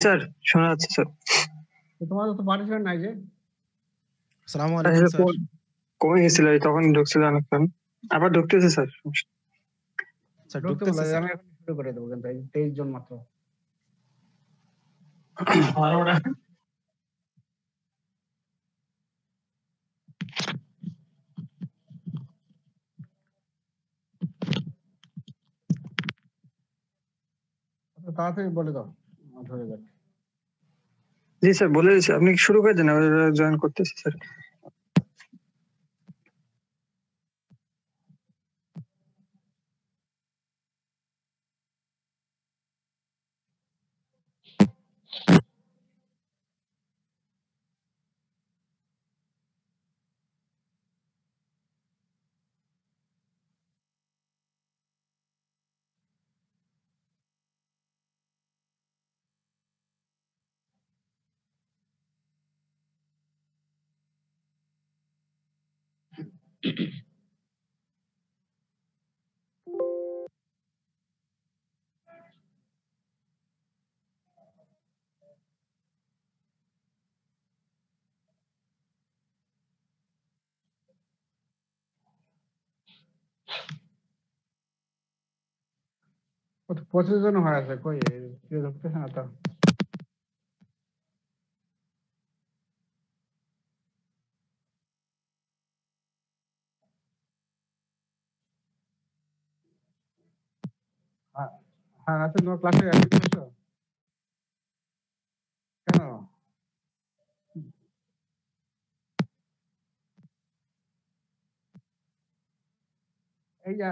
Sir শোনা যাচ্ছে sir. তোমাদের তো পার্টিসিপেন্ট নাই যে। আসসালামু আলাইকুম স্যার। কমে গেছিল তখন ঢুকছিল অনেকক্ষণ, আবার ঢুকতেছে স্যার। স্যার ঢুকতে ঢুকতেছে বলে স্যার। আমি এখন শুরু করে দেবো, কিন্তু 23 জন মাত্র। তাড়াতাড়ি বলে দাও, ধরে যাক। জি স্যার বলে দিচ্ছি, আপনি শুরু করে দেন, জয়েন করতেছি স্যার। ও তো 25 জন হয়ে আছে, কই কেউ ঢুকতেছে না তো। হ্যাঁ আচ্ছা, তোমার ক্লাসে অ্যাটেন্ড করছো কেন? এই যে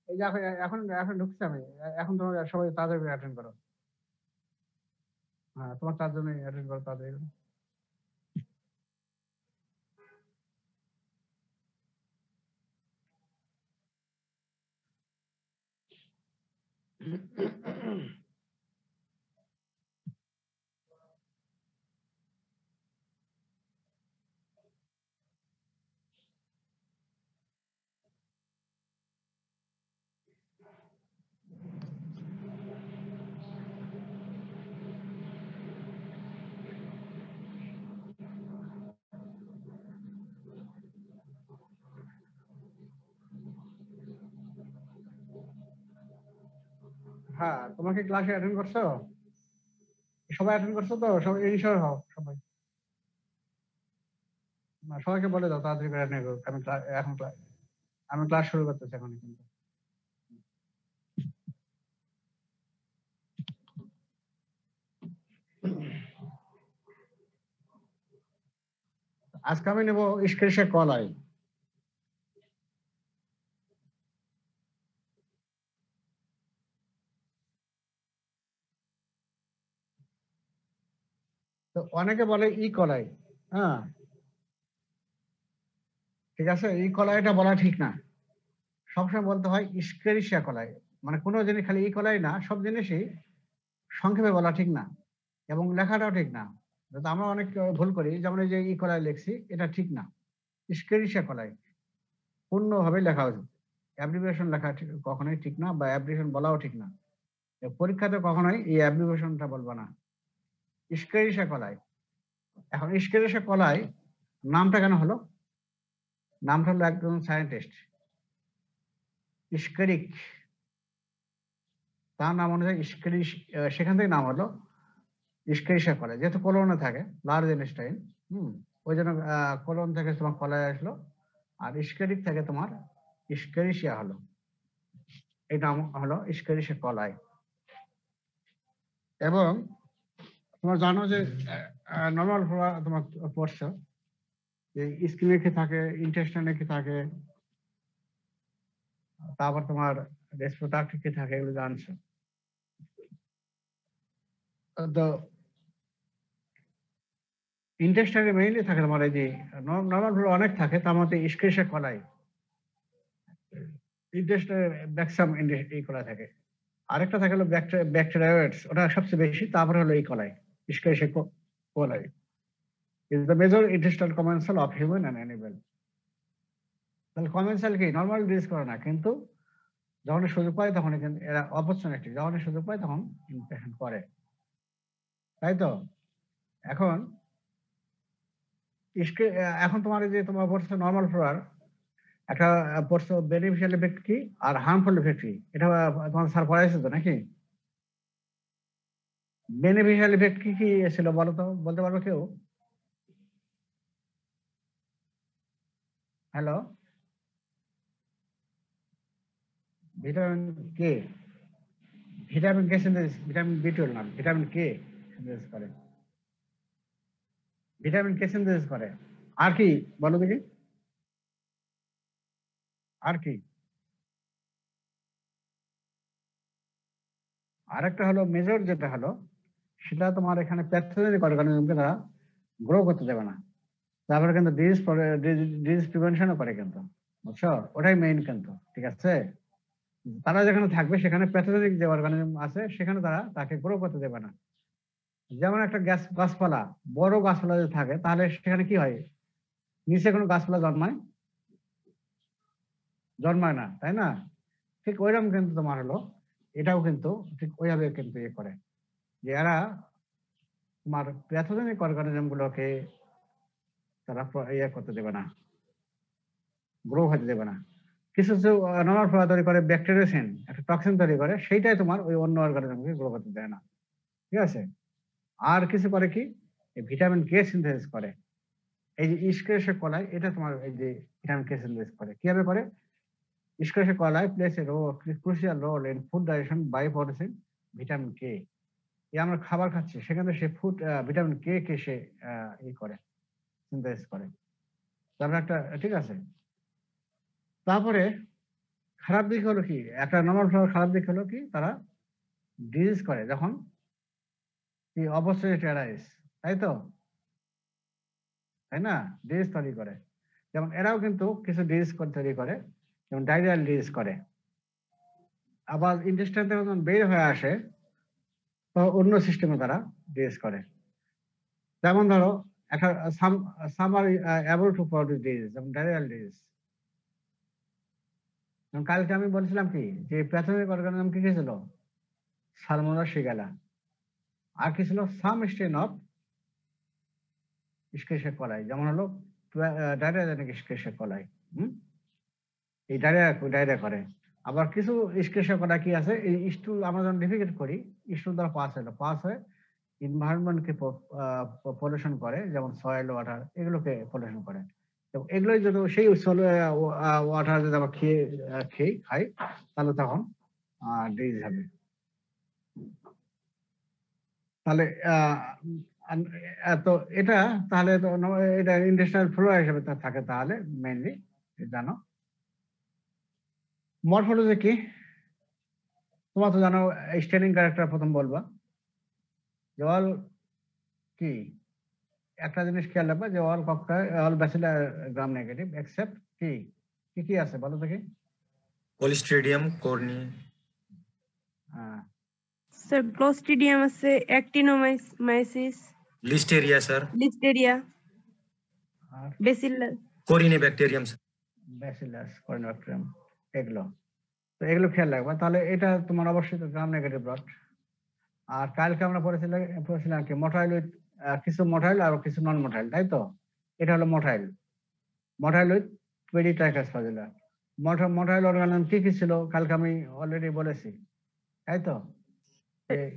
এই যে এখন এখন ঢুকছি আমি, এখন তোমরা সবাই তাড়াতাড়ি অ্যাটেন্ড করো। হ্যাঁ তোমার 4 জনই অ্যাটেন্ড করো তাড়াতাড়ি। হ্যাঁ তোমাকে ক্লাসে অ্যাটেন্ড করছো? সবাই অ্যাটেন্ড করছো তো? সবাই ইনশিওর হও সবাই। না, সবাইকে বলে দাও তাড়াতাড়ি করে অ্যাটেন্ড করো। আমি ক্লাস শুরু করতেছি এখন কিন্তু। আজকে আমি নেব স্ক্রিশে কলাই। তো অনেকে বলে ই কলাই, হ্যাঁ ঠিক আছে, ই কলাইটা বলা ঠিক না। সবসময় বলতে হয় স্কেরিশিয়া কলাই। মানে কোনো জিনিস খালি ই কলাই না, সব জিনিসই সংক্ষেপে বলা ঠিক না এবং লেখাটাও ঠিক না। আমরা অনেক ভুল করি, যেমন এই যে ই কলাই লিখছি, এটা ঠিক না। স্কেরিশিয়া কলাই পূর্ণভাবে লেখা উচিত। অ্যাব্রিভিয়েশন লেখা কখনোই ঠিক না, বা অ্যাব্রিভিয়েশন বলাও ঠিক না। পরীক্ষাতে কখনোই এই অ্যাব্রিভিয়েশনটা বলবো না। স্কেরিশিয়া কলাই। এখন স্কেরিশিয়া কলাই নামটা কেন হলো? নামটা হলো একজন সায়েন্টিস্ট স্কেরিক, তার নাম অনুযায়ী স্কেরিশ, সেখান থেকে নাম হলো স্কেরিশিয়া কলাই। যেহেতু কোলনে থাকে লার্জ ইনস্টাইন, ওই জন্য কোলন থেকে তোমার কলাই আসলো, আর স্কেরিক থেকে তোমার স্কেরিশিয়া হলো। এই নাম হলো স্কেরিশিয়া কলাই। এবং তোমরা জানো যে নর্মাল তোমার পড়ছো যে স্কিনে কি থাকে, ইন্টেস্টাইনে কি থাকে, তারপর তোমার রেসপিরেটরি কি থাকে, এগুলো জানছো। তো ইন্টেস্টাইনে মেইনলি থাকে তোমার এই যে নর্মাল অনেক থাকে, তার মধ্যে স্কেরিশিয়া কলাই ইন্টেস্টাইনে ম্যাক্সিমাম এই কলা থাকে। আরেকটা থাকে হলো ব্যাকটেরিয়াওয়েডস, ওটা সবচেয়ে বেশি। তারপরে হলো এই কলাই স্কেরিশিয়া কলাই is the major intestinal commensal of human and animal. তাহলে কমেন্সাল কি নর্মাল ডিউজ করে না, কিন্তু যখন সুযোগ পায় তখন কিন্তু এরা অপরচুনিটি, যখন সুযোগ পায় তখন ইনফেকশন করে। তাই তো? এখন এখন তোমার এই যে তোমার পড়ছো নরমাল ফ্লোরার, একটা পড়ছো বেনিফিশিয়াল ইফেক্ট কি আর হার্মফুল ইফেক্ট কি, এটা তোমার স্যার পড়াইছে তো নাকি? বেনিফিশিয়াল ইফেক্ট কি কি ছিল বলো তো, বলতে পারবে কেউ? Hello, vitamin K, vitamin K synthesis, vitamin বি12 না, ভিটামিন কে সিনথেসিস করে, ভিটামিন কে সিনথেসিস করে। আর কি বলো দেখি, আর কি? আরেকটা হলো মেজর, যেটা হলো সেটা তোমার এখানে প্যাথোজেনিক অর্গানিজমকে তারা গ্রো করতে দেবে না। তারপরে কিন্তু ডিজিজ প্রিভেনশনও করে কিন্তু, বুঝছো? ওটাই মেইন কিন্তু, ঠিক আছে? তারা যেখানে থাকবে সেখানে প্যাথোজেনিক যে অর্গানিজম আছে সেখানে তারা তাকে গ্রো করতে দেবে না। যেমন একটা গাছপালা, বড় গাছপালা যদি থাকে তাহলে সেখানে কি হয়, নিচে কোনো গাছপালা জন্মায়? জন্মায় না, তাই না? ঠিক ওইরকম কিন্তু তোমার হলো এটাও কিন্তু ঠিক ওইভাবে কিন্তু ইয়ে করে, যে এরা তোমার প্যাথোজেনিক অর্গানিজম গুলোকে তারা ইয়ে করতে দেবে না, গ্রো হতে দেবে না। কিছু কিছু নরমাল ফ্লোরা তৈরি করে, ব্যাকটেরিয়াসিন একটা টক্সিন তৈরি করে, সেইটাই তোমার ওই অন্য অর্গানিজমকে গ্রো করতে দেয় না, ঠিক আছে? আর কিছু করে কি, ভিটামিন কে সিনথেসিস করে। এই যে ইস্কেরিয়া কোলাই, এটা তোমার এই যে ভিটামিন কে সিনথেসিস করে। কিভাবে করে? Escherichia coli plays a crucial role in food digestion by producing vitamin K. এই আমরা খাবার খাচ্ছি, সেখানে সে ভিটামিন কে কে সে ই করে, সিনথেসিস করে। তারপরে একটা, ঠিক আছে? তারপরে খারাপ দিক হলো কি, একটা নরমাল ফ্লাওয়ার খারাপ দিক হলো কি, তারা ডিজিজ করে যখন কি অপরচুনিটি অ্যারাইজ, তাই তো? তাই না? ডিজিজ তৈরি করে। যেমন এরাও কিন্তু কিছু ডিজিজ তৈরি করে, যেমন ডায়রিয়াল ডিজিজ করে। আবার ইন্টেস্টাইন থেকে যখন বের হয়ে আসে তো অন্য সিস্টেমে তারা ডিজিজ করে। যেমন ধরো একটা summer able to produce disease, যেমন ডায়রিয়াল ডিজিজ। কালকে আমি বলছিলাম কি, যে প্রাথমিক অর্গানিজম কি কি ছিল? Salmonella Shigella. আর কি ছিল? সাম স্ট্রেন অফ ইস্কেরিয়া কোলাই, যেমন হলো ডায়রিয়াজেনিক ইস্কেরিয়া কোলাই। এই ডায়রিয়া করে। আবার কিছু ইস্কেরিয়া কোলাই কি আছে, এই স্টুল আমরা যখন ডিফিকেট করি, স্টুল দ্বারা পাস হয়ে এনভায়রনমেন্টকে পলিউশন করে, যেমন সয়েল ওয়াটার, এগুলোকে পলিউশন করে। এবং এগুলোই যদি সেই ওয়াটার যদি আমরা খাই, তাহলে তখন ডিজিজ হবে। তাহলে তো এটা, তাহলে তো এটা ইন্ডাস্ট্রিয়াল ফ্লোরা হিসেবে থাকে, তাহলে মেইনলি জানো। মরফোলজি কি তোমার তো জানো, স্টেনিং ক্যারেক্টার প্রথম বলবা। অল কি, একটা জিনিস খেয়াল রাখবা যে অল ব্যাসিলার গ্রাম নেগেটিভ এক্সেপ্ট কি কি কি আছে বলো দেখি। কোলিস্ট্রিডিয়াম কর্নি, স্যার ক্লোস্ট্রিডিয়াম আছে, অ্যাক্টিনোমাইসিস, লিস্টেরিয়া স্যার, লিস্টেরিয়া, আর বেসিলাস। Corynebacterium sir. ব্যাসিলাস, কর্নিব্যাকটেরিয়াম, এগুলো। তো এগুলো খেয়াল রাখবা, তাহলে এটা তোমার অবশ্যই গ্রাম নেগেটিভ রড। আর কালকে আমরা পড়েছিলাম কি, মোটাইল উইথ কিছু মোটাইল আর কিছু নন মোটাইল, তাই তো? এটা হলো motile with peritrichous flagella. Motile organism কি কি ছিল কালকে আমি অলরেডি বলেছি, তাই তো?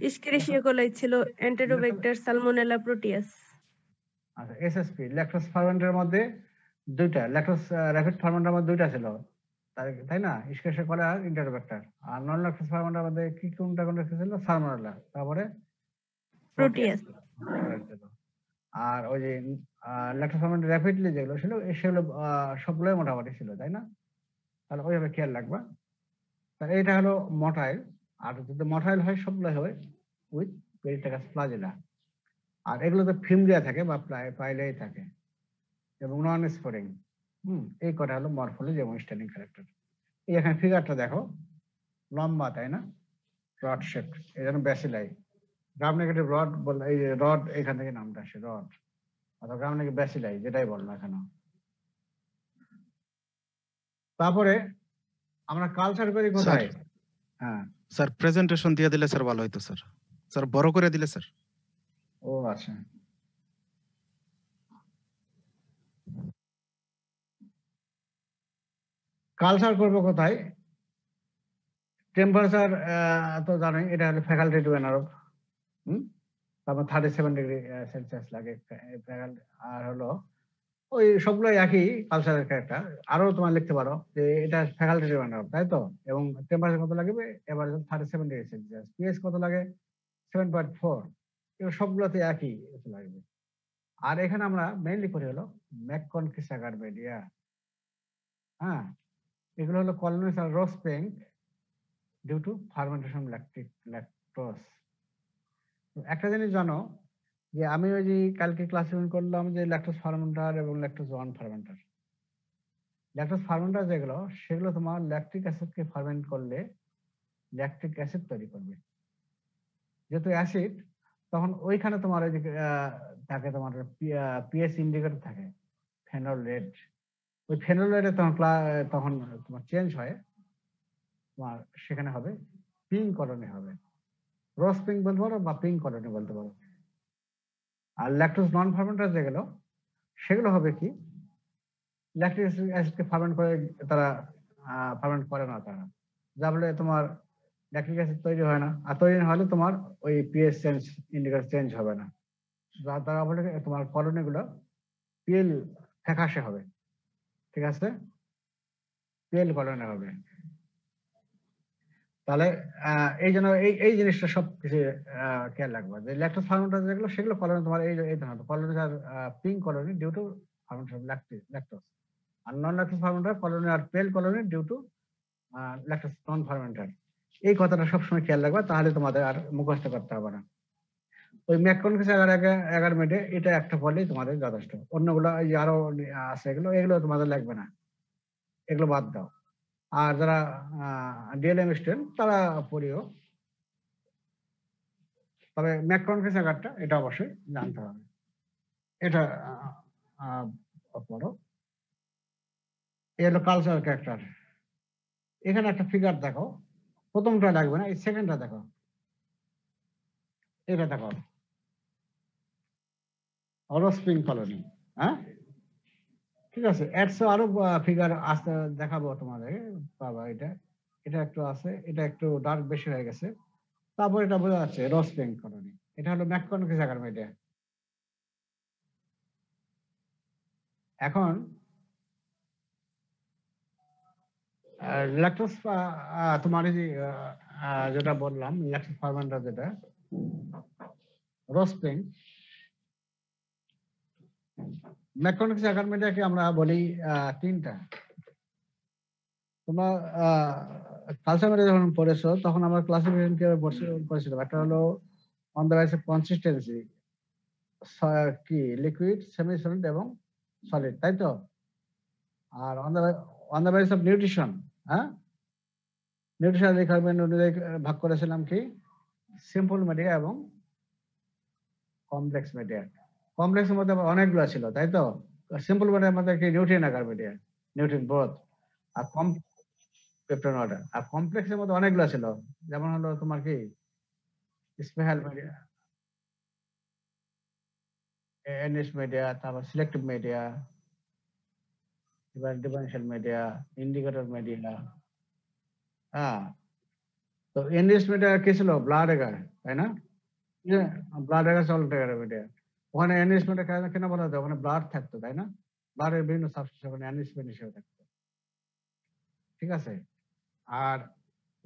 ইস্কেরিয়া কোলাই ছিল, এন্টেরোব্যাক্টার, সালমোনেলা, প্রোটিয়াস। আচ্ছা, এসএসপি ল্যাকটোজ ফার্মেন্টের মধ্যে দুইটা, ল্যাকটোজ র‍্যাপিড ফার্মেন্টের মধ্যে দুইটা ছিল, তাই না? ইস্কেরিয়া কোলাই আর এন্টেরোব্যাক্টার। আর নন ল্যাকটোজ ফার্মেন্টের মধ্যে কি কোনটা ছিল? সালমোনেলা, তারপরে প্রোটিয়াস। আর ওই যে ল্যাকটোজ ফার্মেন্ট র‍্যাপিডলি যেগুলো ছিল সেগুলো সবগুলোই মোটামুটি ছিল, তাই না? তাহলে ওইভাবে খেয়াল রাখবা। তাহলে এটা হলো মোটাইল। আর যদি মোটাইল হয় সবগুলোই হয় উইথ পেরিট্রাইকাস ফ্লাজেলা। আর এগুলোতে ফিমরিয়া থাকে বা পাইলেই থাকে, এবং নন স্পোরিং। এই কটা হলো মরফোলজি এবং স্ট্যান্ডিং ক্যারেক্টার। এই এখানে ফিগারটা দেখো, লম্বা, তাই না? রড শেপ, এই জন্য ব্যাসিলাই। গ্রাম নেগেটিভ রড বল, এই রড এখান থেকে নামটা আসে, রড অথবা গ্রাম নেগেটিভ ব্যাসিলাই, যেটাই বল না কেন। তারপরে আমরা কালচার করি কোথায়? হ্যাঁ স্যার প্রেজেন্টেশন দিয়ে দিলে স্যার ভালো হতো স্যার, স্যার বড় করে দিলে স্যার। ও আচ্ছা, কালচার করবো কোথায়? টেম্পারেচার তো জানোই, এটা হলো ফ্যাকাল্টি টু এনারোব। তারপর 37 ডিগ্রি সেলসিয়াস লাগে আর হলো ওই সবগুলো একই কালচারের ক্যারেক্টার। আরো তোমার লিখতে পারো যে এটা ফ্যাকাল্টি টু এনারোব, তাই তো। এবং টেম্পারেচার কত লাগবে? এবার 37 ডিগ্রি সেলসিয়াস। পিএইচ কত লাগে? 7.4। এগুলো সবগুলোতে একই লাগবে। আর এখানে আমরা মেইনলি করি হলো ম্যাককনকি সাগার মিডিয়া। হ্যাঁ, এগুলো হলো কলোনিস আর রোস্পিং ডিউ টু ফার্মেন্টেশন ল্যাকটোজ। একটা জিনিস জানো যে আমি ওই যে কালকে ক্লাসে করলাম যে ল্যাকটোজ ফার্মেন্টার এবং ল্যাকটোজ 1 ফার্মেন্টার। ল্যাকটোজ ফার্মেন্টার যেগুলো, সেগুলো তোমার ল্যাকটিক অ্যাসিডকে ফার্মেন্ট করলে ল্যাকটিক অ্যাসিড তৈরি করবে। যেহেতু অ্যাসিড, তখন ওইখানে তোমার ওই যে থাকে তোমার পিএইচ ইন্ডিকেটর থাকে, ফেনল রেড। ওই ফেনল রেডে তখন তোমার চেঞ্জ হয়, তোমার সেখানে হবে পিঙ্ক কলোনি হবে। রোজ পিঙ্ক বলতে পারো বা পিঙ্ক কলোনি বলতে পারো। আর ল্যাকটোজ নন ফার্মেন্টার যেগুলো, সেগুলো হবে কি, ল্যাকটিক অ্যাসিডকে ফার্মেন্ট করে তারা ফার্মেন্ট করে না তারা, যা বলে তোমার ল্যাকটিক অ্যাসিড তৈরি হয় না। আর তৈরি না হলে তোমার ওই পিএইচ চেঞ্জ ইন্ডিকেটর চেঞ্জ হবে না, যা তারা বলে তোমার কলোনিগুলো পিএল ফ্যাকাশে হবে। ঠিক আছে, পিএল কলোনি হবে। তাহলে এই জন্য এই জিনিসটা সব কিছু খেয়াল রাখবা যে ল্যাকটোজ ফার্মেন্টার যেগুলো, সেগুলো কলোনি তোমার এই ধরনের কলোনি আর pink colony due to fermentation lactose. আর নন ল্যাকটোজ ফার্মেন্টার কলোনি আর pale colony due to lactose non fermenter. এই কথাটা সবসময় খেয়াল রাখবা, তাহলে তোমাদের আর মুখস্থ করতে হবে না। ওই ম্যাককনকি সাগার মিডে এটা একটা পড়লেই তোমাদের যথেষ্ট। অন্যগুলো এই যে আরো আছে এগুলো তোমাদের লাগবে না, এগুলো বাদ দাও। আর যারা ডিএলএম স্টুডেন্ট তারা পড়িও, তবে ম্যাককনকি সাগারটা এটা অবশ্যই জানতে হবে। এটা পড়ো। এই হলো কালচারাল ক্যারেক্টার। এখানে একটা ফিগার দেখো, প্রথমটা লাগবে না, এই সেকেন্ডটা দেখো। এটা দেখো, রোস্পিং কলোনি। হ্যাঁ, ঠিক আছে। এডসো আরো ফিগার আসতে দেখাবো তোমাদের, পাবা। এটা একটু আছে, এটা একটু ডার্ক বেশি হয়ে গেছে। তারপর এটা বোঝা যাচ্ছে রোস্পিং কলোনি। এটা হলো ম্যাককনকি সাগার মিডিয়া। এখন ল্যাকটোজ তোমার এই যে যেটা বললাম ল্যাকটোজ ফার্মেন্টার, যেটা রোস্পিং, ম্যাককনকি সাগার মিডিয়াকে আমরা বলি তিনটা। তোমরা কালচার মিডিয়া যখন পড়েছো তখন আমরা ক্লাসিফিকেশন কিভাবে পড়েছিলাম? একটা হলো on the basis of consistency, কি লিকুইড, সেমি সলিড এবং সলিড, তাই তো। আর on the basis of nutrition, হ্যাঁ, নিউট্রিশনাল রিকোয়ারমেন্ট অনুযায়ী ভাগ করেছিলাম কি সিম্পল মিডিয়া এবং কমপ্লেক্স মিডিয়া। কমপ্লেক্সের মধ্যে অনেকগুলো ছিল, তাই তো। সিম্পল মিডিয়ার মধ্যে কি নিউট্রিয়েন্ট আকার মিডিয়া, নিউট্রিয়েন্ট ব্রথ। আর পেপটন অর্ডার। আর কমপ্লেক্সের মধ্যে অনেকগুলো ছিল, যেমন হলো তোমার কি স্পেশাল মিডিয়া, এনএস মিডিয়া, তারপর সিলেক্টিভ মিডিয়া, এবার ডিফারেনশিয়াল মিডিয়া, ইন্ডিকেটর মিডিয়া। হ্যাঁ, তো এনএস মিডিয়া কি ছিল? ব্লাড এগার, তাই না? ব্লাড এগার সল্ট এগার মিডিয়া। ওখানে এনএস মিডিয়া কেন বলা হতো? ওখানে ব্লাড থাকতো, তাই না? ব্লাডের বিভিন্ন সাবস্টেন্স ওখানে এনএস মিডিয়া হিসেবে থাকতো। ঠিক আছে। আর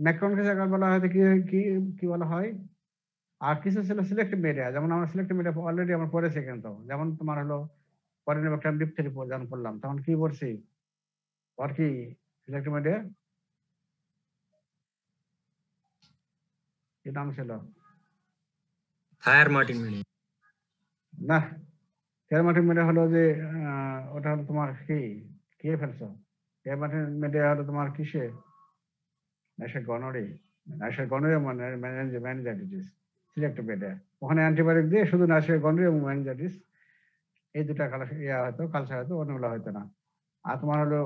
ম্যাককনকি সাগার বলা হয় কি কি কি বলা হয়? আর কিছু ছিল সিলেক্টিভ মিডিয়া, যেমন আমরা সিলেক্টিভ মিডিয়া অলরেডি আমরা পড়েছি, কিন্তু যেমন তোমার হলো কর্নিনোব্যাকটেরিয়াম ডিপথেরি যখন পড়লাম তখন কি পড়ছি? আর কি সিলেক্টিভ মিডিয়া কি নাম ছিল? থায়ারমাটিন মিডিয়া। না, থায়ারমাটিন মিডিয়া হলো যে ওটা হলো তোমার কি কে ফেলছো? থায়ারমাটিন মিডিয়া হলো তোমার কিসে? নেশা গনোরিয়া মানে ম্যানিনজাইটিস। সিলেক্টিভ মিডিয়া ওখানে অ্যান্টিবায়োটিক দিয়ে শুধু নেশা গনোরিয়া এবং ম্যানিনজাইটিস, এই দুটা হয়তো কালচার হয়তো, অন্যগুলো হয়তো না। আর তোমার হলো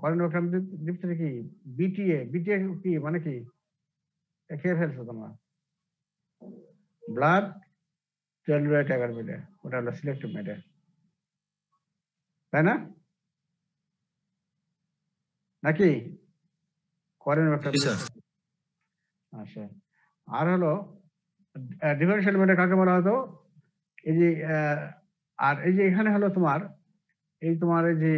কর্নিনোব্যাকটেরিয়াম ডিপথেরি কি বিটিএ কি মানে কি খেয়ে ফেলছো তোমরা? ব্লাড টেলুরাইট অ্যাগার মিডিয়া, ওটা হলো সিলেক্টিভ মিডিয়া, তাই না? নাকি করেন একটা জি স্যার। আচ্ছা। আর হলো ডিফারেন্সিয়াল মিডিয়া কাকে বলা হতো? এই যে আর এই যে এখানে হলো তোমার এই যে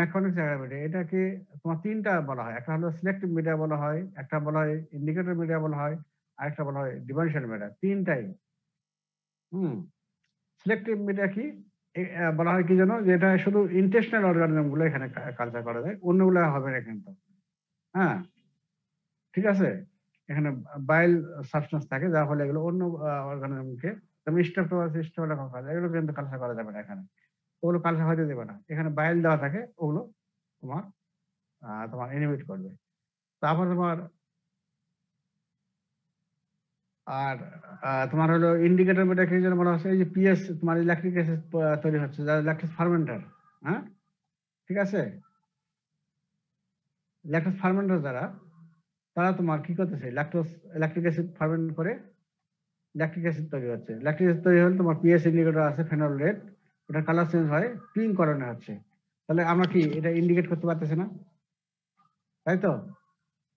মেকানিক্স মিডিয়া, এটাকে তোমার তিনটা বলা হয়। একটা হলো সিলেক্টিভ মিডিয়া বলা হয়, একটা বলা হয় ইন্ডিকেটর মিডিয়া বলা হয়, আর একটা বলা হয় ডিফারেন্সিয়াল মিডিয়া। তিনটাই। সিলেক্টিভ মিডিয়া কি বলা হয় কি জানো? যে এটা শুধু ইন্টেস্টিনাল অর্গানিজম গুলো এখানে কালচার করা যায়, অন্যগুলো হবে না কিন্তু। হ্যাঁ, ঠিক আছে। এখানে বাইল সাবস্টেন্স থাকে, যার ফলে এগুলো অন্য অর্গানিজমকে, যেমন স্ট্রেপ্টোমাইসিস এগুলো কিন্তু কালচার করা যাবে না এখানে, ওগুলো কালচার হতে দেবে না। এখানে বাইল দেওয়া থাকে, ওগুলো তোমার ইনহিবিট করবে। তারপর তোমার আর তোমার হলো ইন্ডিকেটর মিডিয়া কি যেন বলা হচ্ছে, এই যে পিএস তোমার ইলেকট্রিক অ্যাসিড তৈরি হচ্ছে, যারা ল্যাকটোজ ফার্মেন্টার। হ্যাঁ, ঠিক আছে। ল্যাকটোজ ফার্মেন্টার যারা, তারা তোমার কি করতেছে, ইলেকট্রিক অ্যাসিড ফার্মেন্ট করে ল্যাকটিক অ্যাসিড তৈরি হচ্ছে। ল্যাকটিক অ্যাসিড তৈরি হলে তোমার পিএস ইন্ডিকেটর আছে, ফেনল রেড, ওটা কালার চেঞ্জ হয়, পিঙ্ক কালারে হচ্ছে। তাহলে আমরা কি এটা ইন্ডিকেট করতে পারতেছি না? তাই তো,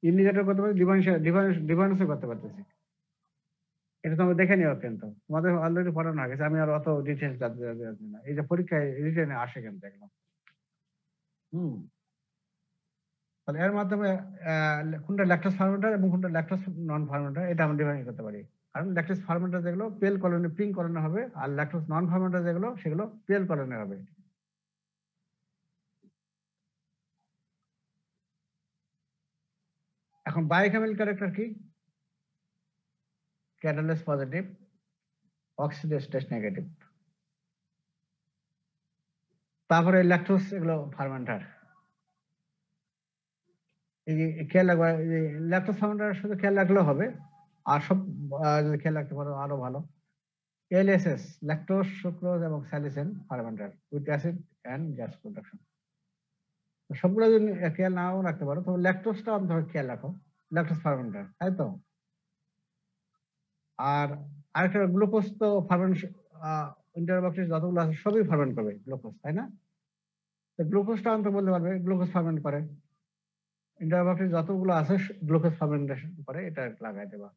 ইন্ডিকেটর করতে পারছি, ডিফারেন্স করতে পারতেছি। এটা তোমরা দেখে নিও, কিন্তু তোমাদের অলরেডি পড়ানো হয়ে গেছে, আমি আর অত ডিটেলস যাচ্ছি না। এই যে পরীক্ষায় রিটেনে আসে কিন্তু দেখলাম। তাহলে এর মাধ্যমে কোনটা ল্যাকটোজ ফার্মেন্টার এবং কোনটা ল্যাকটোজ নন ফার্মেন্টার, এটা আমরা ডিফাইন করতে পারি। কারণ ল্যাকটোজ ফার্মেন্টার যেগুলো পেল কলোনি পিঙ্ক কলোনি হবে, আর ল্যাকটোজ নন ফার্মেন্টার যেগুলো সেগুলো পেল কলোনি হবে। এখন বায়োকেমিক্যাল ক্যারেক্টার কি? Catalyst positive, oxidase test negative. তারপরে ল্যাকটোজ এগুলো ফার্মেন্টার। এই যে খেয়াল রাখবা, ল্যাকটোজ ফার্মেন্টার শুধু খেয়াল রাখলেও হবে, আর সব যদি খেয়াল রাখতে পারো আরো ভালো। LSS ল্যাকটোজ, সুক্রোজ এবং salicin fermenter with acid and gas production. সবগুলো যদি খেয়াল নাও রাখতে পারো, তবে ল্যাকটোজটা অন্তত খেয়াল রাখো, ল্যাকটোজ ফার্মেন্টার, তাই তো। আর আরেকটা গ্লুকোজ তো ফার্মেন্ট, ইন্টারব্যাকটেরিয়া যতগুলো আছে সবই ফার্মেন্ট করবে গ্লুকোজ, তাই না? তো গ্লুকোজটা অন্তত বলতে পারবে গ্লুকোজ ফার্মেন্ট করে। ইন্টারব্যাকটেরিয়া যতগুলো আছে গ্লুকোজ ফার্মেন্টেশন করে, এটা লাগাই দেবা।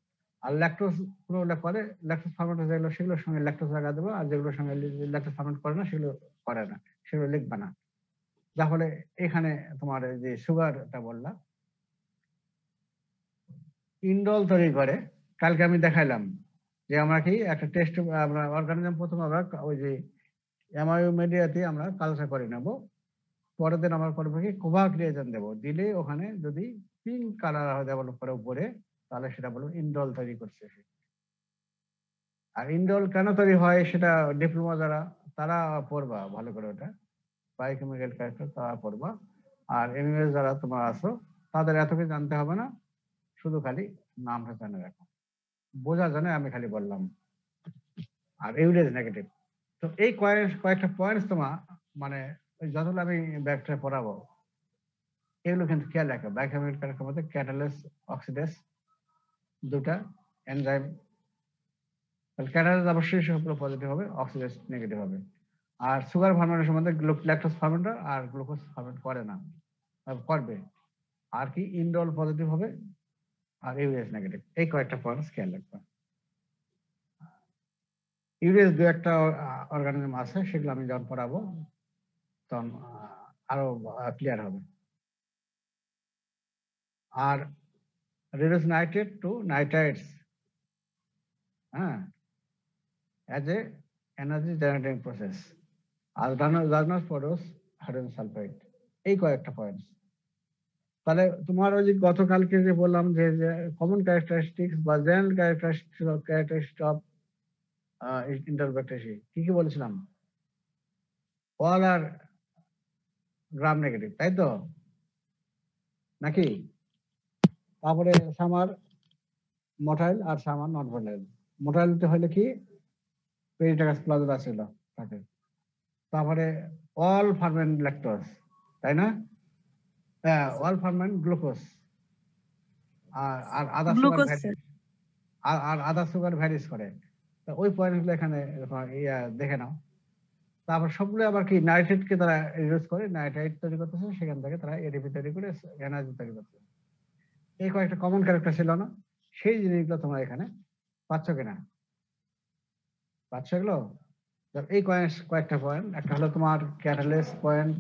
আর ল্যাকটোজ পুরো করে, ল্যাকটোজ ফার্মেন্ট যেগুলো সেগুলোর সঙ্গে ল্যাকটোজ লাগাই দেবো, আর যেগুলোর সঙ্গে ল্যাকটোজ ফার্মেন্ট করে না সেগুলো করে না, সেগুলো লিখবে না। যার ফলে এখানে তোমার যে সুগারটা বললাম ইন্ডল তৈরি করে। কালকে আমি দেখাইলাম যে আমরা কি একটা টেস্ট, আমরা অর্গানিজম প্রথম আমরা ওই যে অ্যামাইনো মিডিয়াতে আমরা কালচার করে নেব, পরের দিন আমরা করবো কি কোভাক্ট রিয়েজেন্ট দেবো, দিলে ওখানে যদি পিঙ্ক কালার ডেভেলপ করে উপরে, তাহলে সেটা বলবো ইন্ডল তৈরি করছে। আর ইন্ডল কেন তৈরি হয় সেটা ডিপ্লোমা যারা, তারা পড়বা ভালো করে, ওটা বায়োকেমিক্যাল ক্যারেক্টার তারা পড়বা। আর এমএস যারা তোমার আছো, তাদের এত কিছু জানতে হবে না, শুধু খালি নামটা জানে রাখো, বোঝা জানে আমি খালি বললাম। আর ইউরেজ নেগেটিভ, তো এই কয়েকটা পয়েন্টস তোমার মানে যতগুলো আমি ব্যাকটা পড়াবো এগুলো কিন্তু খেয়াল রাখো। বায়োকেমিক্যাল ক্যারেক্টার মধ্যে ক্যাটালিস্ট, অক্সিডেজ, দুটা এনজাইম। ক্যাটালিস্ট অবশ্যই সবগুলো পজিটিভ হবে, অক্সিডেজ নেগেটিভ হবে। আর সুগার ফার্মেন্টেশন মধ্যে ল্যাকটোজ ফার্মেন্টার আর গ্লুকোজ ফার্মেন্ট করে না, করবে। আর কি ইন্ডল পজিটিভ হবে আর ইউরেজ নেগেটিভ, এই কয়েকটা পয়েন্টস খেয়াল রাখবে। ইউরেজ দু একটা অর্গানিজম আছে, সেগুলো আমি যখন পড়াবো তখন আরো ক্লিয়ার হবে। আর reduce nitrate to nitrites, as a energy generating process. R does not produce hydrogen sulfide, এই কয়েকটা পয়েন্টস। তাহলে তোমার ওই যে গতকালকে যে বললাম যে কমন ক্যারেক্টারিস্টিক্স বা জেনারেল ক্যারেক্টারিস্টিক্স অফ ইন্টারব্যাকটেরিয়া কি কি বলেছিলাম? অল আর গ্রাম নেগেটিভ, তাই তো নাকি? তারপরে সামার মোটাইল আর সামার নন ভোলাটাইল। মোটাইলতে হলে কি পেরিটাকাস প্লাজা ছিল থাকে। তারপরে অল ফার্মেন্ট ল্যাকটোজ, তাই না? অল ফার্মেন্ট গ্লুকোজ, আর আদার সুগার ভ্যারিস, আর আদার সুগার ভ্যারিস করে। তা ওই পয়েন্টগুলো এখানে দেখে নাও। তারপর সবগুলো আবার কি নাইট্রেটকে তারা ইউজ করে, নাইট্রাইট তৈরি করতেছে, সেখান থেকে তারা এডিপি তৈরি করে এনার্জি তৈরি করতেছে। এই কয়েকটা কমন ক্যারেক্টার ছিল না, সেই জিনিসগুলো তোমরা এখানে পাচ্ছ কিনা? পাচ্ছ এগুলো? এই কয়েকটা পয়েন্ট, একটা হলো তোমার ক্যাটালেস পয়েন্ট,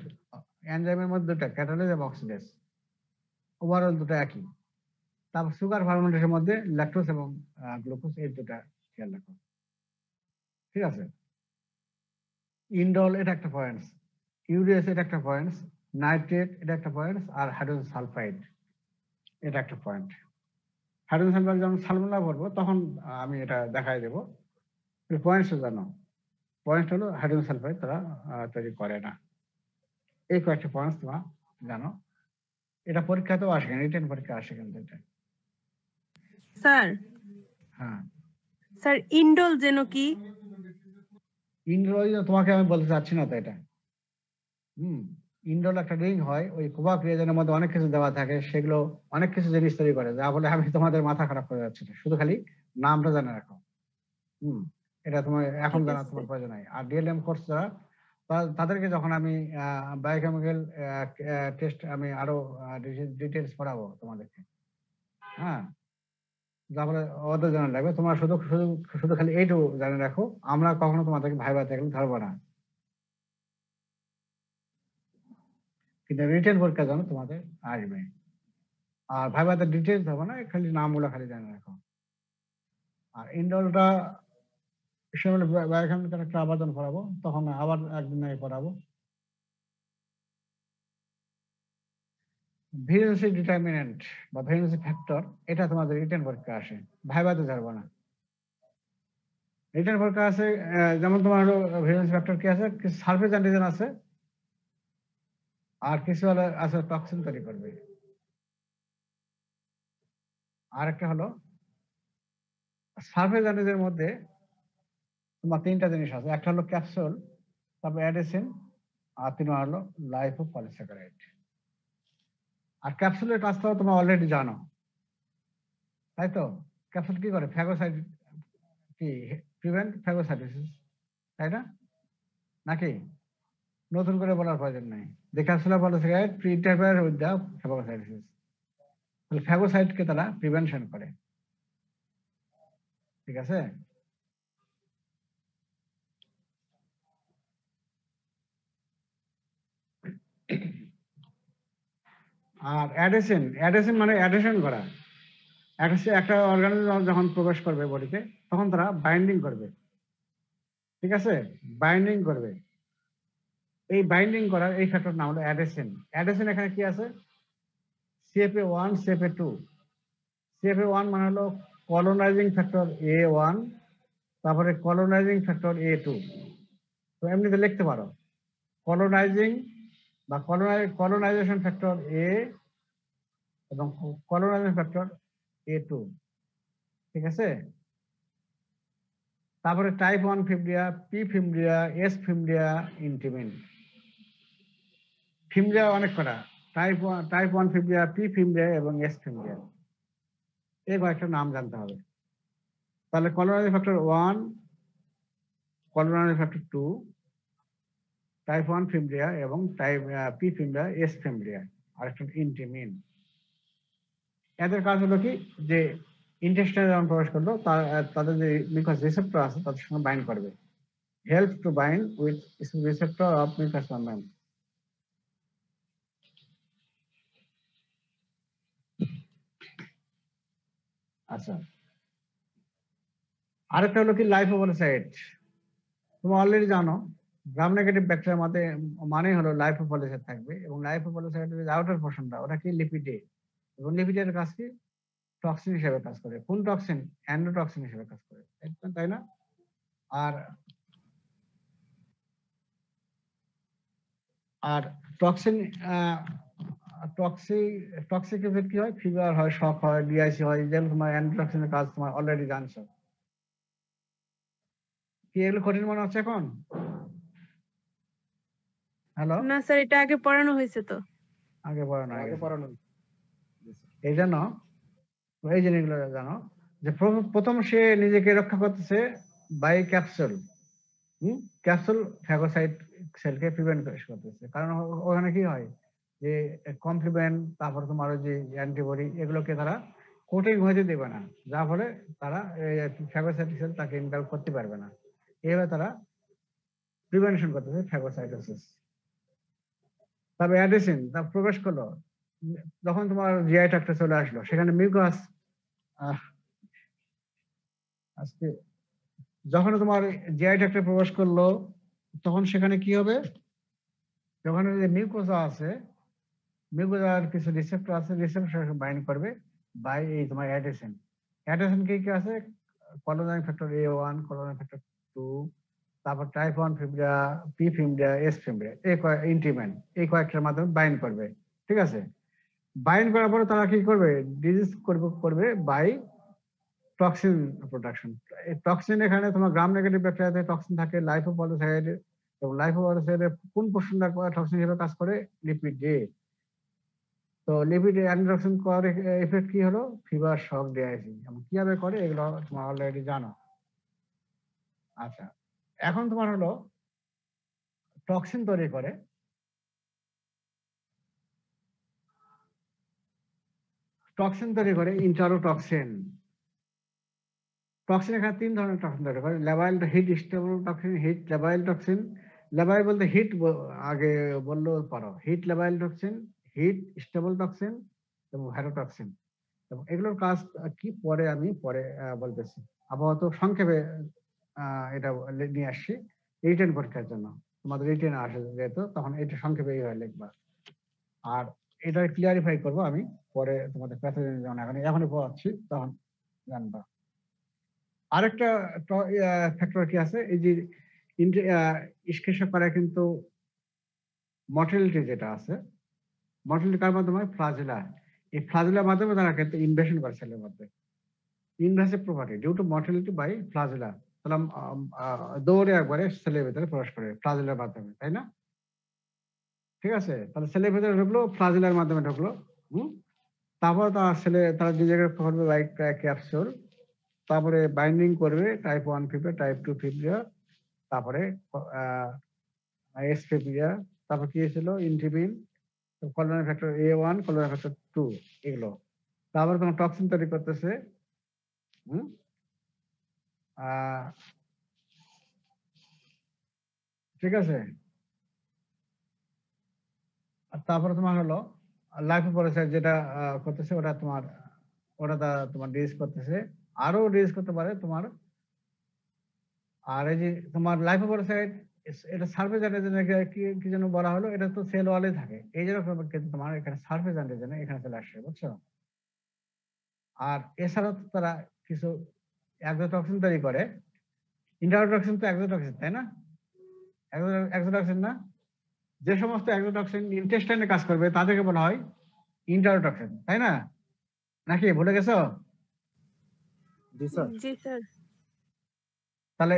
এনজাইমের মধ্যে দুটা, ক্যাটালেস এবং অক্সিডেজ, ওভারঅল দুটো একই। তারপর সুগার ফার্মেন্টেশনের মধ্যে ল্যাকটোজ এবং গ্লুকোজ, এই দুটা খেয়াল রাখো, ঠিক আছে? ইন্ডল এটা একটা পয়েন্টস, ইউরিয়াস এটা একটা পয়েন্টস, নাইট্রেট এটা একটা পয়েন্টস, আর হাইড্রোজেন সালফাইড এটা একটা পয়েন্ট। হাইড্রোজেন সালফাইড যখন সালমোনেলা করবো তখন আমি এটা দেখাই দেবো। পয়েন্টস জানো, পয়েন্ট হলো হাইড্রোজেন সালফাইড তারা তৈরি করে না। এই কয়েকটা পয়েন্টস তোমরা জানো। এটা পরীক্ষাতেও আসে, রিটেন পরীক্ষা আসে কিন্তু এটা। স্যার হ্যাঁ, স্যার ইন্ডোল যেন কি? ইন্ডোল তোমাকে আমি বলতে চাচ্ছি না তো এটা। ইন্ডোল একটা রিং হয়, ওই কোভাক রিয়েজনের মধ্যে অনেক কিছু দেওয়া থাকে, সেগুলো অনেক কিছু জিনিস তৈরি করে, যা বলে আমি তোমাদের মাথা খারাপ করে যাচ্ছি না, শুধু খালি নামটা জানা রাখো। এটা তোমার এখন ঠিক জানা আছে। তোমার প্রয়োজন নাই। আর ডিএলএম কোর্স যারা, তাদেরকে যখন আমি বায়োকেমিক্যাল টেস্ট আমি আরো ডিটেলস পড়াবো তোমাদেরকে, হ্যাঁ, যা বলে ওদের জানা লাগবে। তোমরা শুধু শুধু শুধু খালি এইটুকু জানা রাখো, আমরা কখনো তোমাদেরকে ভাইভাতে গেলে ধরবো না, কিন্তু রিটেন পরীক্ষা জানো তোমাদের আসবে। আর ভাইভাতে ডিটেলস হবে না, খালি নামগুলো খালি জানা রাখো। আর ইন্ডোলটা বায়োকেমিক্যাল একটা আবেদন করাবো, তখন আবার একদিন আগে করাবো। ভেরিয়েন্সি ডিটারমিনেন্ট বা ভেরিয়েন্সি ফ্যাক্টর, এটা তোমাদের রিটেন পরীক্ষা আসে, ভাইভাতে ধরবো না। রিটেন পরীক্ষা আছে যেমন তোমার হলো ভেরিয়েন্সি ফ্যাক্টর কি আছে, কিছু সারফেস অ্যান্টিজেন আছে, আর কিছু হলো আছে টক্সিন তৈরি করবে। আর একটা হলো সারফেস অ্যান্টিজেনের মধ্যে তোমার তিনটা জিনিস আছে, একটা হলো ক্যাপসুল, তারপর অ্যাডেসিন, আর তিন হলো লাইপোপলিস্যাকারাইড। আর ক্যাপসুলের কাজটাও তোমরা অলরেডি জানো, তাই তো? ক্যাপসুল কি করে? ফ্যাগোসাইট কি প্রিভেন্ট ফ্যাগোসাইটোসিস, তাই না? নাকি নতুন করে বলার প্রয়োজন নাই? The capsular polysaccharide pre-interfere with the phagocytosis. তাহলে ফ্যাগোসাইটকে তারা প্রিভেনশন করে, ঠিক আছে? আর অ্যাডেসিন, অ্যাডেসিন মানে অ্যাডেশন করা। একটা অর্গানিজম যখন প্রবেশ করবে বডিতে, তখন তারা বাইন্ডিং করবে, ঠিক আছে? বাইন্ডিং করবে। এই বাইন্ডিং করার এই ফ্যাক্টর নাম হলো অ্যাডেসিন। অ্যাডেসিন এখানে কি আছে? CFA1, CFA2। CFA1 মানে হলো কলোনাইজিং ফ্যাক্টর A1, তারপরে কলোনাইজিং ফ্যাক্টর A2। তো এমনিতে লিখতে পারো কলোনাইজিং বা কলোনাইজেশন ফ্যাক্টর A এবং কলোনাইজিং ফ্যাক্টর A2, ঠিক আছে? তারপরে টাইপ 1 ফিমরিয়া, পি ফিমরিয়া, এস ফিমরিয়া, ইন্টিমিন। ফিমরিয়া অনেক কটা, টাইপ 1 ফিমরিয়া, পি ফিমরিয়া এবং এস ফিমরিয়া, এই কয়েকটা নাম জানতে হবে। তাহলে কলোনাইজিং ফ্যাক্টর 1, কলোনাইজিং ফ্যাক্টর 2, টাইপ 1 ফিমরিয়া এবং টাইপ পি ফিমরিয়া, এস ফিমরিয়া, আর একটা ইন্টিমিন। এদের কাজ হলো কি, যে ইন্টেস্টাইনে যখন প্রবেশ করলো, তাদের যে মিউকাস রিসেপ্টর আছে তাদের সঙ্গে বাইন্ড করবে, help to bind with receptor of mucus membrane. আচ্ছা, আরেকটা হলো কি লাইপোপলিসাইড। তুমি অলরেডি জানো গ্রাম নেগেটিভ ব্যাকটেরিয়ার মধ্যে মানে হলো লাইপোপলিসাইড থাকবে, এবং লাইপোপলিসাইডের যে আউটার পোর্শনটা ওটা কি লিপিডে, এবং লিপিডের কাজ কি? টক্সিন হিসেবে কাজ করে। কোন টক্সিন? অ্যান্ডোটক্সিন হিসেবে কাজ করে, তাই না? আর টক্সিন টক্সিক এফেক্ট কি হয়? ফিভার হয়, শক হয়, ডিআইসি হয়, যেগুলো তোমার অ্যান্টিটক্সিনের কাজ তোমার অলরেডি জানছো। কি এগুলো কঠিন মনে হচ্ছে এখন? হ্যালো, না স্যার, এটা আগে পড়ানো হয়েছে তো। আগে পড়ানো। এই জন্য এই জিনিসগুলো জানো যে প্রথম সে নিজেকে রক্ষা করতেছে বাই ক্যাপসুল। ক্যাপসুল ফ্যাগোসাইট সেলকে প্রিভেন্ট করতেছে, কারণ ওখানে কি হয় যে কমপ্লিমেন্ট, তারপর তোমার ওই যে অ্যান্টিবডি, এগুলোকে তারা কোটিং হতে দেবে না, যার ফলে তারা ফ্যাগোসাইট সেল তাকে ইনভলভ করতে পারবে না। এইভাবে তারা প্রিভেনশন করতেছে ফ্যাগোসাইটোসিস। তবে অ্যাডিসিন তা প্রবেশ করলো যখন তোমার জিআই ট্র্যাক্টে চলে আসলো, সেখানে মিউকাস আজকে যখন তোমার জিআই ট্র্যাক্টে প্রবেশ করলো, তখন সেখানে কি হবে, যখন যে মিউকোজা আছে, মিউকোজার কিছু রিসেপ্টর আছে, রিসেপ্টর বাইন্ড করবে বাই এই তোমার অ্যাডিসিন। অ্যাডিসিন কি কি আছে, কলোনাইন ফ্যাক্টর A1, কলোনাইন ফ্যাক্টর 2, তারপর টাইপ 1 ফিব্রিয়া, পি ফিব্রিয়া, এস ফিব্রিয়া, এই ইন্টিমেন্ট, এই কয়েকটার মাধ্যমে বাইন্ড করবে। ঠিক আছে, বাইন্ড করার পরে তারা কি করবে, ডিজিজ করবে বাই টক্সিন প্রোডাকশন। এই টক্সিন, এখানে তোমার গ্রাম নেগেটিভ ব্যাকটেরিয়াতে টক্সিন থাকে, লাইপোপলিসাইড, এবং লাইপোপলিসাইডের কোন পোর্শনটা টক্সিন হিসেবে কাজ করে, লিপিডে। তো লিপিড অ্যান্টিটক্সিন করে এফেক্ট কি হলো, ফিভার, শক, ডিহাইড্রেশন। এবং কিভাবে করে এগুলো তোমরা অলরেডি জানো। আচ্ছা, এখন তোমার হলো টক্সিন তৈরি করে, ইন্টারোটক্সিন। টক্সিন এখানে 3 ধরনের টক্সিন তৈরি করে, labile heat stable toxin, heat labile toxin. Labile বলতে হিট আগে বললেও পারো, heat labile toxin, heat stable toxin এবং হ্যারোটক্সিন। এবং এগুলোর কাজ কি পরে আমি বলতেছি, আপাতত সংক্ষেপে এটা নিয়ে আসছি রিটেন পরীক্ষার জন্য। তোমাদের রিটেন আসে যেহেতু, তখন এটা সংক্ষেপে এইভাবে লিখবা। আর এটা ক্লিয়ারিফাই করব আমি পরে তোমাদের প্যাথোজেন, যখন এখনই পড়াচ্ছি তখন জানবা। আরেকটা ফ্যাক্টর কি আছে, এই যে ইস্কেশন করে কিন্তু মর্টালিটি যেটা আছে, মর্টালিটি কার মাধ্যমে, ফ্লাজেলা। এই ফ্লাজেলার মাধ্যমে তারা কিন্তু ইনভেশন করে সেলের মধ্যে, invasive property due to motility by flagella. তাহলে দৌড়ে একবারে সেলের ভিতরে প্রবেশ করে ফ্লাজেলার মাধ্যমে, তাই না? ঠিক আছে, তাহলে সেলের ভিতরে ঢুকলো, ফ্লাজেলার মাধ্যমে ঢুকলো। তারপর তারা যে জায়গায় করবে বাই ক্যাপসুল, তারপরে বাইন্ডিং করবে টাইপ 1 ফিব্রিয়া, টাইপ 2 ফিব্রিয়া, তারপরে এস ফিব্রিয়া, তারপর কি ছিল, ইন্টিবিন, কলোনাইন ফ্যাক্টর A1, কলোনাইন ফ্যাক্টর 2, এগুলো। তারপরে তোমার টক্সিন তৈরি করতেছে। ঠিক আছে, আর তারপরে তোমার হলো লাইপোপলিসাইড যেটা করতেছে, ওটা তোমার ডিজিজ করতেছে, আরো ডিজিজ করতে পারে তোমার। আর এই যে তোমার লাইপোপলিসাইড, এটা সারফেস অ্যান্টিজেন কি যেন বলা হলো, এটা তো সেল ওয়ালে থাকে, এই জন্য কিন্তু তোমার এখানে সারফেস অ্যান্টিজেন এখানে চলে আসছে, বুঝছো? আর এছাড়াও তারা কিছু এক্সোটক্সিন তৈরি করে। ইন্টারোটক্সিন তো এক্সোটক্সিন, তাই না? এক্সোটক্সিন না, যে সমস্ত এক্সোটক্সিন ইন্টেস্টাইনে কাজ করবে তাদেরকে বলা হয় ইন্টারোটক্সিন, তাই না? নাকি ভুলে গেছো? জি স্যার। জি স্যার। তাহলে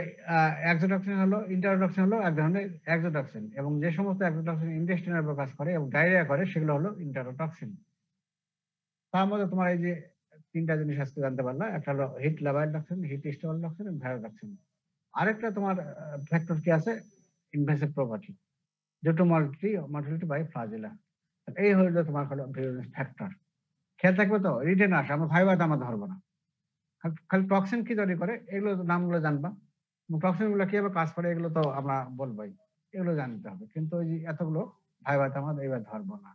ইন্টারোটক্সিন হলো এক ধরনের এক্সোটক্সিন, এবং যে সমস্ত এক্সোটক্সিন ইন্টেস্টাইনের উপর কাজ করে এবং ডায়রিয়া করে, সেগুলো হলো ইন্টারোটক্সিন। তার মধ্যে তোমার এই যে 3টা জিনিস আজকে জানতে পারলা, একটা হলো heat labile toxin, heat stable toxin এবং হ্যারোটক্সিন। আরেকটা তোমার ফ্যাক্টর কি আছে, invasive property due to motility by flagella. এই হলো তোমার হলো ভিরুলেন্স ফ্যাক্টর। খেয়াল থাকবে তো, রিটেন আসে, আমরা ভাইবাতে আমরা ধরবো না, খালি টক্সিন কি তৈরি করে এগুলো নামগুলো জানবা, টক্সিন গুলো কিভাবে কাজ করে এগুলো তো আমরা বলবোই, এগুলো জানতে হবে, কিন্তু ওই যে এতগুলো ভাইবাতে আমরা এইবার ধরবো না।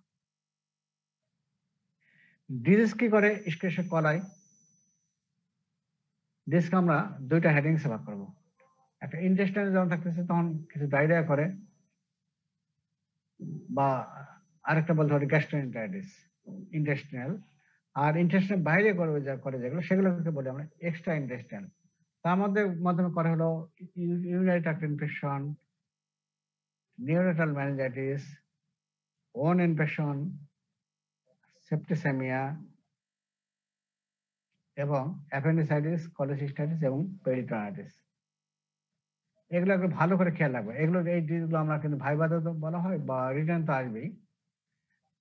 ডিজিজ কি করে, ইস্কেশন কলাই। ডিজিজকে আমরা 2টা হেডিংস ভাগ করবো। একটা ইন্টেস্টাইনে যখন থাকতেছে তখন কিছু ডায়রিয়া করে, বা আরেকটা বলতে পারি গ্যাস্ট্রোএন্টারাইটিস, ইন্টেস্টিনাল। আর ইন্টেস্টিনের বাইরে করে যেগুলো, সেগুলোকে বলি আমরা এক্সট্রা ইন্টেস্টাইন। তার মাধ্যমে করে হলো urinary tract infection, neonatal meningitis, wound infection, septicaemia, এবং অ্যাপেন্ডিসাইটিস, কলিসিস্টাইটিস এবং পেরিটোনাইটিস। এগুলো একটু ভালো করে খেয়াল রাখবে, এই ডিজিজগুলো আমরা কিন্তু ভাইবাতে তো বলা হয়, বা রিটার্ন তো আসবেই।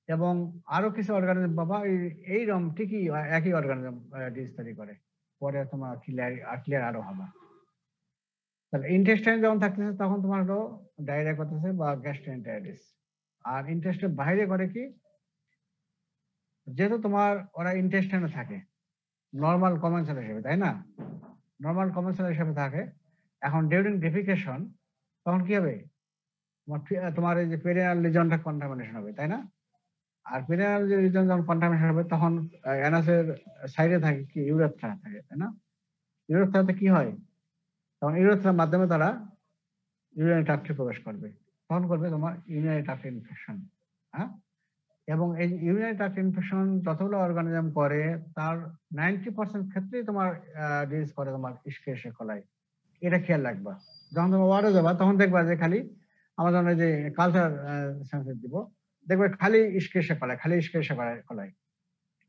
এবং আরো কিছু অর্গানিজম বাবা এইরকম ঠিকই একই অর্গানিজম ডিজিজ তৈরি করে, পরে তোমার ক্লিয়ার আরো হবে। তাহলে ইন্টেস্টাইন যখন থাকতেছে তখন তোমার হলো ডায়রিয়া করতেছে বা গ্যাস্ট্রোএন্টারাইটিস। আর ইন্টেস্টাইন বাইরে করে কি, যেহেতু তোমার ওরা ইন্টেস্টাইনে থাকে নর্মাল কমেন্সাল হিসেবে, তাই না? নর্মাল কমেন্সাল হিসেবে থাকে। এখন ডিউরিং ডেফিকেশন তখন কি হবে, তোমার এই যে পেরিনাল লিজনটা কন্টামিনেশন হবে, তাই না? আর পেরিনাল লিজন যখন কন্টামিনেশন হবে তখন অ্যানাসের সাইডে থাকে কি ইউরেথ্রা থাকে, তাই না? ইউরেথ্রাতে কি হয়, তখন ইউরেথ্রার মাধ্যমে তারা ইউরিনারি ট্রাক্টে প্রবেশ করবে, তখন করবে তোমার ইউরিনারি ট্রাক্ট ইনফেকশন। হ্যাঁ, এবং এই ইউরিনারি ট্রাক্ট ইনফেকশন যতগুলো অর্গানিজম করে তার 90% ক্ষেত্রেই তোমার ডিজিজ করে তোমার ইস্কেরিয়া কোলাই। এটা খেয়াল রাখবা। যখন তুমি ওয়ার্ডে যাবা তখন দেখবা যে খালি আমার জন্য যে কালচার সেন্সাস দিব, দেখবে খালি ইস্কেরিয়া কোলাই, খালি ইস্কেরিয়া কোলাই।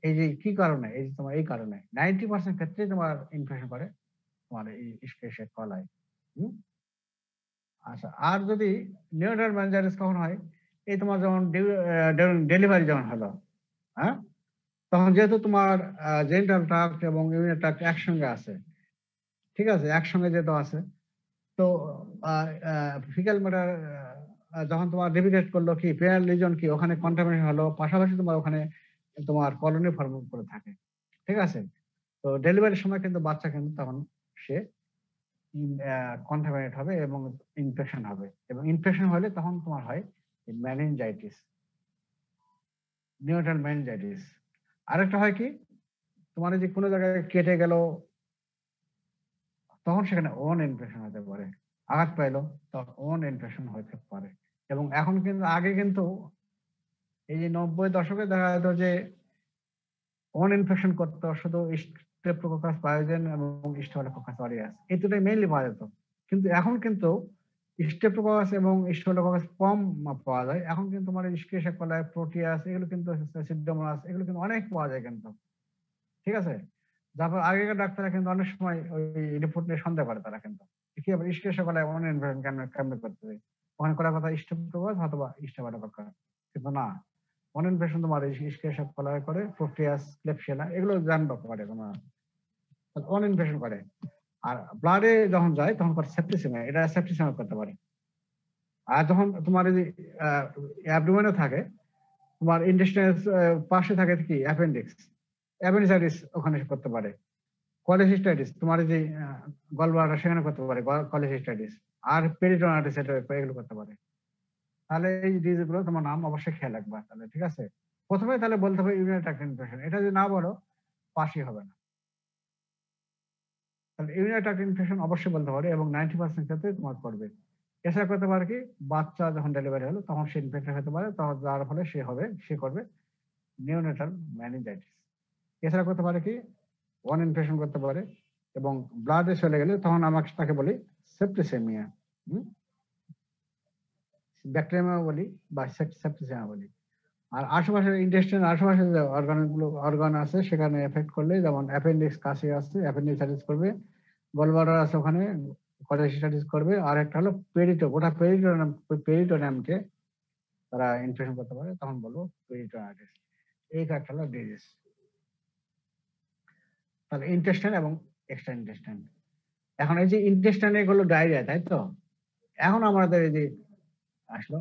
এই যে কি কারণে, এই যে তোমার এই কারণে 90% ক্ষেত্রেই তোমার ইনফেকশন করে তোমার এই ইস্কেরিয়া কোলাই। আচ্ছা, আর যদি নিউরাল ম্যানজাইটিস কখন হয়, এই তোমার যখন ডেলিভারি যখন হলো, হ্যাঁ, তখন যেহেতু তোমার জেনিটাল ট্রাক্ট এবং ইউরিনারি ট্রাক্ট একসঙ্গে আছে, ঠিক আছে, একসঙ্গে যেহেতু আছে, তো ফিক্যাল ম্যাটার যখন তোমার ডেভিকেট করলো কি পেরিনাল লিজন কি ওখানে কন্টামিনেশন হলো, পাশাপাশি তোমার ওখানে তোমার কলোনি ফর্ম করে থাকে, ঠিক আছে। তো ডেলিভারির সময় কিন্তু বাচ্চা কিন্তু তখন সে কন্টামিনেট হবে এবং ইনফেকশন হবে, এবং ইনফেকশন হলে তখন তোমার হয় মেনিনজাইটিস, নিউটাল মেনিনজাইটিস। আরেকটা হয় কি, তোমার যে কোনো জায়গায় কেটে গেল তখন সেখানে ওন ইনফেকশন হতে পারে, আঘাত পাইলো তখন ওন ইনফেকশন হতে পারে। এবং এখন কিন্তু আগে কিন্তু এই যে 90 দশকে দেখা যেত যে ওন ইনফেকশন করতো শুধু স্ট্রেপ্টোককাস পায়োজেন এবং স্টেফিলোককাস অরিয়াস, এই দুটোই মেইনলি পাওয়া যেত। কিন্তু এখন কিন্তু স্ট্রেপ্টোককাস এবং স্টেফিলোককাস কম পাওয়া যায়। এখন কিন্তু তোমার ইস্কেরিয়া কোলাই, প্রোটিয়াস, এগুলো কিন্তু সিডোমোনাস, এগুলো কিন্তু অনেক পাওয়া যায় কিন্তু, ঠিক আছে। তারপর আগেকার ডাক্তাররা কিন্তু অনেক সময় ওই রিপোর্ট নিয়ে সন্দেহ করে, তারা কিন্তু কি আবার ইস্কেরিয়া কোলাই ওন ইনফেকশন কেমন করতে হবে, ওখানে করার কথা স্ট্রেপ্টোককাস অথবা স্টেফিলোককাস, কিন্তু না, ওন ইনফেকশন তোমার ইস্কেরিয়া কোলাই করে, প্রোটিয়াস, ক্লেপশিয়েলা, এগুলো জানবা করে তোমার ওন ইনফেকশন করে। আর ব্লাডে যখন যায় তখন করে সেপ্টিসিমিয়া, এটা সেপ্টিসিমিয়া করতে পারে। আর যখন তোমার এই অ্যাবডোমেনে থাকে, তোমার ইন্টেস্টাইন পাশে থাকে কি অ্যাপেন্ডিক্স, অ্যাপেন্ডিসাইটিস ওখানে করতে পারে। কলেসিস্টাইটিস তোমার যে গলব্লাডার সেখানে করতে পারে কলেসিস্টাইটিস। আর পেরিটোনাইটিস এগুলো করতে পারে। তাহলে এই ডিজিজগুলো তোমার নাম অবশ্যই খেয়াল রাখবা তাহলে, ঠিক আছে। প্রথমে তাহলে বলতে হবে ইউরিনারি ট্র্যাক্ট ইনফেকশন, এটা যদি না বলো পাশই হবে না। তাহলে ইউরিনারি ট্র্যাক্ট ইনফেকশন অবশ্যই বলতে পারে এবং 90% ক্ষেত্রে তোমার করবে। এছাড়া করতে পারে কি, বাচ্চা যখন ডেলিভারি হলো তখন সে ইনফেক্টেড হতে পারে, তখন যার ফলে সে করবে নিওনেটাল মেনিনজাইটিস। এছাড়া করতে পারে কি, ওয়ান ইনফেকশন করতে পারে এবং ব্লাডে চলে গেলে তখন আমাকে তাকে বলি সেপ্টিসেমিয়া, ব্যাকটেরিয়া বলি বা সেপ্টিসেমিয়া বলি। আর আশেপাশের ইন্টেস্টাইন আশেপাশে যে অর্গান আছে সেখানে এফেক্ট করলে, যেমন অ্যাপেন্ডিক্স কাশি আছে, অ্যাপেন্ডিসাইটিস করবে, গলব্লাডার আছে ওখানে কলেসিস্টাইটিস করবে। আর একটা হলো গোটা পেরিটোনিয়ামকে তারা ইনফেকশন করতে পারে, তখন বলবো পেরিটোনাইটিস। এই একটা হলো ডিজিজ। তাহলে ইন্টেস্টাইন এবং এক্সট্রা ইন্টেস্টাইন। এখন এই যে ইন্টেস্টাইনে এগুলো ডায়রিয়া, তাই তো। এখন আমাদের এই যে আসলো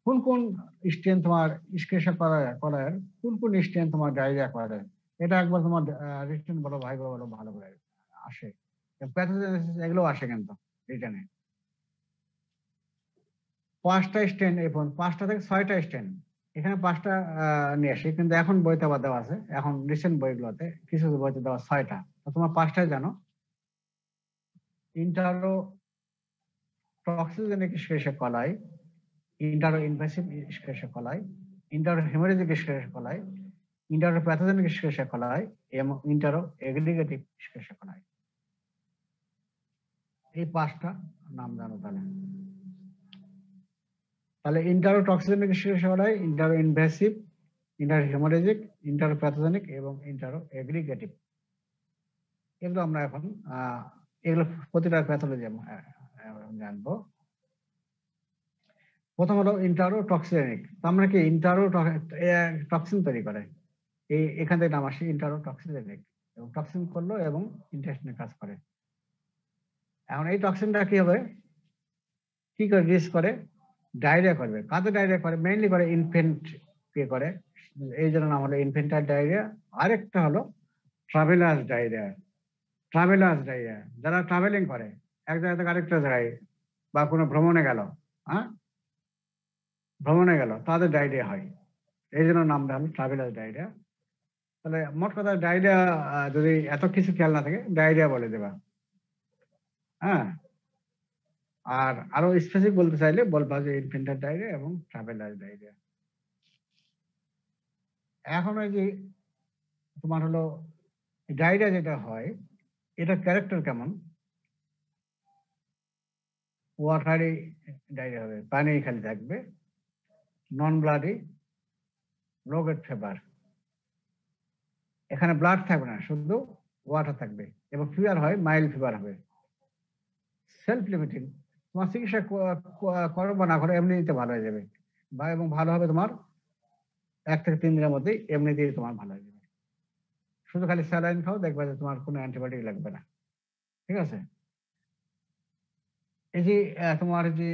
কোন কোন স্টেন তোমার ইস্কেরিয়া কোলাইয়ের কোন কোন স্টেন তোমার ডায়রিয়া করে, এটা একবার তোমার রিটেন বলো, ভাই বলো, ভালো করে আসে। প্যাথোজেনেসিস এগুলো আসে কিন্তু রিটেনে 5টা স্টেন, এই 5টা থেকে 6টা স্টেন, এখানে 5টা নিয়ে আসে, কিন্তু এখন বইতে আবার দেওয়া আছে, এখন রিসেন্ট বইগুলোতে কিছু বইতে দেওয়া 6টা। তো তোমার 5টাই জানো, ইন্টারো টক্সিজেনিক ইস্কেরিয়া কোলাই, ইন্টারো ইনভেসিভ ইস্কেরিয়া কোলাই, ইন্টারো হেমোরেজিক ইস্কেরিয়া কোলাই, ইন্টারো প্যাথোজেনিক ইস্কেরিয়া কোলাই এবং ইন্টারো এগ্রিগেটিভ ইস্কেরিয়া কোলাই। এই 5টা নাম জানো তাহলে। তাহলে ইন্টারো টক্সিজেনিক ইস্কেরিয়া কোলাই, ইন্টারো ইনভেসিভ, ইন্টারো হেমোরেজিক, ইন্টারো প্যাথোজেনিক এবং ইন্টারো এগ্রিগেটিভ, এগুলো আমরা এখন এগুলো প্রতিটা প্যাথোলজি জানবো। প্রথম হলো ইন্টারো টক্সিজেনিক, আমরা কি ইন্টারো টক্সিন তৈরি করে, এখান থেকে নাম আসে ইন্টারো টক্সিজেনিক, এবং টক্সিন করলো এবং ইন্টেস্টিনে কাজ করে। এখন এই টক্সিনটা কি হবে, কি করে রিলিজ করে, ডায়রিয়া করবে। কাদের ডায়রিয়া করে? মেইনলি করে ইনফেন্ট কে করে, এই জন্য নাম হলো ইনফেন্টাইল ডায়রিয়া। আরেকটা হলো ট্রাভেলার্স ডায়রিয়া। ট্রাভেলার্স ডায়রিয়া যারা ট্রাভেলিং করে এক জায়গা থেকে আরেকটা জায়গায়, বা কোনো ভ্রমণে গেল, হ্যাঁ ভ্রমণে গেল, তাদের ডায়রিয়া হয়, এই জন্য নামটা হলো ট্রাভেলার্স ডায়রিয়া। তাহলে মোট কথা ডায়রিয়া যদি এত কিছু খেয়াল না থাকে ডায়রিয়া বলে দেবা, হ্যাঁ। আর আরো স্পেসিফিক বলতে চাইলে বলবা যে ইনফেন্টাইল ডায়রিয়া এবং ট্রাভেলার্স ডায়রিয়া। এখন ওই যে তোমার হলো ডায়রিয়া যেটা হয়, এটা ক্যারেক্টার কেমন? ওয়াটারি ডায়রিয়া হবে, পানি খালি থাকবে, নন ব্লাডি, লো গ্রেড ফিভার। এখানে ব্লাড থাকবে না, শুধু ওয়াটার থাকবে, এবং ফিভার হয় মাইল্ড ফিভার হবে। সেলফ লিমিটিং, তোমার চিকিৎসা করো বা না করো এমনিতে ভালো হয়ে যাবে, বা এবং ভালো হবে তোমার 1 থেকে 3 দিনের মধ্যেই, এমনিতেই তোমার ভালো হয়ে যাবে। শুধু খালি স্যালাইন খাও, দেখবে যে তোমার কোনো অ্যান্টিবায়োটিক লাগবে না, ঠিক আছে। এই যে তোমার যে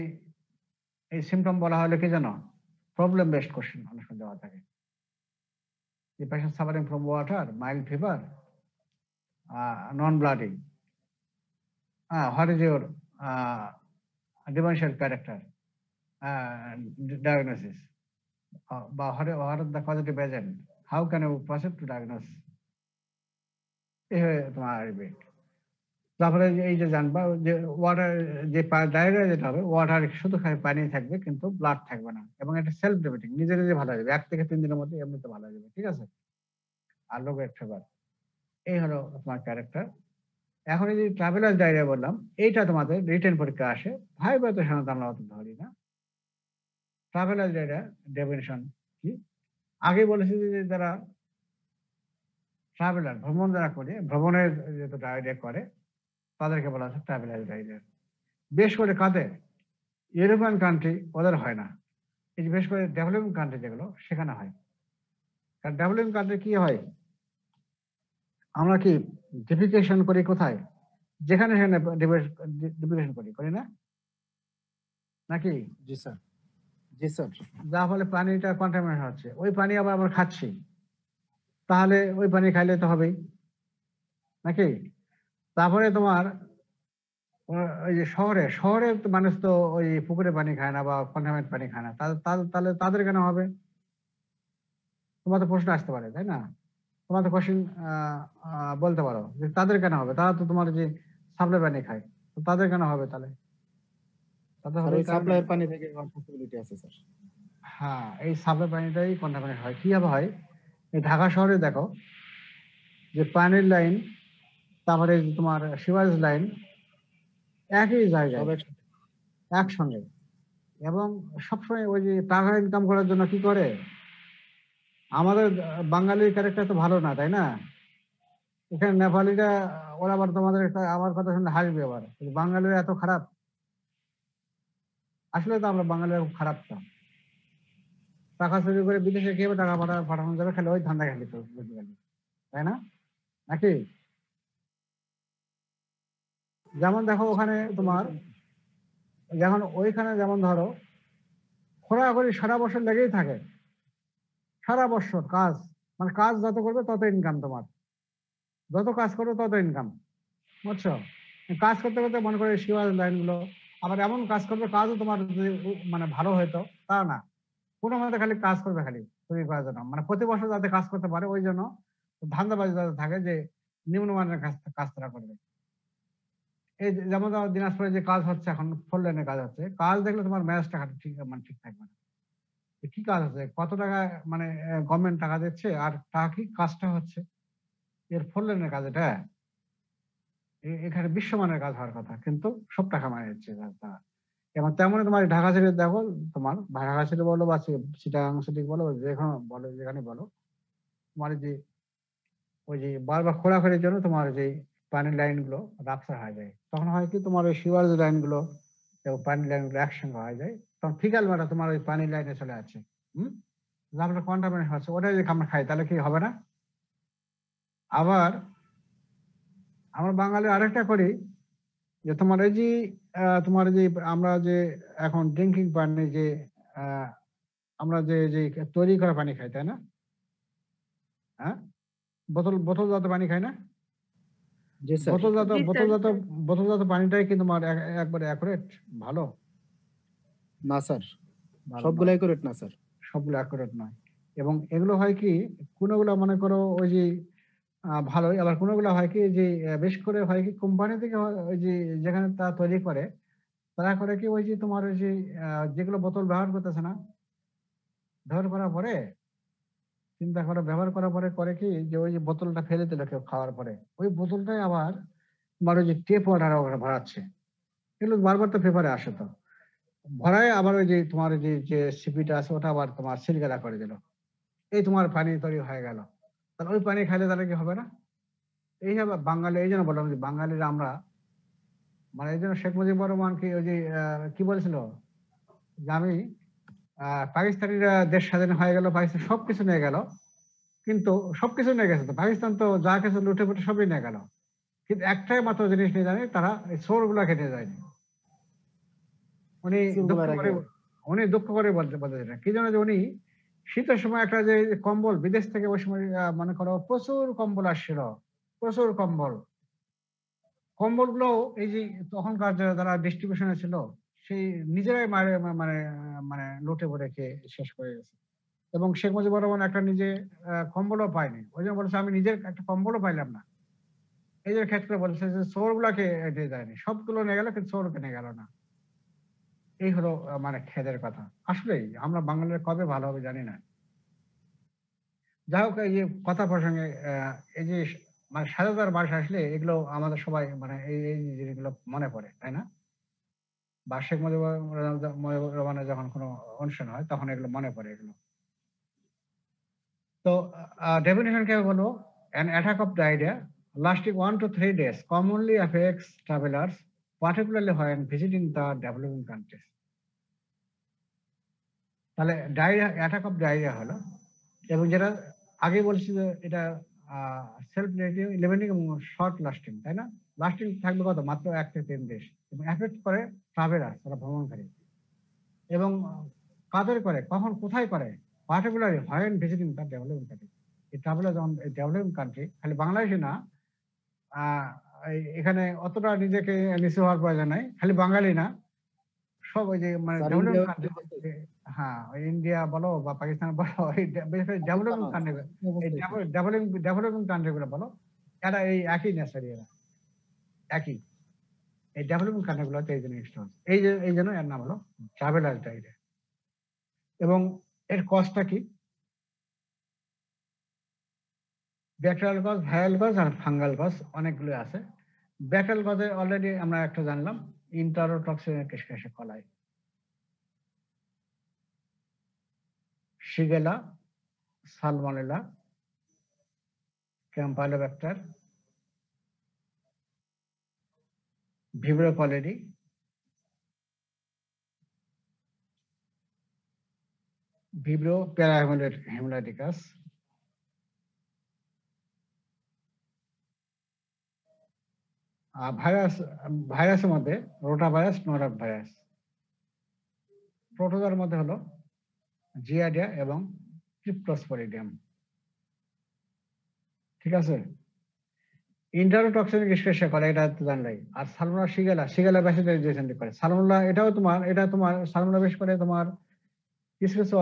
এই সিমটম বলা হলে কি জানো, প্রবলেম বেসড কোশ্চেন অনেক সময় দেওয়া থাকে। The patient suffering from water, mild fever, non-blooding. What is your differential character diagnosis? But what is the causative agent? How can you proceed to diagnose? তোমার আসবে। তারপরে এই যে জানবা যে ওয়াটার, যে ডায়রিয়া যেটা হবে, ওয়াটার শুধু খালি পানি থাকবে কিন্তু ব্লাড থাকবে না, এবং এটা সেলফ লিমিটিং, নিজে নিজে ভালো হয়ে যাবে, 1 থেকে 3 দিনের মধ্যে এমনিতে ভালো হয়ে যাবে, ঠিক আছে। আর লো গ্রেড ফিভার, এই হলো তোমার ক্যারেক্টার। এখন এই যে ট্রাভেলার্স ডায়রিয়া বললাম, এইটা তোমাদের রিটেন পরীক্ষা আসে, ভাইবা তো সাধারণত আমরা অত ধরি না। ট্রাভেলার্স ডায়রিয়া ডেফিনিশন কি? আগে বলেছি যে যারা ট্রাভেলার, ভ্রমণ যারা করে, ভ্রমণের যেহেতু ডায়রিয়া করে, তাদেরকে বলা হচ্ছে ট্রাভেলার্স ডায়রিয়া। বেশ করে কাদের? ইউরোপিয়ান কান্ট্রি ওদের হয় না, এই যে বেশ করে ডেভেলপিং কান্ট্রি যেগুলো সেখানে হয়। কারণ ডেভেলপিং কান্ট্রি কি হয়, আমরা কি ডিফিকেশন করি কোথায়? যেখানে সেখানে ডিফিকেশন করি না নাকি? জি স্যার, জি স্যার। যার ফলে পানিটা কন্টামিনেট হচ্ছে, ওই পানি আবার আমরা খাচ্ছি, তাহলে ওই পানি খাইলে তো হবেই নাকি? তারপরে তোমার ওই যে শহরে মানুষ তো ওই পুকুরে পানি খায় না বা কন্টামিনেট পানি খায় না, তাহলে তাদের কেন হবে? তোমার তো প্রশ্ন আসতে পারে, তাই না? তোমার তো কোশ্চেন বলতে পারো যে তাদের কেন হবে, তারা তো তোমার যে সাপ্লাই পানি খায়, তো তাদের কেন হবে? তাহলে তাদের হবে সাপ্লাইয়ের পানি থেকে পসিবিলিটি আছে স্যার। হ্যাঁ, এই সাপ্লাই পানিটাই কন্টামিনেট হয়। কিভাবে হয়? এই ঢাকা শহরে দেখো যে পানির লাইন, তারপরে তোমার সিওয়াজ লাইন একই জায়গায় একসঙ্গে, এবং সবসময় ওই যে টাকা ইনকাম করার জন্য কি করে, আমাদের বাঙালির ক্যারেক্টার তো ভালো না, তাই না? এখানে নেপালিরা, ওরা আবার তোমাদের আমার কথা শুনলে হাসবে, আবার বাঙালিরা এত খারাপ। আসলে তো আমরা বাঙালিরা খুব খারাপ, টাকা চুরি করে বিদেশে কিভাবে টাকা পাঠানো যাবে, খালি ওই ধান্দা খালি তো, তাই না নাকি? যেমন দেখো ওখানে তোমার, যেমন ওইখানে যেমন ধরো খোরাখুরি সারা বছর লেগেই থাকে, সারা বছর কাজ, মানে কাজ যত করবে তত ইনকাম, তোমার যত কাজ করবে তত ইনকাম, বুঝছো? কাজ করতে করতে মনে করে সিওয়াজ লাইন গুলো, আবার এমন কাজ করবে, কাজও তোমার মানে ভালো হয়তো তা না, কোনো মতে খালি কাজ করবে, খালি তৈরি করার জন্য, মানে প্রতি বছর যাতে কাজ করতে পারে, ওই জন্য ধান্দাবাজি যাতে থাকে যে নিম্নমানের কাজ তারা করবে। এই যেমন দিনাজপুরে যে কাজ হচ্ছে এখন, 4 লাইনের কাজ হচ্ছে, কাজ দেখলে তোমার ম্যাচটা ঠিক মানে ঠিক থাকবে না। কি কাজ হচ্ছে, কত টাকা মানে গভর্নমেন্ট টাকা দিচ্ছে, আর টাকা কি কাজটা হচ্ছে, এর 4 লাইনের কাজ, এটা এখানে বিশ্বমানের কাজ হওয়ার কথা, কিন্তু সব টাকা মানে হচ্ছে তারা। এবং তেমনই তোমার ঢাকা সিটি দেখো, তোমার ঢাকা সিটি বলো বা চিটাগাং সিটি বলো, যেখানে বলো, তোমার যে ওই যে বারবার খোরাখুরির জন্য তোমার যে পানির লাইন গুলো রাপসার হয়ে যায়, তখন হয় কি তোমার ওই সিওয়াজ লাইন গুলো এবং পানির লাইন গুলো একসঙ্গে হয়ে যায়, তখন ফিকাল ম্যাটার তোমার ওই পানির লাইনে চলে আছে, আমরা কন্টামিনেট হচ্ছে, ওটা যদি আমরা খাই তাহলে কি হবে না? আবার আমরা বাঙালি আরেকটা করি যে তোমার এই যে তোমার যে আমরা যে এখন ড্রিঙ্কিং পানি যে আমরা যে যে তৈরি করা পানি খাই, তাই না? হ্যাঁ, বোতলজাত পানি খাই না? জি স্যার। বোতলজাত জি, স্যার। বোতলজাত বোতলজাত পানিটাই কি তোমার একবারে অ্যাকুরেট ভালো? না স্যার, ভালো সবগুলো নয়। অ্যাকুরেট না স্যার। সবগুলো অ্যাকুরেট নয়। এবং এগুলো হয় কি, কোনোগুলো মনে করো ওই যে ভালোই, আবার কোনোগুলো হয় কি যে বেশ করে হয় কি কোম্পানি থেকে ওই যে যেখানে তা তৈরি করে, তারা করে কি ওই যে তোমার ওই যে যেগুলো বোতল ব্যবহার করতেছে না, ব্যবহার করার পরে চিন্তা করো, ব্যবহার করার পরে করে কি যে ওই যে বোতলটা ফেলে দিল কেউ খাওয়ার পরে, ওই বোতলটাই আবার তোমার ওই যে টেপ ওয়াটার ওখানে ভরাচ্ছে। এগুলো বারবার তো পেপারে আসে, তো ভরায় আবার ওই যে তোমার ওই যে যে সিপিটা আছে ওটা আবার তোমার সিলগালা করে দিল, এই তোমার পানি তৈরি হয়ে গেল। তাহলে ওই পানি খাইলে তাহলে কি হবে না? এইভাবে বাঙালি, এই জন্য বললাম যে বাঙালিরা আমরা, মানে এই জন্য শেখ মুজিবুর রহমান কি ওই যে কি বলেছিল যে আমি পাকিস্তানিরা দেশ স্বাধীন হয়ে গেল, পাকিস্তান সবকিছু নিয়ে গেল, কিন্তু সবকিছু নিয়ে গেছে তো পাকিস্তান, তো যা কিছু লুটে পুটে সবই নিয়ে গেল, কিন্তু একটাই মাত্র জিনিস নিয়ে জানি, তারা এই চোর গুলাকে নিয়ে যায়নি। উনি দুঃখ চুলগুলো করে, রেখে দুঃখ করে বলতেছিলেন কি জানো, যে উনি শীতের সময় একটা যে কম্বল বিদেশ থেকে ওই সময় মনে করো প্রচুর কম্বল আসছিল, প্রচুর কম্বল, কম্বল গুলো এই যে তখনকার যারা ডিস্ট্রিবিউশনে ছিল সেই নিজেরাই মারে মানে মানে লুটে পড়ে খেয়ে শেষ করে গেছে। এবং শেখ মুজিবুর রহমান একটা নিজে কম্বলও পায়নি, ওই জন্য বলেছে আমি নিজের একটা কম্বলও পাইলাম না। এই যে ক্ষেত্রে বলেছে যে চোর গুলাকে নিয়ে যায়নি, সবগুলো নিয়ে গেল কিন্তু চোরকে নিয়ে গেল না। এই হলো মানে খেদের কথা। আসলেই আমরা বাঙালিরা কবে ভালো হবে জানি না। যাই হোক, এই যে কথা প্রসঙ্গে এই যে মানে স্বাধীনতার মাস আসলে এগুলো আমাদের সবাই মানে এই এই জিনিসগুলো মনে পড়ে, তাই না? বা শেখ মুজিবুর রহমানের যখন কোনো অনুষ্ঠান হয় তখন এগুলো মনে পড়ে এগুলো। তো ডেফিনেশন কে বলবো, an attack of diarrhea lasting 1 to 3 days commonly affects travelers, particularly when visiting the developing countries. তাহলে ডায়রিয়া, অ্যাটাক অফ ডায়রিয়া হলো, এবং যেটা আগে বলছি যে এটা সেলফ লিমিটিং এবং শর্ট লাস্টিং, তাই না? লাস্টিং থাকবে কত, মাত্র 1 থেকে 3 দেশ, এবং এফেক্ট করে ট্রাভেলার, যারা ভ্রমণকারী। এবং কাদের করে, কখন, কোথায় করে, particularly when visiting the developing country. এই ট্রাভেলার যখন ডেভেলপিং কান্ট্রি, খালি বাংলাদেশে না, এখানে অতটা নিজেকে নিচু হওয়ার প্রয়োজন নাই, খালি বাঙালি না, সব ওই যে মানে স্যার, ডেভেলপিং ইন্ডিয়া কান্ট্রি, হ্যাঁ ওই ইন্ডিয়া বলো বা পাকিস্তান বলো, এই ডেভেলপিং কান্ট্রি, এই ডেভেলপিং কান্ট্রি গুলো বলো, এরা এই একই নেচারি, এরা একই, এই ডেভেলপিং কান্ট্রি গুলোতে এই জিনিস এই জন্য এর নাম হলো ট্রাভেলার ডায়রিয়া। এবং এর কজটা কি? ব্যাকটেরিয়াল কজ, ভাইরাল কজ আর ফাঙ্গাল কজ, অনেকগুলো আছে। ব্যাকটেরিয়াল কজে অলরেডি আমরা একটা জানলাম, ইন্টারোটক্সিনের কেশকাশে coli, Shigella, Salmonella, Campylobacter, Vibrio cholerae, Vibrio parahaemolyticus, virus, ভাইরাসের মধ্যে রোটা ভাইরাস, নরক ভাইরাস। প্রোটোজোয়ার মধ্যে হলো জিয়ার্ডিয়া এবং ক্রিপ্টোস্পোরিডিয়াম। ঠিক আছে, ইন্টারোটক্সিনিক স্কেশে করে, এটা তো জানলাই। আর সালমোনেলা, শিগেলা ব্যাসিলাইজেশন করে। সালমোনেলা এটাও তোমার, সালমোনেলা বেশ করে তোমার কিছু কিছু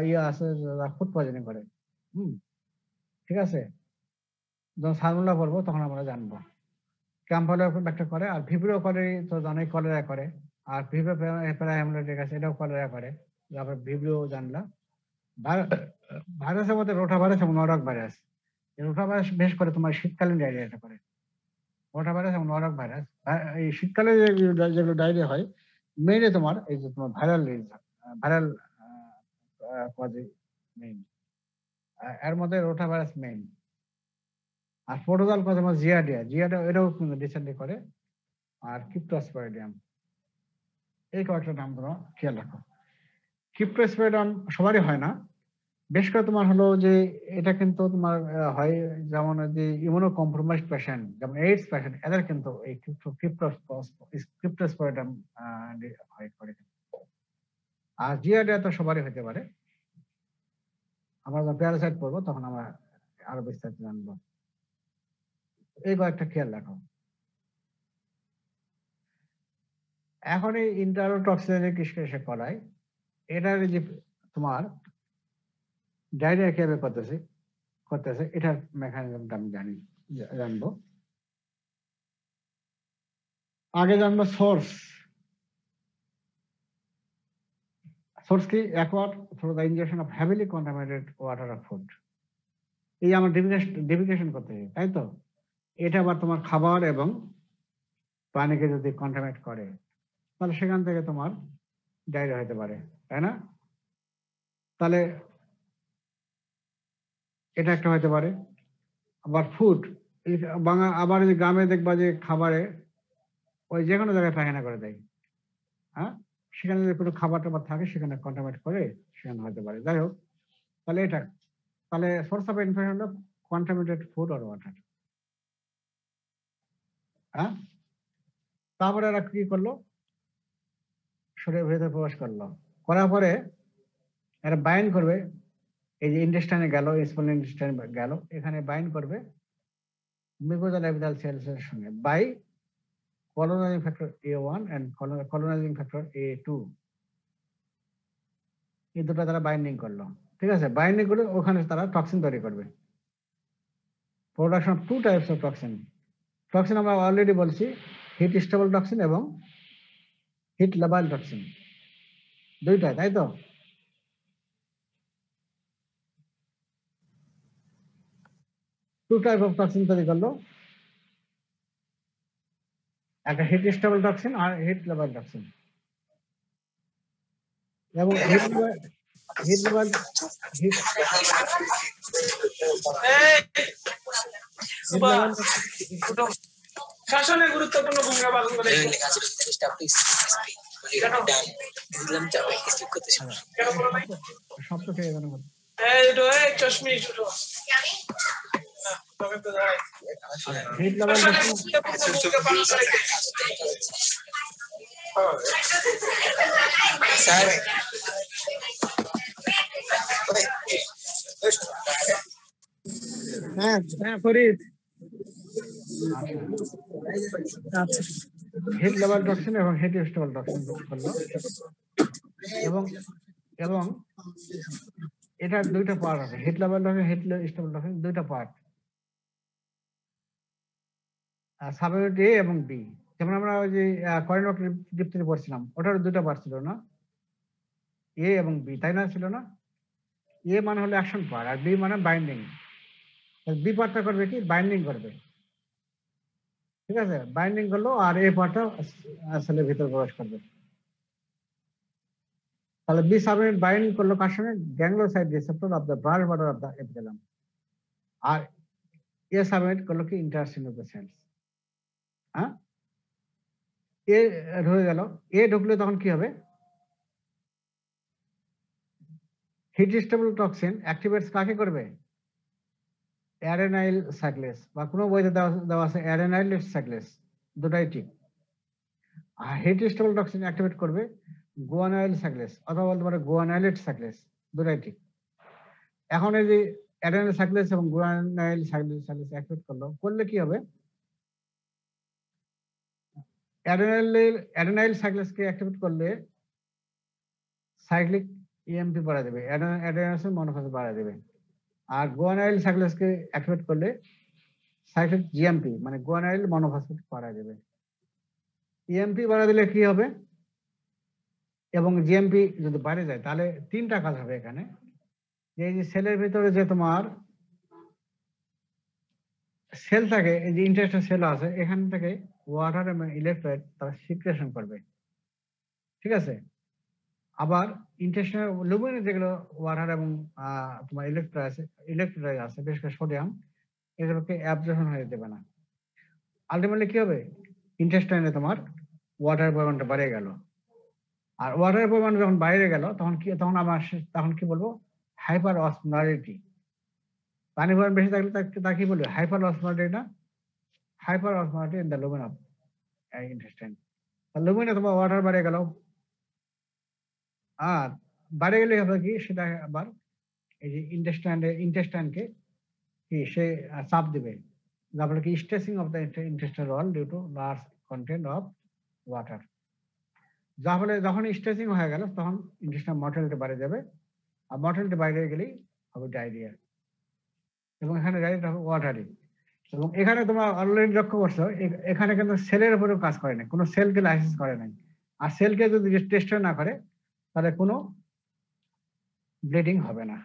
ইয়ে আছে যারা ফুড পয়জনিং করে। ঠিক আছে, যখন সালমোনেলা পড়বো তখন আমরা জানবো। ক্যাম্পাইলোব্যাক্টার করে, আর ভিব্রিও কলেরি তো জানাই, কলেরা করে। আর ভিব্রিও প্যারাহেমোলাইটিকাস এটাও কলেরা করে। তারপর ভিব্রিও জানলা। ভাইরাসের মধ্যে রোটা ভাইরাস এবং নরক ভাইরাস। রোটা ভাইরাস বেশ করে তোমার শীতকালীন ডায়রিয়াটা করে। রোটা ভাইরাস এবং নরক ভাইরাস, এই শীতকালে যেগুলো ডায়রিয়া হয় মেইনলি তোমার এই যে তোমার ভাইরাল কজে মেইন, এর মধ্যে রোটা ভাইরাস মেইন। আর প্রোটোজোয়াল কজ আমার জিয়ার্ডিয়া এটাও ডিসেন্ডি করে। আর ক্রিপ্টোস্পোরিডিয়াম, এই কয়েকটা নাম তোমরা খেয়াল রাখো। ক্রিপ্টোস্পোরিডিয়াম সবারই হয় না, বেশ করে তোমার হলো যে এটা কিন্তু তোমার হয় যেমন যে ইমিউনো কম্প্রোমাইজ পেশেন্ট যেমন এইডস পেশেন্ট এদের কিন্তু এই ক্রিপ্টোস্পোরেটাম হয় করে। আর জিয়াডিয়া তো সবারই হতে পারে। আমরা যখন প্যারাসাইট পড়বো তখন আমরা আরো বিস্তারিত জানবো। এই কয়েকটা খেয়াল রাখো। এখন এই ইন্টারোটক্সিনের কিসে করায় এটার যে তোমার ডায়রিয়া কিভাবে করতেছে এটার মেকানিজমটা আমি জানবো। আগে জানবো সোর্স কি acquired through the injection of heavily contaminated water of food. এই আমার ডেফিকেশন করতে হবে, তাই তো? এটা আবার তোমার খাবার এবং পানিকে যদি কন্টামিনেট করে তাহলে সেখান থেকে তোমার ডায়রিয়া হতে পারে, তাই না? তাহলে এটা একটা হতে পারে। আবার ফুড আবার গ্রামে দেখবা যে খাবারে ওই যে কোনো জায়গায় পায়খানা করে দেয়, হ্যাঁ, সেখানে যদি কোনো খাবার টাবার থাকে সেখানে কন্টামিনেট করে সেখানে হতে পারে। যাই হোক, তাহলে সোর্স অফ ইনফেকশন হলো কন্টামিনেটেড ফুড অর ওয়াটার। হ্যাঁ, তারপরে এরা কি করলো, শরীরের ভেতরে প্রবেশ করলো, করার পরে এরা বাইন্ড করবে, এই যে ইন্টেস্টাইনে গেল, স্মল ইন্টেস্টাইন গেল, এখানে বাইন্ড করবে মিউকোজাল এপিথেলিয়াল সেলসের সঙ্গে by colonizing factor A1 and colonizing factor A2, এই দুটো তারা বাইন্ডিং করলো। ঠিক আছে, বাইন্ডিং করে ওখানে তারা টক্সিন তৈরি করবে। Production of two types of toxin আমরা অলরেডি বলছি, হিট স্টেবল টক্সিন এবং হিট লাবাইল টক্সিন, দুইটা, তাই তো? টু টাইপ অফ টক্সিন তৈরি করলো, একটা হিট স্টেবল টক্সিন আর হিট লাবাইল টক্সিন। এবং শাসনে গুরুত্বপূর্ণ ভূমিকা পালন করে। সব তো খেয়ে গেল। চশমি হিট লাবাইল স্যার হ্যাঁ ফরিদ। হিট লাবাইল টক্সিন এবং হিট স্টেবল টক্সিন করলো, এবং এটা দুইটা পার্ট আছে, heat labile toxin, heat stable toxin দুইটা পার্ট, সাবইউনিট এ এবং বি। যেমন আমরা ওই যে করিনোক ডিপথিরি পড়ছিলাম, ওটার দুটো পার্ট ছিল না, এ এবং বি, তাই না? ছিল না? এ মানে হলো অ্যাকশন পার্ট আর বি মানে বাইন্ডিং। বি পার্টটা করবে কি, বাইন্ডিং করবে। ঠিক আছে, বাইন্ডিং করলো, আর এ পার্টটা সেলের ভিতরে প্রবেশ করবে। তাহলে বি সাবইউনিট বাইন্ড করলো কার সঙ্গে? Ganglioside receptor of the brush border of the epithelium. আর এ সাবইউনিট করলো কি ইন্টারসিনোভিয়াল সেলস। হ্যাঁ, এ ঢুকে গেল, এ ঢুকলে তখন কি হবে? হিট স্টেবল টক্সিন অ্যাক্টিভেটস কাকে করবে? অ্যারেনাইল সাইক্লেস, বা কোনো বইতে দেওয়া আছে অ্যারেনাইল সাইক্লেস, দুটাই ঠিক। আর হিট স্টেবল টক্সিন অ্যাক্টিভেট করবে গুয়ানাইল সাইক্লেস, অথবা বলতে পারে গুয়ানাইলেট সাইক্লেস, দুটাই ঠিক। এখন এই যে অ্যারেনাইল সাইক্লেস এবং গুয়ানাইল সাইক্লেস অ্যাক্টিভেট করলে কি হবে? অ্যাডেনাইল সাইক্লেসকে অ্যাক্টিভেট করলে সাইক্লিক ইএমপি বাড়া দেবে, অ্যাডেনোসিন মনোফসফেট বাড়া দেবে। আর গুয়ানাইল সাইক্লেসকে অ্যাক্টিভেট করলে সাইক্লিক জিএমপি মানে গুয়ানাইল মনোফসফেট বাড়া দেবে। ইএমপি বাড়া দিলে কি হবে? এবং জিএমপি যদি বাইরে যায় তাহলে তিনটা কাজ হবে এখানে। এই যে সেলের ভিতরে যে তোমার সেল থাকে, এই যে ইন্টারেস্টেড সেল আছে, এখান থেকে ওয়াটার এবং ইলেকট্রোলাইট তারা সিক্রেশন করবে। ঠিক আছে, আবার ইন্টেস্টাইনাল লুমিনে যেগুলো ওয়াটার এবং তোমার ইলেকট্রোলাইট আছে, বিশেষ করে সোডিয়াম, এগুলোকে অ্যাবজর্পশন হয়ে দেবে না। আলটিমেটলি কি হবে? ইন্টেস্টাইনে তোমার ওয়াটার পরিমাণটা বেড়ে গেল। আর ওয়াটারের পরিমাণ যখন বাইরে গেল তখন কি বলবো? Hyper osmolarity. পানি পরিমাণ বেশি থাকলে তা কি বলবে? হাইপার অসমোলারিটি না? Hyper osmolarity in the lumen of intestine. লুমেনে তোমার ওয়াটার বেড়ে গেল, আর বেড়ে গেলে হবে কি সেটা আবার এই যে ইন্টেস্টাইনকে কি সে চাপ দিবে, যার ফলে কি stretching of the intestinal wall due to large content of water. যার ফলে যখন স্ট্রেসিং হয়ে গেল তখন ইন্টেস্টাইনাল মর্টালিটি বেড়ে যাবে, আর মর্টালিটি বাইরে গেলেই হবে ডায়রিয়া, এবং এখানে ডায়রিয়াটা হবে ওয়াটারি। এবং এখানে তোমার অলরেডি লক্ষ্য করছো এখানে কিন্তু সেলের উপরেও কাজ করে না, কোনো সেলকে লাইসেন্স করে নাই। আর সেলকে যদি টেস্ট না করে তাহলে কোনো ব্লিডিং হবে না।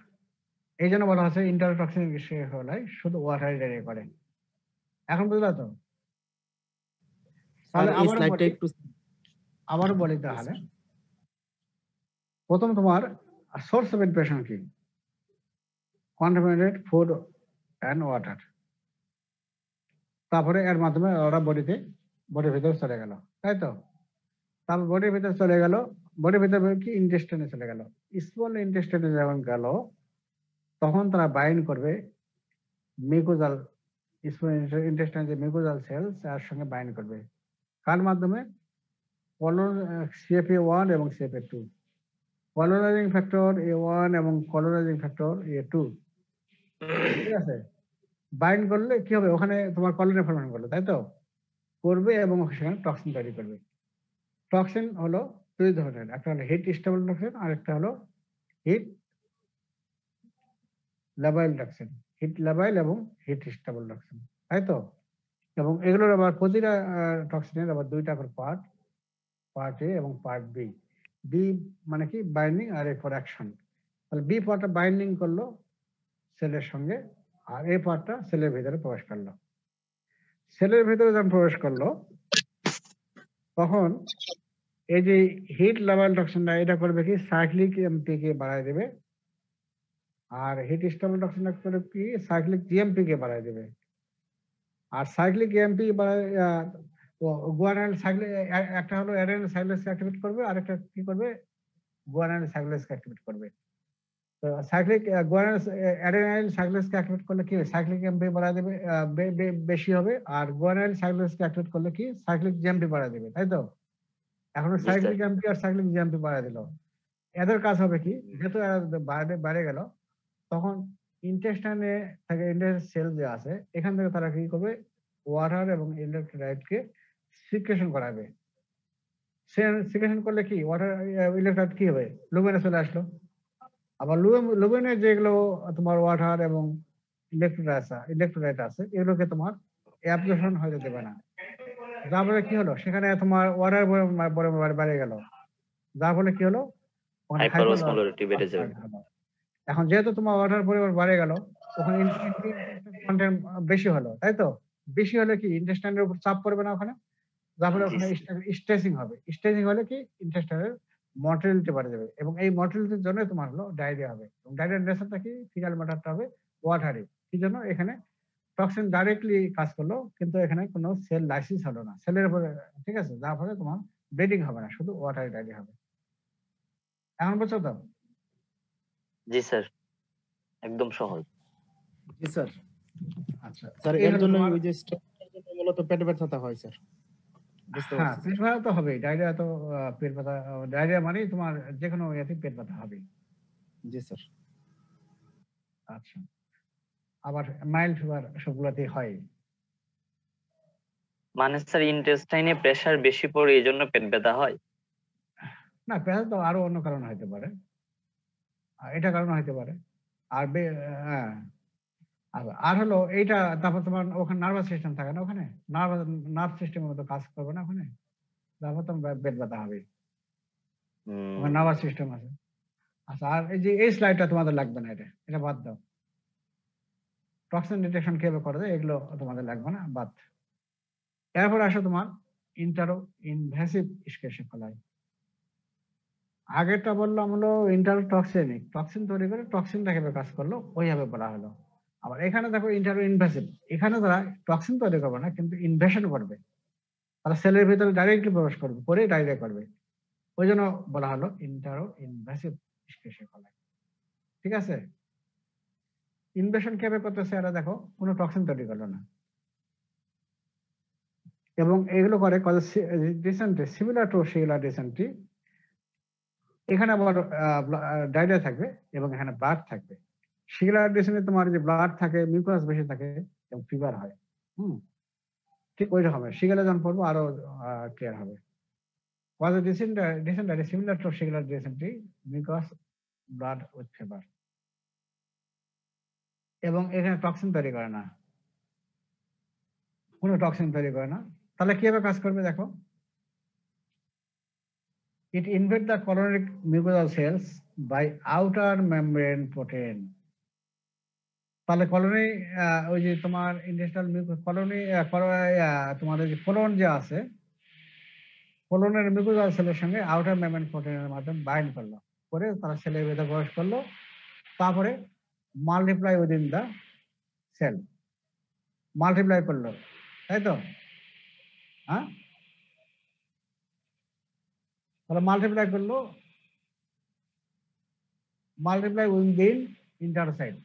এই জন্য বলা হচ্ছে ইন্টারটক্সিন হলে শুধু ওয়াটারি ডায়রিয়া করে। এখন বুঝলা তো? তাহলে আবারও বলি তাহলে, প্রথম তোমার সোর্স অফ ইনফেকশন কি? Contaminated food and water. তারপরে এর মাধ্যমে ওরা বডির ভিতরে চলে গেল, তাই তো? তারপর বডির ভিতরে চলে গেল, বডির ভিতরে কি ইন্টেস্টাইনে চলে গেল। স্মল ইন্টেস্টাইনে যখন গেল তখন তারা বাইন্ড করবে মিউকোজাল, স্মল ইন্টেস্টাইন যে মিউকোজাল সেলস তার সঙ্গে বাইন্ড করবে। কার মাধ্যমে? CFA1 এবং CFA2, কলোনাইজিং ফ্যাক্টর A1 এবং কলোনাইজিং ফ্যাক্টর A2, ঠিক আছে? বাইন্ড করলে কি হবে? ওখানে তোমার কলোনি ফর্মেশন করলো, তাই তো? করবে এবং সেখানে টক্সিন তৈরি করবে। টক্সিন হলো দুই ধরনের, একটা হলো হিট স্টেবল টক্সিন আর একটা হলো হিট লেবাইল টক্সিন। হিট লেবাইল এবং হিট স্টেবল টক্সিন, তাই তো? এবং এগুলোর আবার প্রতিটা টক্সিনের আবার দুইটা করে পার্ট এ এবং পার্ট বি। বি মানে কি? বাইন্ডিং, আর এ ফর অ্যাকশন। তাহলে বি পার্টটা বাইন্ডিং করলো সেলের সঙ্গে, আর এই পার্টটা সেলের ভিতরে প্রবেশ করলো। সেলের ভিতরে যখন প্রবেশ করলো তখন এই যে হিট লেভেল টক্সিনটা এটা করবে কি? সাইক্লিক এমপি কে বাড়ায় দেবে, আর হিট স্টেবল টক্সিনটা করবে কি? সাইক্লিক জিএমপি কে বাড়ায় দেবে। আর সাইক্লিক এমপি বাড়ায় গুয়ানাইল সাইক্লিক, একটা হলো অ্যাডেনাইল সাইক্লেসকে অ্যাক্টিভেট করবে, আর একটা কি করবে? গুয়ানাইল সাইক্লেসকে অ্যাক্টিভেট করবে। তো সাইক্লিক অ্যাডেনাইল সাইক্লেসকে অ্যাক্টিভেট করলে কি? সাইক্লিক এমপি বাড়ায় দেবে, বেশি হবে। আর গুয়ানাইল সাইক্লেসকে অ্যাক্টিভেট করলে কি? সাইক্লিক জিএমপি বাড়ায় দেবে, তাই তো? এখন সাইক্লিক এমপি আর সাইক্লিক জিএমপি বাড়ায় দিল। এদের কাজ হবে কি? যেহেতু বাইরে গেল তখন ইন্টেস্টাইনে থেকে সেল যে আছে এখান থেকে তারা কি করবে? ওয়াটার এবং ইলেকট্রোলাইটকে সিক্রেশন করাবে। সিক্রেশন করলে কি? ওয়াটার ইলেকট্রোলাইট কি হবে? লুমেনে চলে আসলো। আবার লুমেনে যেগুলো তোমার ওয়াটার এবং ইলেকট্রোলাইট আছে এগুলোকে তোমার অ্যাবজর্পশন হতে দেবে না। যার ফলে কি হলো? সেখানে তোমার ওয়াটার বেড়ে গেল, যার ফলে কি হলো? হাইপারঅসমোলারিটি বেড়ে যাবে। এখন যেহেতু তোমার ওয়াটার পরিমাণ বেড়ে গেল ওখানে কন্টেন্ট বেশি হলো, তাই তো? বেশি হলে কি? ইন্টেস্টাইনের উপর চাপ পড়বে না ওখানে, যার ফলে ওখানে স্ট্রেসিং হবে। স্ট্রেসিং হলে কি? ইন্টেস্টাইনের মর্টালিটি বাড়ে যাবে, এবং এই মর্টালিটির জন্য তোমার হলো ডায়রিয়া হবে। এবং ডায়রিয়ার নেশাটা কি? ফিকাল ম্যাটারটা হবে ওয়াটারি। কি জন্য? এখানে টক্সিন ডাইরেক্টলি কাজ করলো কিন্তু এখানে কোনো সেল লাইসিস হলো না সেলের উপরে, ঠিক আছে? যার ফলে তোমার ব্লিডিং হবে না, শুধু ওয়াটারি ডায়রিয়া হবে। এখন বুঝছো তো? জি স্যার, একদম সহজ। জি স্যার। আচ্ছা স্যার এর জন্য ওই যে মূলত পেট ব্যথাটা হয় স্যার। হ্যাঁ, পেট ব্যথা তো হবে। ডায়রিয়া তো পেট ব্যথা, ডায়রিয়া মানেই তোমার যে কোনো ইয়েতে পেট ব্যথা হবে। জি স্যার। আচ্ছা, আবার মাইল্ড ফিভার সবগুলোতে হয়। মানে স্যার ইন্টেস্টাইনে প্রেসার বেশি পড়ে এই জন্য পেট ব্যথা হয়? না, ব্যথা তো আরো অন্য কারণে হতে পারে, এটা কারণে হতে পারে। আর হ্যাঁ, আর হলো এইটা। তারপর তোমার ওখানে নার্ভাস সিস্টেম থাকে না, ওখানে নার্ভ সিস্টেমের মতো কাজ করবে না ওখানে, তারপর তোমার পেট ব্যথা হবে। নার্ভাস সিস্টেম আছে। আচ্ছা, আর এই স্লাইডটা তোমাদের লাগবে না, এটা বাদ দাও। টক্সিন ডিটেকশন কিভাবে করা যায় এগুলো তোমাদের লাগবে না, বাদ। এরপর আসো তোমার ইন্টারো ইনভ্যাসিভ ইস্কেশন কলাই। আগেরটা বললাম হলো ইন্টারো টক্সিনিক, টক্সিন তৈরি করে টক্সিনটা কিভাবে কাজ করলো ওইভাবে বলা হলো। আবার এখানে দেখো ইন্টারো ইনভ্যাসিভ, এখানে তারা টক্সিন তৈরি করবে না কিন্তু ইনভেশন করবে, তারা সেলের ভিতরে ডাইরেক্টলি প্রবেশ করবে, করে ডাইরেক্ট করবে। ওই জন্য বলা হলো ইন্টারো ইনভ্যাসিভ ইস্কেশন কলাই। ঠিক আছে? ইনভেশন কিভাবে করতেছে এরা দেখো, কোনো টক্সিন তৈরি করলো না, এবং এগুলো করে ডিসেন্ট্রি সিমিলার টু শিগুলার ডিসেন্ট্রি। এখানে আবার ডায়রিয়া থাকবে এবং এখানে ব্লাড থাকবে। শিগুলার ডিসেন্ট্রি তোমার যে ব্লাড থাকে, মিউকাস বেশি থাকে এবং ফিভার হয়। ঠিক ওই রকম শিগুলা যখন পড়বো আরো ক্লিয়ার হবে। Was a dysentery similar to Shigella dysentery because blood with fever. এবং এখানে টক্সিন তৈরি করে না, কোনো টক্সিন তৈরি করে না। তাহলে কিভাবে কাজ করবে দেখো, it invades the colonic mucosal cells by outer membrane protein. তাহলে কলোনি ওই যে তোমার ইন্টেস্টাইনাল মিউকাস কলোনি তোমার ওই যে কোলন যে আছে, কোলনের মিউকোসাল সেলের সঙ্গে আউটার মেমব্রেন প্রোটিনের মাধ্যমে বাইন্ড করলো, করে তারা সেলের ভেতরে প্রবেশ করলো, তারপরে multiply within the cell, multiply করলো, তাই তো? হ্যাঁ, তাহলে মাল্টিপ্লাই করলো, মাল্টিপ্লাই উইদিন ইন্টারসাইট।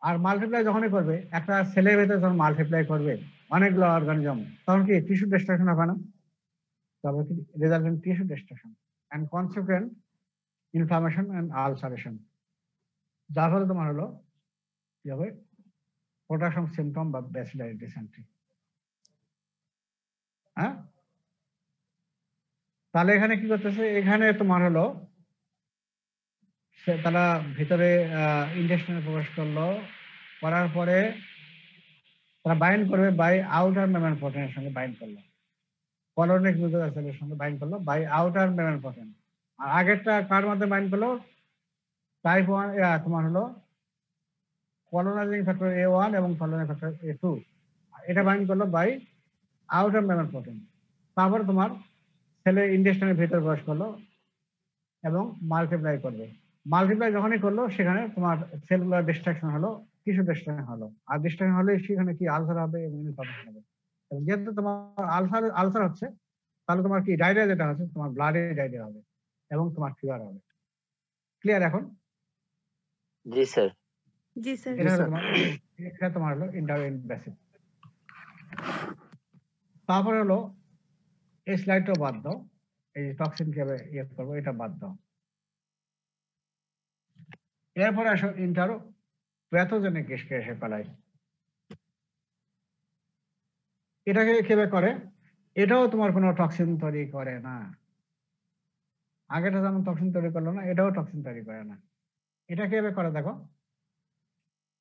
আর মাল্টিপ্লাই যখনই করবে, একটা সেলের ভেতরে যখন মাল্টিপ্লাই করবে অনেকগুলো অর্গানিজম, তখন কি টিস্যু ডিস্ট্রাকশন হবে না? তবে কি resultant tissue destruction and consequent inflammation and ulceration, যার ফলে তোমার হলো কি হবে, প্রোডাকশন সিমটম বা ব্যাসিলারি ডিসেন্ট্রি। হ্যাঁ, তাহলে এখানে কি করতেছে, এখানে তোমার হলো তারা ভিতরে ইন্টেস্টাইনে প্রবেশ করলো, করার পরে তারা বাইন্ড করবে বাই আউটার মেমব্রেন প্রোটিনের সঙ্গে বাইন্ড করলো, কলোনিক মিউকোসাল সেলের সঙ্গে বাইন্ড করলো বাই আউটার মেমব্রেন প্রোটিন। আর আগেরটা কার মধ্যে বাইন্ড করলো, টাইপ 1 তোমার হলো কলোনাইজিং ফ্যাক্টর A1 এবং কলোনাইজিং ফ্যাক্টর A2, এটা বাইন্ড করলো বাই আউটার মেমব্রেন প্রোটিন। তারপর তোমার সেলের ইন্টেস্টাইনের ভিতরে প্রবেশ করলো এবং মাল্টিপ্লাই করবে। মাল্টিপ্লাই যখনই করলো, সেখানে তোমার সেলুলার ডিস্ট্রাকশন হলো, টিস্যু ডিস্ট্রাকশন হলো, আর ডিস্ট্রাকশন হলে সেখানে কি আলসার হবে এবং ইনফ্লামেশন হবে। এবং যেহেতু তোমার আলসার হচ্ছে, তাহলে তোমার কি ডায়রিয়া যেটা হচ্ছে, তোমার ব্লাডে ডায়রিয়া হবে এবং তোমার ফিভার হবে। ক্লিয়ার এখন? জি স্যার। জি স্যার। এটা তোমার হলো ইনভেসিভ। তারপরে হলো এই স্লাইডটা বাদ দাও, এই টক্সিন কিভাবে ইয়ে করবো এটা বাদ দাও। এরপরে আসো ইন্টারো প্যাথোজেনিক এসে পালাই। এটাকে কিভাবে করে, এটাও তোমার কোনো টক্সিন তৈরি করে না। আগেটা যেমন টক্সিন তৈরি করলো না, এটাও টক্সিন তৈরি করে না। এটা কিভাবে করে দেখো,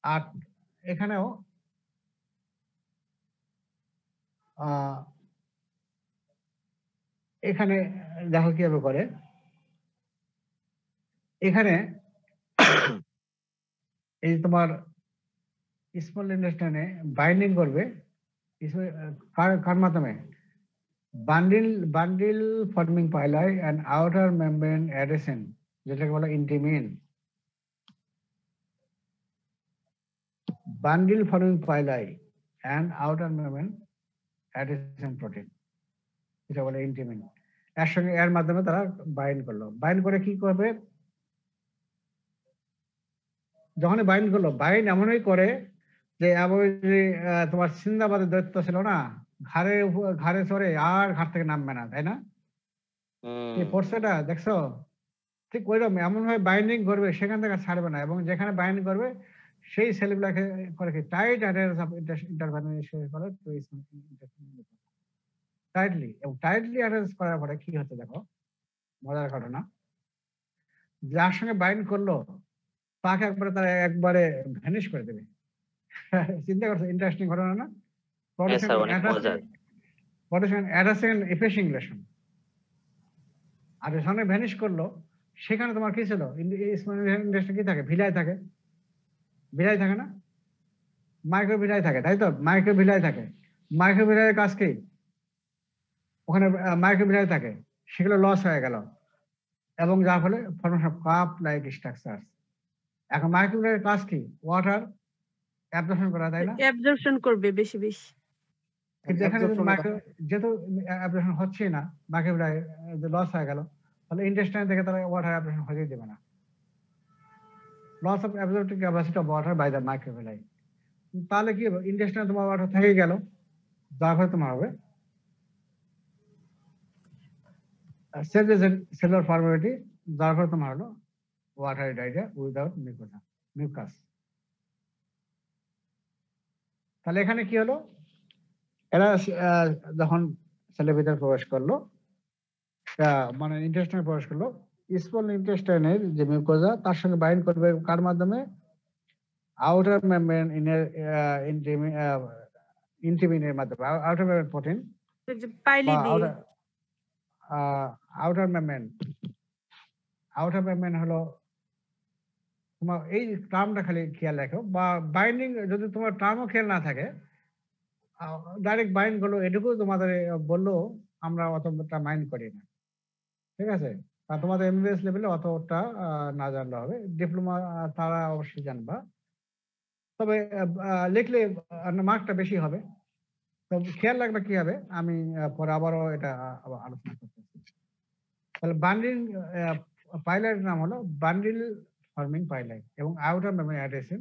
আর এখানেও এখানে দেখো কিভাবে করে, এখানে এই তোমার স্মল ইন্টেস্টাইনে বাইন্ডিং করবে কার মাধ্যমে, bundle forming pili and outer membrane adhesion, যেটাকে বলা intimin. Bundle forming pili and outer membrane adhesion protein, যেটা বলে ইন্টিমিন, এর সঙ্গে এর মাধ্যমে তারা বাইন্ড করলো। বাইন্ড করে কি করবে, যখনই বাইন্ড করলো, বাইন্ড এমনই করে যে তোমার সিন্দাবাদের দৈত্য ছিল না, ঘাড়ে চড়ে আর ঘাট থেকে নামবে না, তাই না? এই ফোর্সটা দেখছো, ঠিক ওইরকম এমন ভাবে বাইন্ডিং করবে, সেখান থেকে ছাড়বে না, এবং যেখানে বাইন্ড করবে সেই সেলগুলাকে করে কি টাইট অ্যাডারেন্স অফ ইন্টারভেনশন করে টাইটলি, এবং টাইটলি অ্যাডারেন্স করার পরে কি হচ্ছে দেখো, মজার ঘটনা, যার সঙ্গে বাইন্ড করলো তাকে একবারে ভ্যানিশ করে দেবে। চিন্তা করছো, ইন্টারেস্টিং ঘটনা না? এফেসিং রিলেশন। আর যখন ভ্যানিশ করলো, সেখানে তোমার কি ছিল, কি থাকে, ভিলাই থাকে, ভিলাই থাকে না, মাইক্রোভিলাই থাকে, তাই তো? মাইক্রোভিলাই থাকে, মাইক্রোভিলাইয়ের কাজ কি, ওখানে মাইক্রোভিলাই থাকে, সেগুলো লস হয়ে গেল, এবং যার ফলে formation of cup like structure. এখন মাইক্রোভিলাইয়ের কাজ কি, ওয়াটার অ্যাবজর্পশন করা, তাই না? অ্যাবজর্পশন করবে বেশি বেশি। কিন্তু এখানে যেহেতু অ্যাবজর্পশন হচ্ছে না, মাইক্রোভিলাই লস হয়ে গেল, তাহলে ইন্টেস্টাইন থেকে তারা ওয়াটার অ্যাবজর্পশন হতেই দেবে না। Loss of absorptive capacity of water by the microvilli. তাহলে কি হবে, ইন্টেস্টাইনে তোমার ওয়াটার থেকেই গেল, যার ফলে তোমার হবে সেলুলার পারমিয়াবিলিটি, যার ফলে তোমার হলো ওয়াটারি ডায়রিয়া উইদাউট মিউকাস। তাহলে এখানে কি হলো, এরা যখন সেলের ভিতরে প্রবেশ করলো, মানে ইন্টেস্টাইনে প্রবেশ করলো, স্মল ইন্টেস্টাইনের যে মিউকোজা তার সঙ্গে বাইন্ড করবে কার মাধ্যমে, আউটার মেমব্রেন ইন্টিমিনের মাধ্যমে, আউটার মেমব্রেন প্রোটিন পাইলি বা দিয়ে আউটার মেমব্রেন হলো তোমার, এই টার্মটা খালি খেয়াল রাখো, বা বাইন্ডিং যদি তোমার টার্মও খেয়াল না থাকে, ডাইরেক্ট বাইন্ড করলো এটুকু তোমাদের বললো, আমরা অতটা মাইন্ড করি না, ঠিক আছে। আর তোমাদের এমবিবিএস লেভেলে অতটা না জানলে হবে, ডিপ্লোমা তারা অবশ্যই জানবা, তবে লিখলে মার্কটা বেশি হবে। তো খেয়াল রাখবে কি হবে, আমি পরে আবারও এটা আলোচনা করতেছি। তাহলে বান্ডিল পাইলাইটের নাম হলো বান্ডিল ফর্মিং পাইলাইট, এবং আউটার মেমব্রেন অ্যাডহেসিভ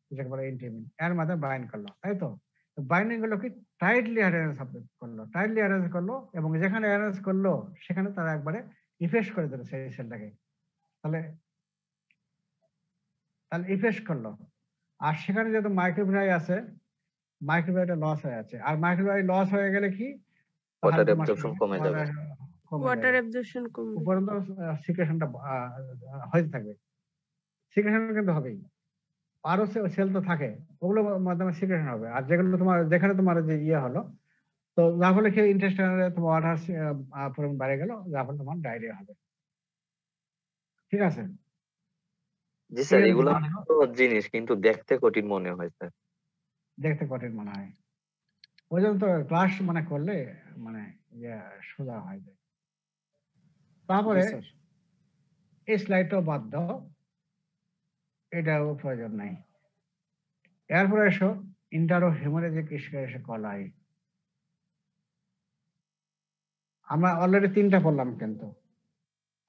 যেটাকে বলে ইন্টিমিন, এর মাধ্যমে বাইন্ড করলো, তাই তো। বাইন্ডিং গুলো কি টাইটলি অ্যারেঞ্জ করলো, এবং যেখানে অ্যারেঞ্জ করলো সেখানে তারা একবারে ইফেক্ট করে দিল সেই সেলটাকে। তাহলে ইফেক্ট করলো, আর সেখানে যেহেতু মাইক্রোভিলাই আছে, মাইক্রোভিলাইটা লস হয়ে আছে, আর মাইক্রোভিলাই লস হয়ে গেলে কি, ওয়াটার অ্যাবজর্পশন কমে যাবে, ওয়াটার অ্যাবজর্পশন কমবে, উপরন্ত সিক্রেশনটা হয়ে থাকবে, সিক্রেশন কিন্তু হবেই, আরো সেল তো থাকে, ওগুলো মাধ্যমে সিক্রেশন হবে। আর যেগুলো তোমার, যেখানে তোমার যে ইয়ে হলো, তো যার ফলে কি ইন্টেস্টাইনে তোমার ওয়াটার পরিমাণ বেড়ে গেল, যার ফলে তোমার ডায়রিয়া হবে, ঠিক আছে। জি স্যার। এগুলো তো জিনিস কিন্তু দেখতে কঠিন মনে হয় স্যার, দেখতে কঠিন মনে হয়, ওই জন্য তো ক্লাস মানে করলে মানে সোজা হয়ে যায়। তারপরে এই স্লাইডটাও বাদ দাও, এটাও প্রয়োজন নাই। এরপরে এসো ইন্টারো হেমোরেজিক স্ক্লেরোসিস কলাই। আমরা অলরেডি 3টা পড়লাম কিন্তু,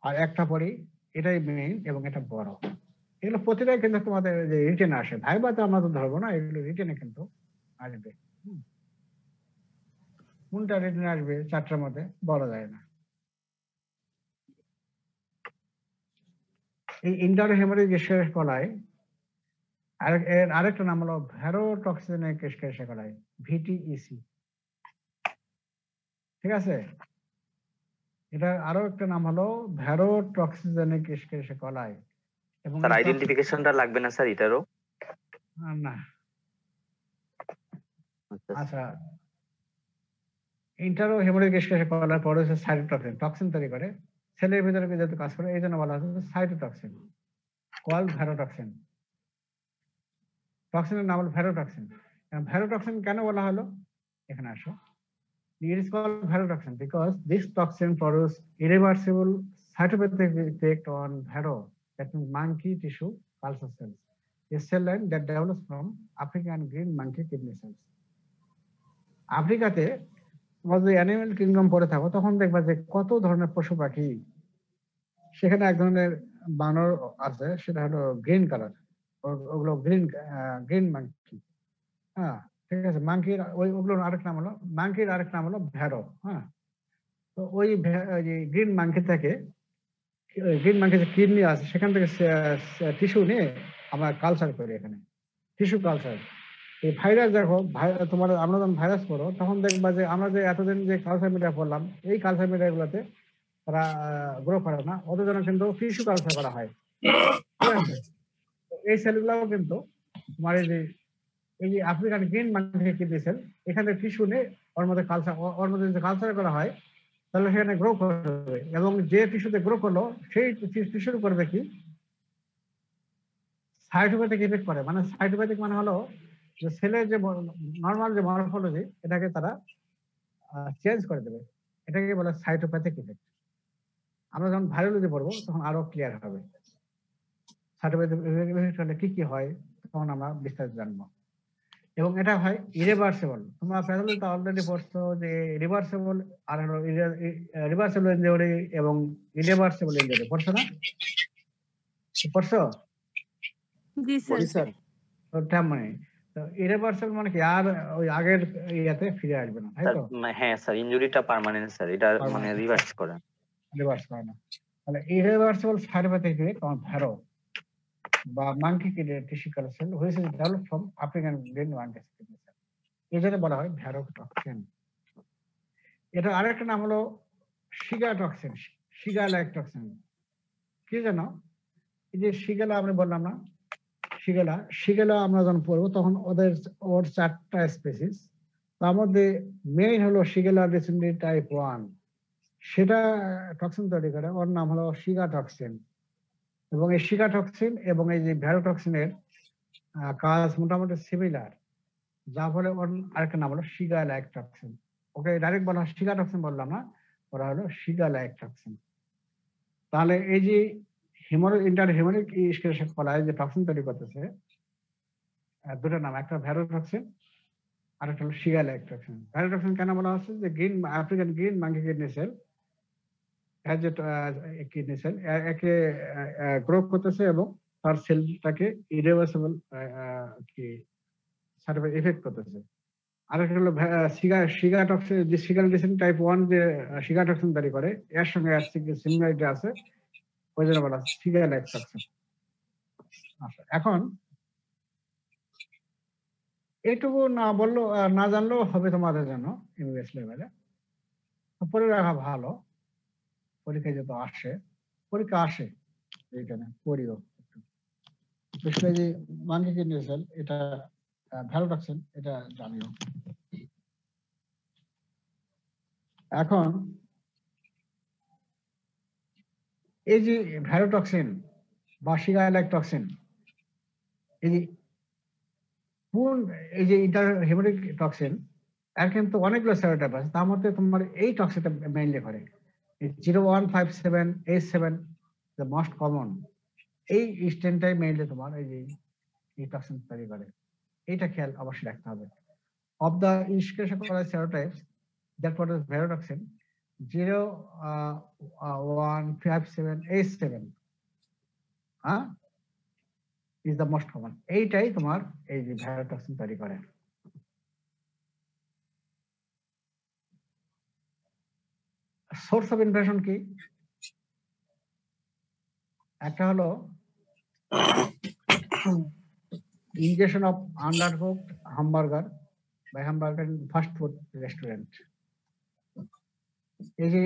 আর একটা পড়ি, এটাই মেইন এবং এটা বড়। এগুলো প্রতিটাই কিন্তু তোমাদের যে রিটেন আসে, ভাইবাতে আমরা তো ধরবো না, এগুলো রিটেনে কিন্তু আসবে। কোনটা রিটেনে আসবে 4টার মধ্যে বলা যায় না। এই ইন্টারো হেমোরেজিক স্ক্লেরোসিস কলাই এর আরেকটা নাম হলো ভ্যারোটক্সিনিক স্ক্লেরোসিস কলাই, ভিটিইসি, ঠিক আছে। এটা আরো একটা নাম হলো ভ্যারোটক্সিজেনিক স্ক্লেরোসিস কলাই। এবং স্যার আইডেন্টিফিকেশনটা লাগবে না স্যার এটারও? না, আচ্ছা। ইন্টারো হেমোরেজিক স্ক্লেরোসিস কলাই পরে হচ্ছে সাইটোটক্সিন, টক্সিন তৈরি করে, সেলের ভিতরে যেহেতু কাজ করে, এই জন্য বলা হচ্ছে সাইটোটক্সিন, কল্ড ভ্যারোটক্সিন। টক্সিনের নাম হলো ভ্যারোটক্সিন। ভ্যারোটক্সিন কেন বলা হলো, এখানে আসো। It is called vairotoxin because this toxin produces irreversible cytopathic effect on vero, that means monkey tissue culture cells, a cell line that develops from African green monkey kidney cells. আফ্রিকাতে যদি animal kingdom পড়ে থাকো, তখন দেখবা যে কত ধরনের পশু পাখি, সেখানে এক ধরনের বানর আছে, সেটা হলো গ্রিন কালার, ওগুলো গ্রিন মাঙ্কি। হ্যাঁ, ঠিক আছে। মাঙ্কির ওগুলোর আরেক নাম হলো, মাঙ্কির আরেক নাম হলো ভ্যারো। হ্যাঁ, তো ওই গ্রিন মাঙ্কি থেকে, গ্রিন মাঙ্কি যে কিডনি আছে সেখান থেকে টিস্যু নিয়ে আমরা কালচার করি, এখানে টিস্যু কালচার। এই ভাইরাস দেখো, তোমার আমরা যখন ভাইরাস পড়ো তখন দেখবা যে আমরা যে এতদিন যে কালচার মিডিয়া পড়লাম, এই কালচার মিডিয়া গুলোতে তারা গ্রো করে না, ওদের জন্য কিন্তু টিস্যু কালচার করা হয়, ঠিক আছে। এই সেলগুলোও কিন্তু তোমার এই যে African green monkey kidney cell, এখানে টিস্যু নিয়ে ওর মধ্যে কালচার করা হয়, তাহলে সেখানে গ্রো করবে, এবং যে টিস্যুতে গ্রো করলো সেই টিস্যু করবে কি সাইটোপ্যাথিক ইফেক্ট করে। মানে সাইটোপ্যাথিক মানে হলো যে সেলের যে নর্মাল যে মরফোলজি, এটাকে তারা চেঞ্জ করে দেবে, এটাকে বলে সাইটোপ্যাথিক ইফেক্ট। আমরা যখন ভাইরোলজি পড়বো তখন আরো ক্লিয়ার হবে সাইটোপ্যাথিক ইফেক্ট হলে কি কি হয়, তখন আমরা বিস্তারিত জানবো। এবং এটা হয় ইরিভার্সিবল। তোমরা প্যাথোলজিতে অলরেডি পড়ছো যে রিভার্সিবল আর হলো রিভার্সিবল ইনজুরি এবং ইরিভার্সিবল ইনজুরি পড়ছো না? পড়ছো? জি স্যার। জি স্যার। ওটা মানে তো ইরিভার্সিবল মানে কি আর ওই আগের ইয়াতে ফিরে আসবে না, তাই স্যার তো? হ্যাঁ স্যার, ইনজুরিটা পার্মানেন্ট স্যার, এটা মানে Permanent. রিভার্স করে। রিভার্স করে না। তাহলে ইরিভার্সিবল সাইটোপ্যাথিক তোমার ভ্যারো বা monkey kidney tissue culture cell which is developed from African green monkey kidney cell, এই জন্য বলা হয় ভ্যারোটক্সিন। এটা আরেকটা নাম হলো শিগাটক্সিন, শিগালাইক টক্সিন। কি জানো, এই যে শিগালা আমরা বললাম না, শিগালা আমরা যখন পড়বো তখন ওর 4টা স্পেসিস, তার মধ্যে মেইন হলো শিগালা ডিসেন্ডি টাইপ 1, সেটা টক্সিন তৈরি করে, ওর নাম হলো শিগাটক্সিন। এবং এই শিগাটক্সিন এবং এই যে ভ্যারোটক্সিনের কাজ মোটামুটি সিমিলার, যার ফলে ওর আরেকটা নাম হলো শিগালাইক টক্সিন। ওকে ডাইরেক্ট বলা হয় শিগাটক্সিন বললাম না, ওরা হলো শিগালাইক টক্সিন। তাহলে এই যে ইন্টারহিউম্যানিক ইস্কেলেশন কলায় যে টক্সিন তৈরি করতেছে, দুটো নাম, একটা ভ্যারোটক্সিন আর একটা হলো শিগালাইক টক্সিন। ভ্যারোটক্সিন কেন বলা হচ্ছে যে African green monkey kidney cell kidney cell একে গ্রো করতেছে এবং তার সেলটাকে ইরিভার্সিবল কি সার্টিফাইড এফেক্ট করতেছে। আর একটা হলো শিগাটক্সিন, যে শিগালাইসিন টাইপ 1 যে শিগাটক্সিন তৈরি করে, এর সঙ্গে সিমিলারিটি আছে, ওই জন্য বলা হয় শিগালাইক টক্সিন। আচ্ছা, এখন এইটুকু না বললো না জানলেও হবে তোমাদের জন্য এমবিবিএস লেভেলে, পড়ে রাখা ভালো, পরীক্ষায় যত আসে, পরীক্ষা আসে এইখানে পড়িও। বিশেষ করে যে মাঙ্কি কিডনি সেল, এটা ভ্যারোটক্সিন, এটা জানিও। এখন এই যে ভ্যারোটক্সিন বা শিগালাইক টক্সিন, এই যে এই যে ইন্টারহিউম্যানিক টক্সিন, এর কিন্তু অনেকগুলো সেরোটাইপ আছে, তার মধ্যে তোমার এই টক্সিনটা মেইনলি করে 0157H7 দ্য মোস্ট কমন, এই স্ট্রেনটাই মেইনলি তোমার এই টক্সিন তৈরি করে। এইটা খেয়াল অবশ্যই রাখতে হবে। অফ দ্য ইনস্ক্রিপশন করা serotypes that produce verotoxin 0157H7 is the most common, এইটাই তোমার এই যে ভ্যারোটক্সিন তৈরি করে। সোর্স অফ ইনফেকশন কি? একটা হলো ingestion of undercooked hamburger by hamburger in fast food restaurant. এই যে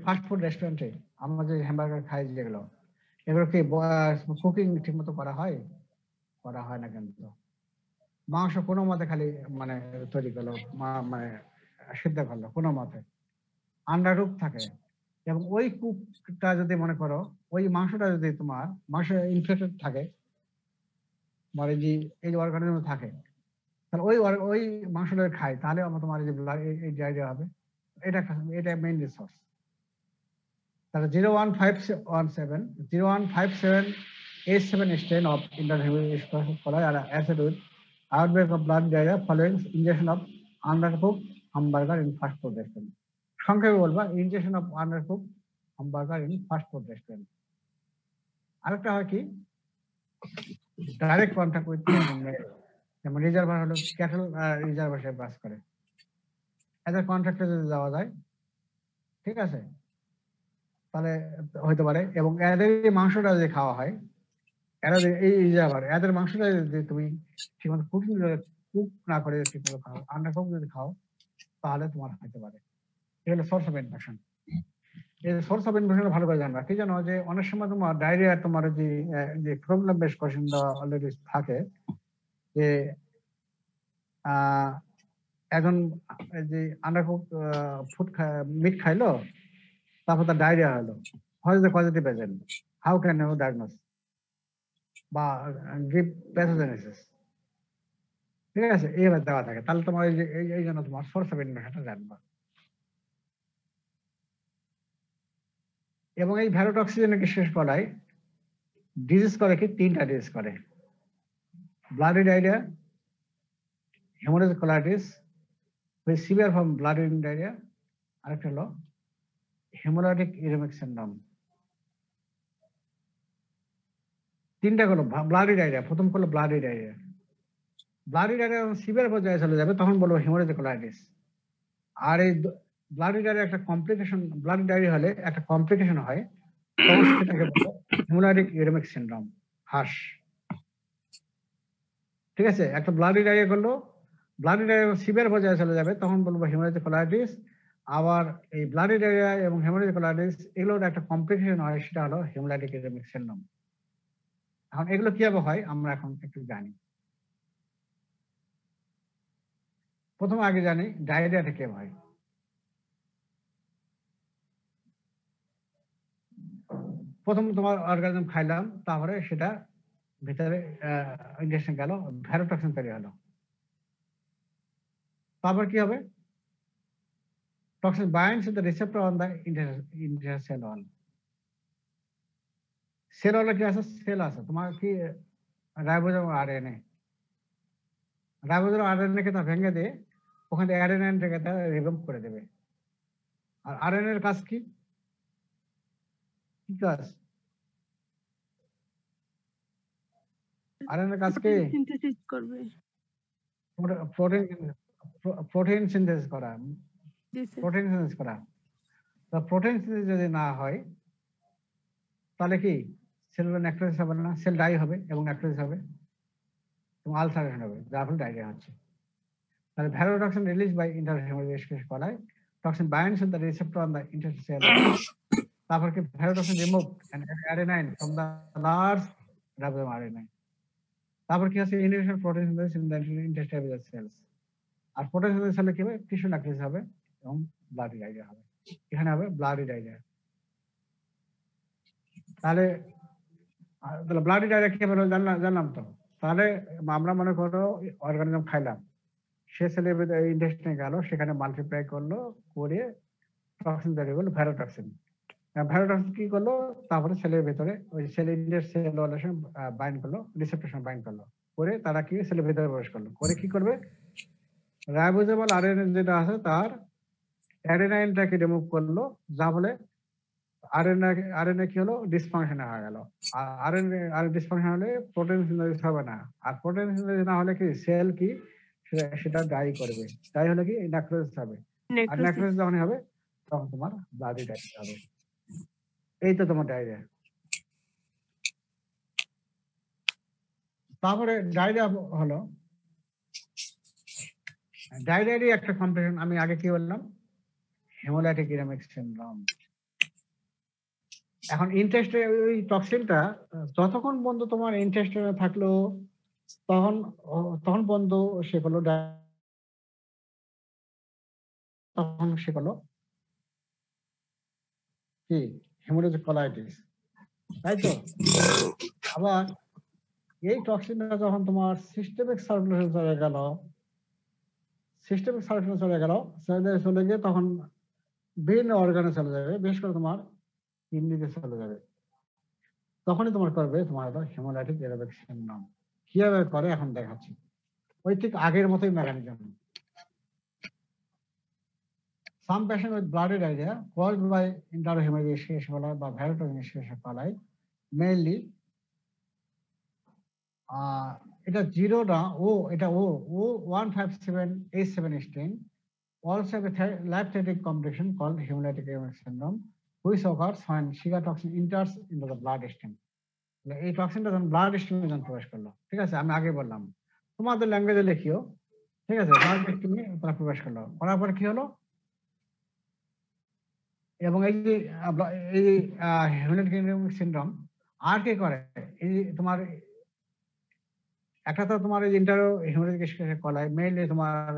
ফাস্ট ফুড রেস্টুরেন্টে আমরা যে হ্যামবার্গার খাই, যেগুলো এগুলো কি কুকিং ঠিক মতো করা হয়? করা হয় না। কিন্তু মাংস কোনো মতে খালি মানে তৈরি করলো, মানে সিদ্ধ করলো কোনো মতে, আন্ডারকুক থাকে। এবং ওই কুকটা যদি মনে করো ওই মাংসটা যদি তোমার মাংস ইনফেক্টেড থাকে, মানে যে এই অর্গানিজম থাকে, তাহলে ওই মাংসটা খাই, তাহলে আমরা তোমার এই ডায়রিয়া হবে। এটা মেইন রিসোর্স। তাহলে 0157H7 strain of intravenous coli are associated with outbreak of blood diarrhea following ingestion of undercooked hamburger in fast food restaurant. সংক্ষেপে বলবা, ingestion of undercooked hamburger in fast food restaurant. আরেকটা হয় কি, direct contact with যেমন reservoir হলো cattle reservoir হিসেবে কাজ করে, এদের কন্ট্রাক্টে যদি যাওয়া যায়, ঠিক আছে, তাহলে হইতে পারে। এবং এদের মাংসটা যদি খাওয়া হয়, এরা এই রিজার্ভার, এদের মাংসটা যদি তুমি ঠিকমতো কুক না করে ঠিকমতো খাও, আন্ডার কুক যদি খাও, তাহলে তোমার হইতে পারে। এই হলো সোর্স অফ ইনফেকশন। এই সোর্স অফ ইনফেকশন ভালো করে জানবা। কি জানো, যে অনেক সময় তোমার ডায়রিয়া, তোমার যে প্রবলেম বেশ কোশ্চেন অলরেডি থাকে, যে এখন যে আন্ডারকুক ফুড মিট খাইলো, তারপর তার ডায়রিয়া হলো, what is the positive agent, how can you diagnose বা গিভ প্যাথোজেনেসিস, ঠিক আছে, এইভাবে দেওয়া থাকে। তাহলে তোমার এই জন্য তোমার সোর্স অফ ইনফেকশনটা জানবা। এবং এই ভ্যারোটক্সিনের শেষ করায় ডিজিজ করে কি, 3টা ডিজিজ করে: bloody diarrhoea, haemorrhagic colitis with severe form blood urine diarrhoea, আরেকটা হলো হেমোরাইটিক ইউরেমিক সিনড্রোম। তিনটা হলো ব্লাডি ডায়রিয়া, প্রথম হলো ব্লাডি ডায়রিয়া। ব্লাডি ডায়রিয়া যখন সিভিয়ার পর্যায়ে চলে যাবে তখন বলবো হেমোরেজিক কোলাইটিস। আর এই ব্লাডি ডায়রিয়া একটা কমপ্লিকেশন, ব্লাডি ডায়রিয়া হলে একটা কমপ্লিকেশন হয়, তখন সেটাকে বলবো হেমোরাইটিক ইউরেমিক সিনড্রোম, হাস। ঠিক আছে, একটা ব্লাডি ডায়রিয়া করলো, ব্লাডি ডায়রিয়া সিভিয়ার পর্যায়ে চলে যাবে তখন বলবো হেমোরাইটিক কোলাইটিস। আবার এই ব্লাডি ডায়রিয়া এবং হেমোরাইটিক কোলাইটিস এগুলোর একটা কমপ্লিকেশন হয়, সেটা হলো হেমোরাইটিক ইউরেমিক সিনড্রোম। এখন এগুলো কিভাবে হয় আমরা এখন একটু জানি। প্রথমে আগে জানি ডায়রিয়াটা কিভাবে হয়। প্রথম তোমার অর্গানিজম খাইলাম, তারপরে সেটা ভিতরে ইনজেকশন গেল, ভ্যারোটক্সিন তৈরি হলো। তারপর কি হবে? Toxin binds to the receptor on the intercell wall. Cell ওয়ালে কি আছে? সেল আছে তোমার কি রাইবোজোম আরএনএ। রাইবোজোম আরএনএ কে তা ভেঙে দিয়ে ওখানে অ্যাডেনাইন থেকে তা রিমুভ করে দেবে। আর আরএনএ এর কাজ কি? কি কাজ? আরএনএ এর কাজ কি? সিনথেসিস করবে। প্রোটিন সিনথেসিস করা, জি স্যার। প্রোটিন সিনথেসিস করা। তো প্রোটিন সিনথেসিস যদি না হয় তাহলে কি সেলুলার নেক্রোসিস হবে না, সেল ডাই হবে এবং নেক্রোসিস হবে এবং আলসারেশন হবে, যার ফলে ডায়রিয়া হচ্ছে। তাহলে ভ্যারোটক্সিন release by enterohaemorrhagic coli, toxin binds with the receptor on the intercell. তারপর কি verotoxin remove adenine from the large ribosome RNA. তারপর কি আছে? Inhibition protein synthesis in the ইন্টারস্টেবুলার সেলস। আর প্রোটিন সিনথেসিস হলে কি হবে? টিস্যু নেক্রোসিস হবে এবং ব্লাডি ডায়রিয়া হবে। এখানে হবে ব্লাডি ডায়রিয়া। তাহলে ব্লাডি ডায়রিয়া কি হবে জানলাম তো। তাহলে আমরা মনে করো অর্গানিজম খাইলাম, সে সেলের ভিতরে ইন্টেস্টাইনে গেল, সেখানে মাল্টিপ্লাই করলো, করে টক্সিন তৈরি করলো, ভ্যারোটক্সিন। ভ্যারোটক্সিন কি করলো? তারপরে সেলের ভিতরে ওই সেলের সেল ওয়ালের সঙ্গে বাইন্ড করলো, রিসেপ্টরের সঙ্গে বাইন্ড করলো, করে তারা কি সেলের ভিতরে প্রবেশ করলো, করে কি করবে? রাইবোজোমাল আরএনএ যেটা আছে তার অ্যাডেনাইনটাকে রিমুভ করলো, যা ফলে আরএনএ কি হলো? ডিসফাংশন হয়ে গেল। আর আরএনএ ডিসফাংশন হলে প্রোটিন সিনথেসিস হবে না। আর প্রোটিন সিনথেসিস না হলে কি সেল কি সেটা ডাই করবে, ডাই হলে কি নেক্রোসিস হবে। আর নেক্রোসিস যখন হবে তখন তোমার ব্লাডি ডায়রিয়া হবে। এই তো তোমার ডায়রিয়া। তারপরে ডায়রিয়া হলো, ডায়রিয়ারই একটা কমপ্লিকেশন। আমি আগে কি বললাম? Haemolytic uraemic syndrome. এখন ইন্টেস্টে ওই টক্সিনটা যতক্ষণ বন্ধ তোমার ইন্টেস্টে থাকলো তখন বন্ধ সে হলো, তখন সে হলো কি হেমোরেজিক কোলাইটিস, তাই তো? আবার এই টক্সিনটা যখন তোমার সিস্টেমিক সার্কুলেশন চলে গেল, চলে গিয়ে তখন বিভিন্ন অর্গানে চলে যাবে, বিশেষ করে তোমার কিডনিতে চলে যাবে। তখনই তোমার করবে তোমার হলো হেমোলাইটিক ইউরেমিক সিনড্রোম। কিভাবে করে এখন দেখাচ্ছি। ওই ঠিক আগের মতোই mechanism. Some patient with bloody diarrhea caused by intrahemolytic ischemia coli বা ভ্যারোটক্সিন ischemia coli mainly এটা 0 না, এটা O 157H7 strain also have a life-threatening complication called hemolytic uremic syndrome which occurs when Shiga toxin enters into the blood stream. এই টক্সিনটা যখন blood স্ট্রিমে যখন প্রবেশ করলো, ঠিক আছে, আমি আগে বললাম তোমাদের ল্যাঙ্গুয়েজে লিখিও, ঠিক আছে, ব্লাড স্ট্রিমে তারা প্রবেশ করলো, করার পর কি হলো? এবং এই যে হেমোলাইটিক ইউরেমিক সিনড্রোম আর কি করে? এই তোমার একটা তো তোমার এই ইন্টারো হেমোলাইটিক ইschemia coli মেইনলি তোমার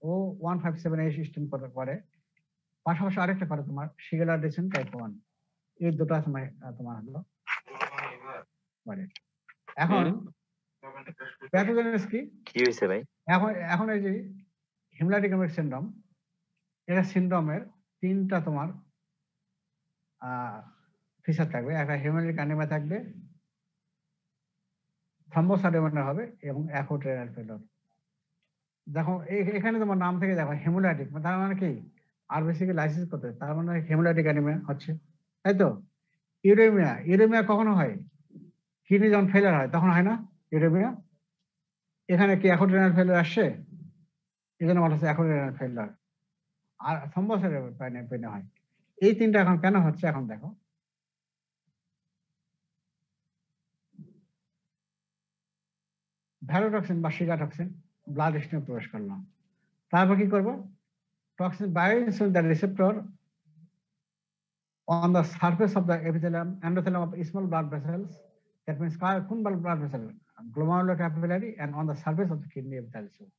ও 157H স্ট্রিম করে, পাশাপাশি আরেকটা করে তোমার শিগেলার ডিসিন টাইপ 1। এই দুটো তোমার হলো করে। এখন প্যাথোজেনেস কি হয়েছে ভাই? এখন এই যে হেমোলাইটিক ইউরেমিক সিনড্রোম, এটা সিনড্রোমের তিনটা তোমার ফিচার থাকবে। একটা হেমোলাইটিক অ্যানিমিয়া থাকবে, থ্রম্বোসাইটোপেনিয়া হবে এবং অ্যাকুট রেনাল ফেলিওর। দেখো এখানে তোমার নাম থেকে দেখো হেমোলাইটিক, তার মানে কি আরবিসি কে লাইসিস করতে, তার মানে হেমোলাইটিক অ্যানিমিয়া হচ্ছে, তাই তো। ইউরেমিয়া, ইউরেমিয়া কখনো হয় কিডনি যখন ফেলিয়ার হয় তখন হয় না ইউরেমিয়া। এখানে কি এখন রেনাল ফেলিয়ার আসছে, এই জন্য বলা হচ্ছে এখন রেনাল ফেলিয়ার। আর থ্রম্বোসের পেনে হয়। এই তিনটা এখন কেন হচ্ছে এখন দেখো। ভ্যারোটক্সিন বা সিগাটক্সিন ব্লাড স্ট্রিমে প্রবেশ করলো, তারপর কি করবো, toxin binds to the receptor on the surface of the epithelium, endothelium of small blood vessels. That means কোন blood vessel, glomerular capillary, and on the surface of the kidney epithelial cell.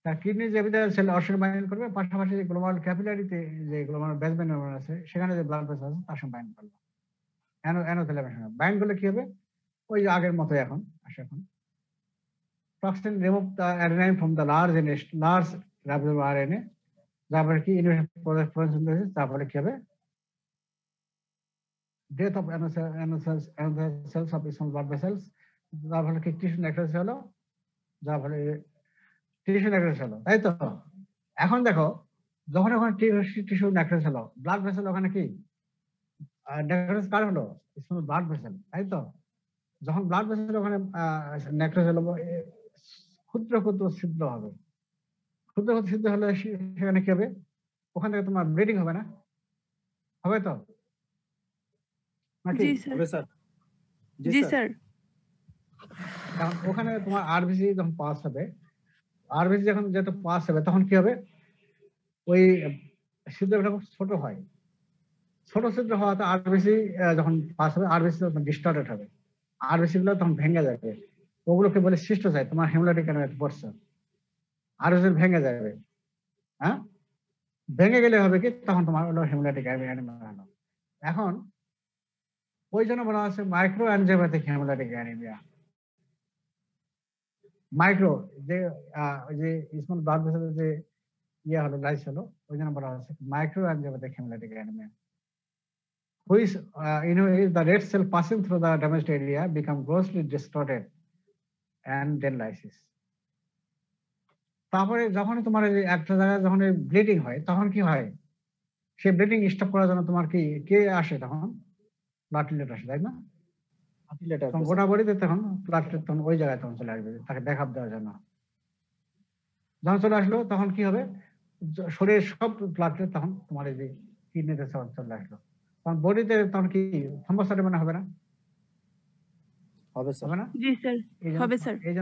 তার kidney যে epithelial cell অবশ্যই bind করবে, পাশাপাশি যে glomerular capillary তে যে glomerular basement membrane আছে সেখানে যে ব্লাড ভেসেল আছে তার সঙ্গে বাইন্ড করলো, endothelium এর সঙ্গে বাইন্ড করলে কি হবে, ওই আগের মতোই এখন আসে। এখন toxin remove the adenine from the large ribosomal RNA, তারপরে কি photosynthesis, তারপরে কি হবে, death of endothelial cells of small blood vessels, যার ফলে কি টিস্যু নেক্রোসিস হলো, যার ফলে টিস্যু নেক্রোসিস হলো, তাই তো। এখন দেখো যখন ওখানে টিস্যু নেক্রোসিস হলো, ব্লাড ভেসেল ওখানে কি নেক্রোসিস কার হলো, স্মল ব্লাড ভেসেল, তাই তো। যখন ব্লাড ভেসেল ওখানে নেক্রোসিস হলো, ক্ষুদ্র ক্ষুদ্র ছিদ্র হবে, ক্ষুদ্র ক্ষুদ্র ছিদ্র হলে সেখানে কি হবে, ওখান থেকে তোমার ব্লিডিং হবে না, হবে তো নাকি? জি স্যার, হবে স্যার। জি স্যার। কারণ ওখানে তোমার আরবিসি যখন পাস হবে, আরবিসি যখন যেহেতু পাস হবে তখন কি হবে, ওই ছিদ্রটা খুব ছোট হয়, ছোট ছিদ্র হওয়াতে আরবিসি যখন পাস হবে আরবিসি তখন ডিস্টর্টেড হবে, আরবিসি গুলো তখন ভেঙে যাবে, ওগুলোকে বলে সিস্টোসাইট। তোমার হেমোলাইটিক অ্যানিমিয়া পড়ছে, আরবিসি ভেঙে যাবে, হ্যাঁ, ভেঙে গেলে হবে কি তখন তোমার হলো হেমোলাইটিক অ্যানিমিয়া হলো। এখন ওই জন্য বলা হচ্ছে micro angiopathic haemolytic anaemia. Micro যে ওই যে স্মল ব্লাড ভেসেল যে ইয়ে হলো লাইস হলো, ওই জন্য বলা হচ্ছে micro angiopathic haemolytic anaemia, which the red cell passing through the damaged area become grossly distorted and then lysis. তারপরে যখন তোমার এই একটা জায়গায় যখন ব্লিডিং হয় তখন কি হয়, সেই ব্লিডিং স্টপ করার জন্য তোমার কি কে আসে, তখন প্লাটলেট আসে, তাই না। তখন গোটা বডিতে তখন প্লাটলেট তখন ওই জায়গায় তখন চলে আসবে তাকে ব্যাকআপ দেওয়ার জন্য। যখন চলে আসলো তখন কি হবে, শরীরের সব প্লাটলেট তখন তোমার এই যে কিডনিতে চলে আসলো, তখন বডিতে তখন কি থ্রম্বোসাইটের মানে হবে না, হবে স্যার। হবে না। জি স্যার, হবে স্যার। এই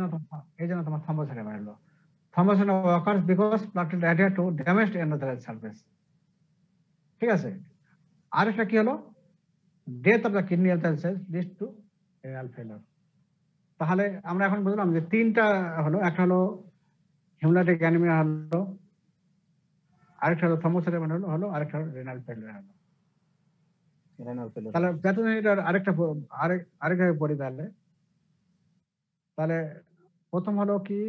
জন্য তোমার থ্রম্বোসাইট বাড়লো। Thrombocyte occurs because platelet adhere to damaged endothelial surface, ঠিক আছে। আরেকটা কি হলো, death of the kidney epithelial cells leads to renal failure। তাহলে আমরা এখন বুঝলাম যে তিনটা হলো, একটা হলো হেমোলাইটিক অ্যানিমিয়া হলো, আরেকটা হলো থ্রম্বোসাইট হলো, আরেকটা হলো রেনাল ফেলিয়ার হলো। তাহলে প্যাথোজেনিটার আরেকভাবে পড়ি তাহলে প্রথম হলো কি,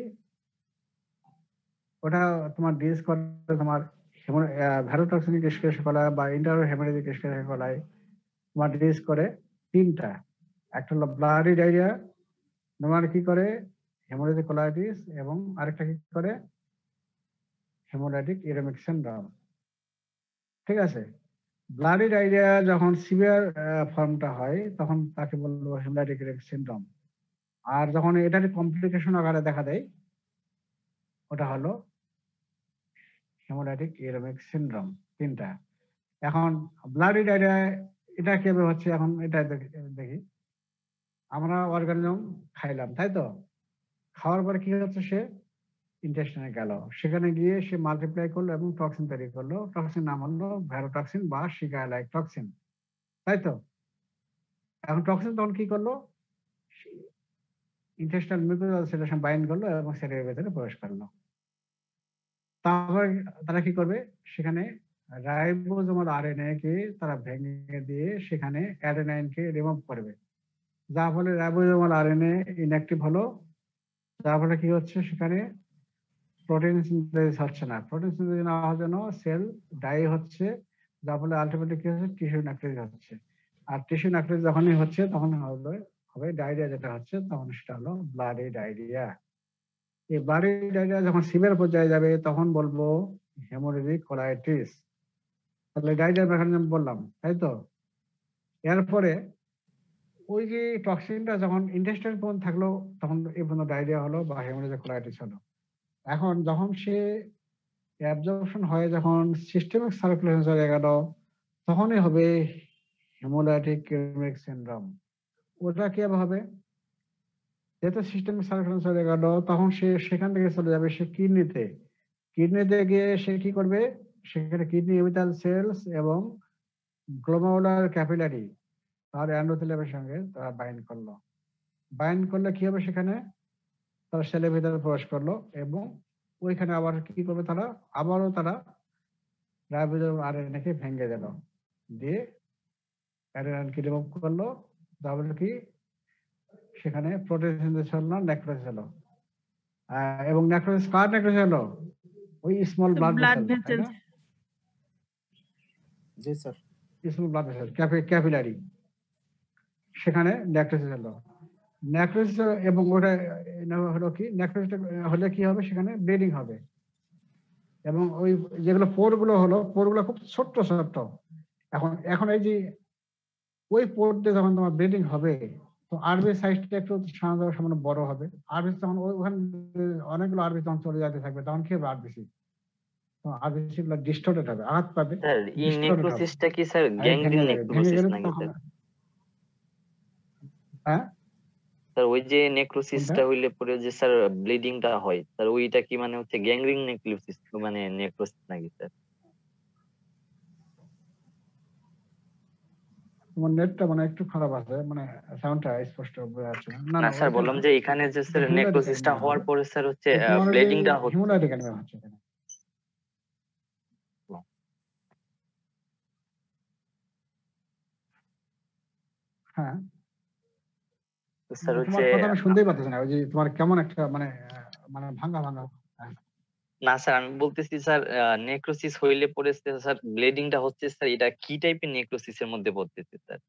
ওটা তোমার ডিস করে তোমার ভ্যারোটক্সিনিক এসকেশন কলায় বা ইন্টারো হেমোরেজিক এসকেশন কলায় তোমার ডিস করে তিনটা, একটা হলো ব্লাডি ডায়রিয়া, তোমার কি করে হেমোরেজিক কোলাইটিস, এবং আরেকটা কি করে হেমোলাইটিক ইউরেমিক সিনড্রোম, ঠিক আছে। ব্লাডি ডায়রিয়া যখন সিভিয়ার ফর্মটা হয় তখন তাকে বলবো হেমোলাইটিক ইউরেমিক সিনড্রোম, আর যখন এটার কমপ্লিকেশন আকারে দেখা দেয় ওটা হলো হেমোলাইটিক ইউরেমিক সিনড্রোম, তিনটা। এখন ব্লাডি ডায়রিয়া এটা কিভাবে হচ্ছে, এখন এটা দেখি। আমরা অর্গানিজম খাইলাম, তাই তো, খাওয়ার পরে কি হচ্ছে, সে ইন্টেস্টাইনে গেল, সেখানে গিয়ে সে মাল্টিপ্লাই করলো এবং টক্সিন তৈরি করলো, টক্সিন নাম হলো ভ্যারোটক্সিন বা শিগালাইক টক্সিন, তাই তো। এখন টক্সিন তখন কি করলো, ইন্টেস্টাইনাল মিউকোসা সেলের সঙ্গে বাইন্ড করলো এবং শরীরের ভেতরে প্রবেশ করলো। তারপর তারা কি করবে, সেখানে রাইবোজোমাল আরএনএ কে তারা ভেঙে দিয়ে সেখানে অ্যাডেনাইন কে রিমুভ করবে, যার ফলে রাইবোজোমাল আরএনএ ইনঅ্যাক্টিভ হলো, যার ফলে কি হচ্ছে, সেখানে প্রোটিন সিনথেসিস হচ্ছে না, প্রোটিন সিনথেসিস না হওয়ার জন্য সেল ডাই হচ্ছে, যার ফলে আলটিমেটলি কি হচ্ছে, টিস্যু নেক্রোসিস হচ্ছে, আর টিস্যু নেক্রোসিস যখনই হচ্ছে তখন হবে ডায়রিয়া, যেটা হচ্ছে তখন সেটা হলো ব্লাডি ডায়রিয়া। এই ব্লাডি ডায়রিয়া যখন সিভিয়ার পর্যায়ে যাবে তখন বলবো হেমোরেজিক কোলাইটিস। তাহলে ডায়রিয়ার মেকানিজম বললাম, তাই তো? এরপরে ওই যে টক্সিনটা যখন ইন্টেস্টাইন পর্যন্ত থাকলো তখন এই পর্যন্ত ডায়রিয়া হলো বা হেমোরেজিক কোলাইটিস হলো। এখন যখন সে অ্যাবজর্পশন হয়ে যখন সিস্টেমিক সার্কুলেশন চলে গেল তখনই হবে হেমোলাইটিক কিউরিক সিনড্রোম। ওটা কিভাবে হবে? যেহেতু সিস্টেমিক সার্কুলেশন চলে গেল তখন সে সেখান থেকে চলে যাবে সে কিডনিতে। কিডনিতে গিয়ে সে কি করবে? সেখানে কিডনি এপিথেলিয়াল সেলস এবং গ্লোমেরুলার ক্যাপিলারি আর এন্ডোথেলিয়ামের সঙ্গে তারা বাইন্ড করলো। বাইন্ড করলে কি হবে? সেখানে তারা সেলের ভিতরে প্রবেশ করলো এবং ওইখানে আবার কি করবে? তারা আবারও রাইবোজোম আরএনএ কে ভেঙে দিল, দিয়ে আরএনএ কে রিমুভ করলো। তারপরে কি সেখানে প্রোটিন সিনথেসিস হলো না, নেক্রোসিস হলো। এবং নেক্রোসিস কার নেক্রোসিস হলো? ওই স্মল ব্লাড ভেসেল, জি sir. Small blood vessel capillary, সেখানে নেক্রোসিস হলো। নেক্রোসিস এবং ওটা হলো কি? নেক্রোসিস হলে কি হবে? সেখানে ব্লিডিং হবে এবং ওই যেগুলো পোরগুলো হলো, পোরগুলো খুব ছোট্ট ছোট্ট। এখন এই যে ওই পোর দিয়ে যখন তোমার ব্লিডিং হবে তো আরবি সাইজটা একটু সামান্য বড় হবে। আরবি তখন ওখানে অনেকগুলো আরবি তখন চলে যেতে থাকবে, তখন কি হবে? আরবিসি, তো আরবিসি গুলো ডিস্টর্টেড হবে, আঘাত পাবে। স্যার এই নেক্রোসিসটা কি স্যার গ্যাংগ্রিন নেক্রোসিস নাকি স্যার? হ্যাঁ স্যার ওই যে নেক্রোসিসটা হইলে পরে যে স্যার ব্লিডিংটা হয় স্যার, ওইটা কি মানে হচ্ছে গ্যাংগ্রিন নেক্রোসিস মানে নেক্রোসিস নাকি স্যার? তোমার নেটটা মানে একটু খারাপ আছে, মানে সাউন্ডটা স্পষ্ট বোঝা যাচ্ছে না। না স্যার, বললাম যে এখানে যে স্যার নেক্রোসিসটা হওয়ার পরে স্যার হচ্ছে ব্লিডিংটা হচ্ছে। হিমোলাইটিক অ্যানিমিয়া হচ্ছে এখানে। হ্যাঁ স্যার তোমার হচ্ছে কথা আমি শুনতেই পাচ্ছি না, ওই যে তোমার কেমন একটা মানে মানে ভাঙা ভাঙা। না স্যার, আমি বলতেছি স্যার নেক্রোসিস হইলে পরে স্যার ব্লিডিংটা হচ্ছে স্যার, এটা কি টাইপের নেক্রোসিসের মধ্যে পড়তেছে স্যার?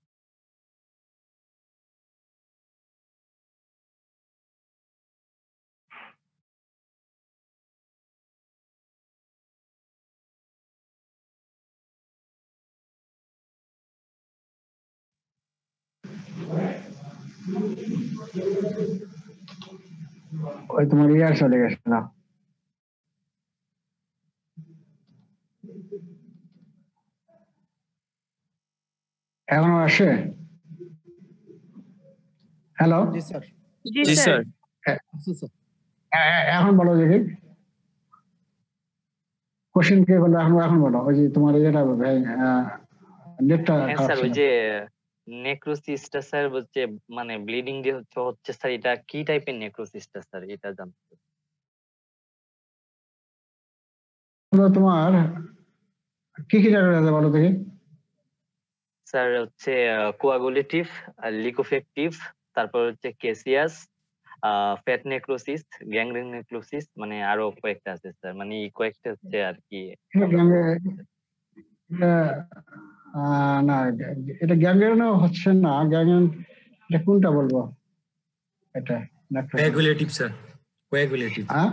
ওই তোমার ইয়ার চলে গেছে না? এখনো আসে? হ্যালো, জি স্যার। জি স্যার। এখন বলো দেখি কোশ্চেন কে বললো? এখন বলো। ওই যে তোমার এটা নেটটা হ্যাঁ খারাপ স্যার, ওই ছিল। যে নেক্রোসিসটা স্যার হচ্ছে মানে ব্লিডিং যে হচ্ছে স্যার, এটা কি টাইপের নেক্রোসিসটা স্যার এটা জানতে। তোমার কি কি জায়গা আছে বলো দেখি? স্যার হচ্ছে কোয়াগুলেটিভ, লিকোফেক্টিভ, তারপর হচ্ছে Cassius, fat necrosis, gangrene necrosis, মানে আরো কয়েকটা আছে স্যার, মানে এই কয়েকটা হচ্ছে আর কি। না এটা গ্যাংগ্রেনও হচ্ছে না। গ্যাংগ্রেন এটা কোনটা বলবো? এটা কোয়াগুলেটিভ স্যার, কোয়াগুলেটিভ। হ্যাঁ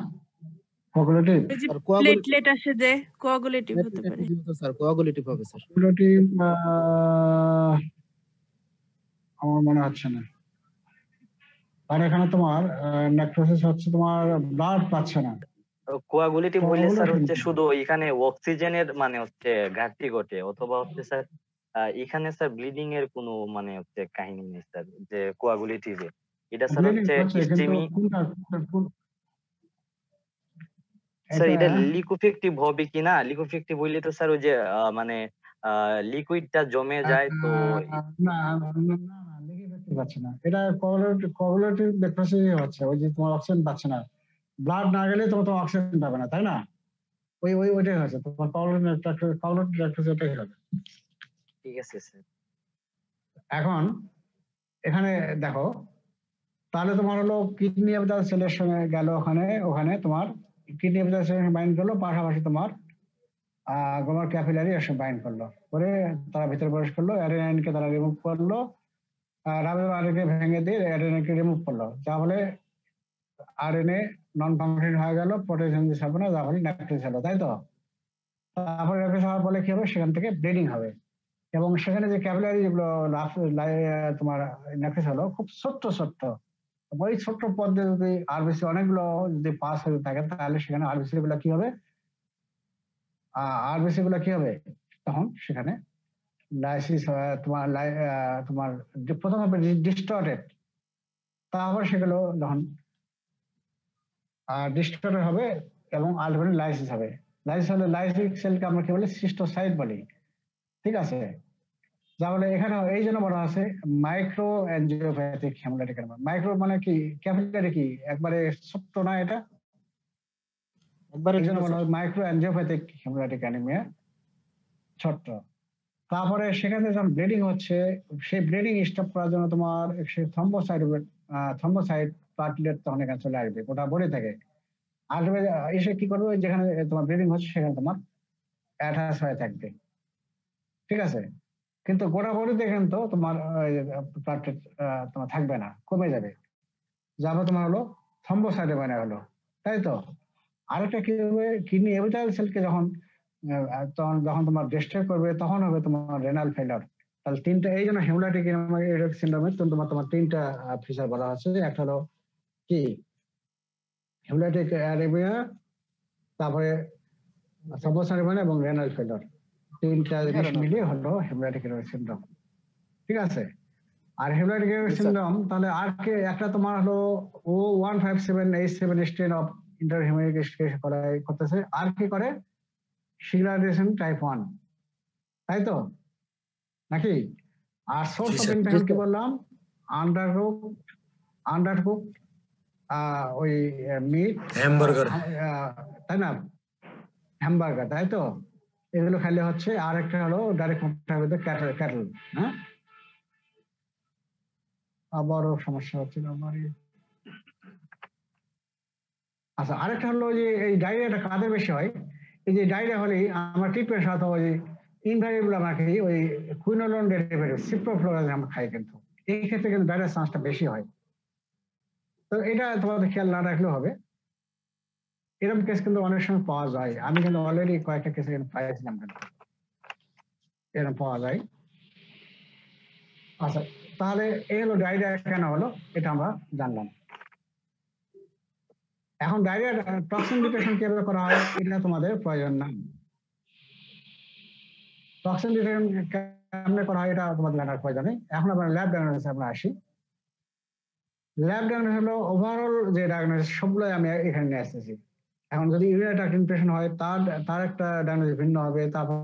কোয়াগুলেটিভ। ওই যে প্লেটলেট আসে যে কোয়াগুলেটিভ হতে পারে। স্যার কোয়াগুলেটিভ হবে স্যার। কোয়াগুলেটিভ আমার মনে হচ্ছে না, আর এখানে তোমার নেক্রোসিস হচ্ছে, তোমার ব্লাড পাচ্ছে না। কোয়াগুলেটিভ হইলে স্যার হচ্ছে শুধু এখানে অক্সিজেনের মানে হচ্ছে ঘাটতি ঘটে, অথবা হচ্ছে স্যার এখানে স্যার ব্লিডিং এর কোনো মানে হচ্ছে কাহিনী নেই স্যার, যে কোয়াগুলেটিভে এটা স্যার হচ্ছে ইস্টেমি। স্যার এটা লিকোফেক্টিভ হবে কিনা? লিকোফেক্টিভ হইলে তো স্যার ওই যে মানে লিকুইডটা জমে যায় তো। না পাচ্ছে না, এটা কোয়াগুলেটিভ নেক্রোসিস হচ্ছে। ওই যে তোমার অক্সিজেন পাচ্ছে না, ব্লাড না গেলে তোমার অক্সিজেন পাবে না, তাই না? ওইটাই হচ্ছে তোমার কোয়াগুলেটিভ নেক্রোসিস, ওটাই হবে। ঠিক আছে স্যার। এখন এখানে দেখো, তাহলে তোমার হলো কিডনি এপিথেলিয়াল সেলের সঙ্গে গেল, ওখানে তোমার কিডনি এপিথেলিয়াল সেলের বাইন্ড করলো, পাশাপাশি তোমার গোমার ক্যাপিলারি এর সঙ্গে বাইন্ড করলো, করে তারা ভিতরে প্রবেশ করলো, আরএনএ কে তারা রিমুভ করলো, রাইবোজোম আরএনএ ভেঙে দিয়ে আরএনএ কে রিমুভ করলো, যা বলে আরএনএ নন ফাংশনিং হয়ে গেল, পটাশিয়াম দিস হবে না, তাহলে ন্যাকটিস হলো, তাই তো? তারপরে ন্যাকটিস হওয়ার ফলে কি হবে, সেখান থেকে ব্লিডিং হবে এবং সেখানে যে ক্যাপিলারি যেগুলো তোমার ন্যাকটিস হলো খুব ছোট্ট ছোট্ট, ওই ছোট্ট পথে যদি আরবিসি অনেকগুলো যদি পাস হতে থাকে তাহলে সেখানে আরবিসি গুলো কি হবে, আরবিসি গুলো কি হবে, তখন সেখানে লাইসিস তোমার তোমার প্রথম হবে ডিস্টর্টেড, তারপর সেগুলো যখন ডিস্টর্টেড হবে এবং আলটিমেটলি লাইসিস হবে। লাইসিস হলে লাইসিক সেলকে আমরা কি বলি, সিস্টোসাইট বলি, ঠিক আছে? যা বলে এখানে এই জন্য বলা আছে micro angiopathic haemolytic anaemia. Micro মানে কি, ক্যাপিলারি কি একবারে ছোট্ট না, এটা একবারে এই ঠিক জন্য আছে বলা হয় মাইক্রো অ্যানজিওপ্যাথিক হেমোলাইটিক অ্যানিমিয়া, ছোট্ট। তারপরে সেখানে যখন ব্লিডিং হচ্ছে, সেই ব্লিডিং স্টপ করার জন্য তোমার সেই থ্রম্বোসাইট প্লাটলেট তখন এখানে চলে আসবে, ওটা বডি থেকে আসবে, এসে কি করবে, যেখানে তোমার ব্লিডিং হচ্ছে সেখানে তোমার অ্যাটাচ হয়ে থাকবে, ঠিক আছে? কিন্তু গোটা বডিতে কিন্তু তোমার প্লাটলেট তোমার থাকবে না, কমে যাবে, যাবে তোমার হলো থ্রম্বোসাইটে মানে হলো, তাই তো? আরেকটা কি হবে, কিডনি এপিথেলিয়াল সেলকে যখন যখন তোমার ডিস্ট্রয় করবে তখন হবে তোমার রেনাল ফেলার। তাহলে তিনটা, এই জন্য হেমোলাইটিক সিন্ড্রোমে তোমার তিনটা ফিচার বলা হচ্ছে। একটা হলো কি, হেমোলাইটিক অ্যানিমিয়া, তারপরে থ্রম্বোসাইটোপেনিয়া এবং রেনাল ফেলার, তিনটা জিনিস মিলিয়ে হলো হেমোলাইটিক সিন্ড্রোম, ঠিক আছে? আর হেমোলাইটিক সিন্ড্রোম তাহলে আর কে, একটা তোমার হলো O157H7 স্ট্রেন অফ ইন্টারহেমোরাজিক করতেছে, আর কি করে, সিগনালাইজেশন টাইপ 1, তাই তো নাকি? আর সোর্স অফ ইনফেকশন কি বললাম, আন্ডারকুক ওই মিট, হ্যামবার্গার, তাই না, হ্যামবার্গার, তাই তো? এগুলো খাইলে হচ্ছে। আর একটা হলো ডাইরেক্ট কন্টাক্ট উইথ ক্যাটল, হ্যাঁ, আবারও সমস্যা হচ্ছিল আমার। আচ্ছা, আরেকটা হলো যে এই ডায়রিয়াটা কাদের বেশি হয়, এই যে ডায়রিয়া হলে আমরা ট্রিটমেন্ট সাথে ওই ইনভ্যারিয়েবল আমরা খাই ওই কুইনোলোন ডেরিভেটিভ সিপ্রোফ্লোরাজিন আমরা খাই, কিন্তু এই ক্ষেত্রে কিন্তু ডায়রিয়ার চান্সটা বেশি হয়। তো এটা তোমাদের খেয়াল না রাখলেও হবে, এরকম কেস কিন্তু অনেক সময় পাওয়া যায়, আমি কিন্তু অলরেডি কয়েকটা কেস এখানে পাইছিলাম, কিন্তু এরকম পাওয়া যায়। আচ্ছা, তাহলে এই হলো ডায়রিয়া কেন হলো, এটা আমরা জানলাম। এখন ডায়রিয়ার টক্সিন ডিটেকশন কিভাবে করা হয় এটা তোমাদের প্রয়োজন নাই। টক্সিন ডিটেকশন কেমনে করা হয় এটা তোমাদের জানার প্রয়োজন নেই। এখন আমরা ল্যাব ডায়াগনোসিস আমরা আসি। ল্যাব ডায়াগনোসিস হলো ওভারঅল যে ডায়াগনোসিস সবগুলোই আমি এখানে নিয়ে আসতেছি। এখন যদি ইউরিয়া ট্র্যাক্ট ইনফেকশন হয় তার একটা ডায়াগনোসিস ভিন্ন হবে, তারপর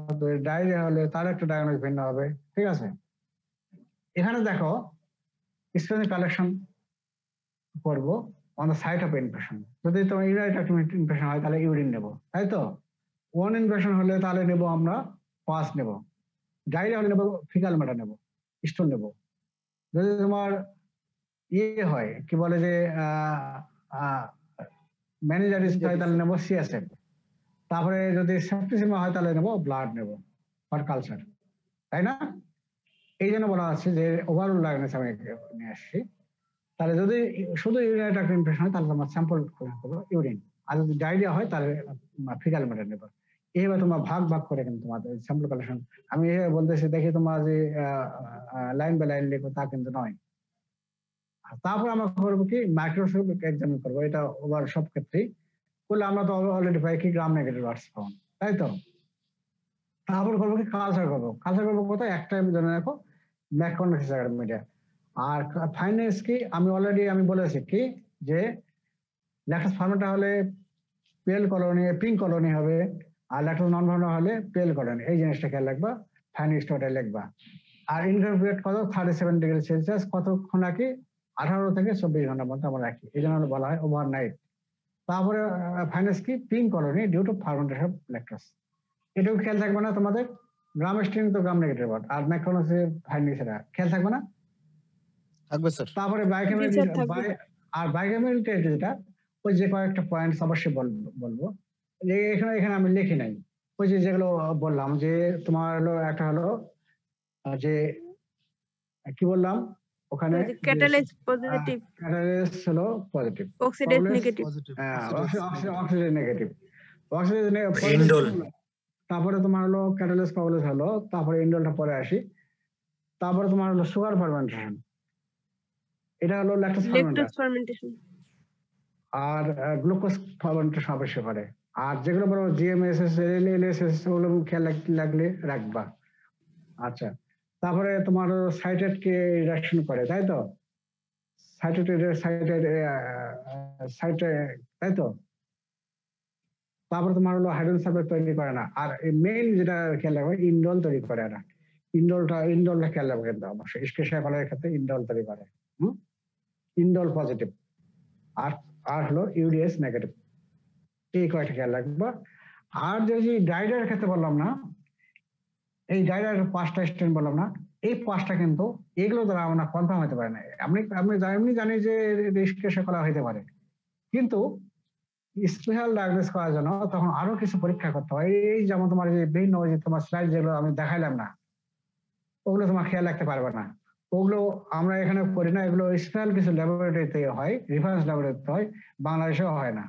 ডায়রিয়া হলে তার একটা ডায়াগনোসিস ভিন্ন হবে, ঠিক আছে? এখানে দেখো স্পেসিফিক কালেকশন করবো on the site of infection. যদি তোমার ইউরিয়া ট্র্যাক্ট ইনফেকশন হয় তাহলে ইউরিন নেবো, তাই তো? ওয়ান ইনফেকশন হলে তাহলে নেবো আমরা পাস নেবো, ডায়রিয়া হলে নেবো ফিকাল ম্যাটার নেবো, স্টোন নেবো। যদি তোমার ইয়ে হয় কি বলে যে ম্যানেজারিস হয় তাহলে নেবো সিএসএফ। তারপরে যদি সেপ্টিসিমা হয় তাহলে নেবো ব্লাড নেবো ফর কালচার, তাই না? এই জন্য বলা আছে যে ওভারঅল ডায়াগনোসিস আমি নিয়ে আসছি। তাহলে যদি শুধু ইউরিয়া ট্র্যাক্ট ইনফেকশন হয় তাহলে তোমার স্যাম্পল করবো ইউরিন, আর যদি ডায়রিয়া হয় তাহলে ফিকাল ম্যাটার নেবো। এইভাবে তোমরা ভাগ ভাগ করে কিন্তু তোমাদের স্যাম্পল কালেকশন, আমি এইভাবে বলতেছি দেখি তোমার যে লাইন বাই লাইন লিখো তা কিন্তু নয়। তারপর আমরা করবো কি, মাইক্রোস্কোপিক এক্সামিন করবো, এটা ওভার সব ক্ষেত্রেই করলে আমরা তো অলরেডি পাই কি গ্রাম নেগেটিভ ওয়ার্ডস পাবো, তাই তো? তারপর করবো কি, কালচার করবো। কালচার করবো কোথায়, একটা জেনে রাখো, ম্যাককন্ডক্স মিডিয়া। আর ফাইন্যান্স কি, আমি অলরেডি বলেছি কি যে ল্যাকটোজ ফার্মেন্টা হলে পেল কলোনি, পিঙ্ক কলোনি হবে, আর ল্যাকটোজ নন ফার্মেন্টা হলে পেল কলোনি, এই জিনিসটা খেয়াল রাখবা, ফাইন্যান্স ওটা লিখবা। আর ইনকিউবেশন পিরিয়ড কত, 37 ডিগ্রি সেলসিয়াস, কতক্ষণ রাখি, 18 থেকে 24 ঘন্টার মধ্যে আমরা রাখি, এই জন্য বলা হয় ওভারনাইট। তারপরে ফাইন্যান্স কি, pink colony due to fermentation of lactose, এটাও খেয়াল থাকবে না তোমাদের। গ্রাম স্ট্রিং তো গ্রাম নেগেটিভ ওয়ার্ড, আর ম্যাককন্ডক্স ফাইন্যান্স এটা খেয়াল থাকবে না, থাকবে স্যার। তারপরে আর বায়োকেমিক্যাল যেটা, ওই যে কয়েকটা পয়েন্টস অবশ্যই বলবো, এখানে আমি লিখি নাই, ওই যে যেগুলো বললাম যে তোমার হলো একটা হলো যে কি বললাম, ওখানে ক্যাটালাইজ পজিটিভ, ক্যাটালিস হলো positive, oxidase negative. Oxygen negative, oxygen indole. তারপরে তোমার হলো ক্যাটালিস পাবলিস হলো, তারপরে ইন্ডোলটা পরে আসি, তারপরে তোমার হলো সুগার ফার্মেন্টেশন, এটা হলো ল্যাকটোজ ল্যাকটোজ ফার্মেন্টেশন। আর গ্লুকোজ ফার্মেন্টেশন অবশ্যই করে। আর যেগুলো বলো জিএমএসএস, এলএসএস, ওগুলো খেয়াল লাগলে রাখবা। আচ্ছা, তারপরে তোমার সাইটেট কে রিডাকশন করে, তাই তো? সাইটেট তাই তো? তারপরে তোমার হলো হাইড্রোজেন সালফাইড তৈরি করে না। আর মেইন যেটা খেয়াল রাখবে, ইন্ডোল তৈরি করে না। ইন্ডোলটা খেয়াল রাখবে কিন্তু অবশ্যই, ইস্কেশিয়া কলের ক্ষেত্রে ইন্ডোল তৈরি করে। ইন্ডোল পজিটিভ আর হলো ইউডিএস নেগেটিভ, এই কয়েকটা খেয়াল রাখবা। আর যে ডায়রিয়ার ক্ষেত্রে বললাম না, এই ডায়রিয়ার 5টা স্টেন বললাম না, এই 5টা কিন্তু এগুলো দ্বারা আমরা কনফার্ম হতে পারে না। আমি এমনি জানি যে ইস্কেশিয়া কলা হইতে পারে, কিন্তু স্পেশাল ডায়াগনোস করার জন্য তখন আরো কিছু পরীক্ষা করতে হয়। এই যেমন তোমার যে বিভিন্ন যে তোমার স্লাইড যেগুলো আমি দেখাইলাম না, ওগুলো তোমার খেয়াল রাখতে পারবে না। ওগুলো আমরা এখানে করি না, এগুলো স্পেশাল কিছু ল্যাবরেটরিতে হয়, রেফারেন্স ল্যাবরেটরিতে হয়, বাংলাদেশেও হয় না।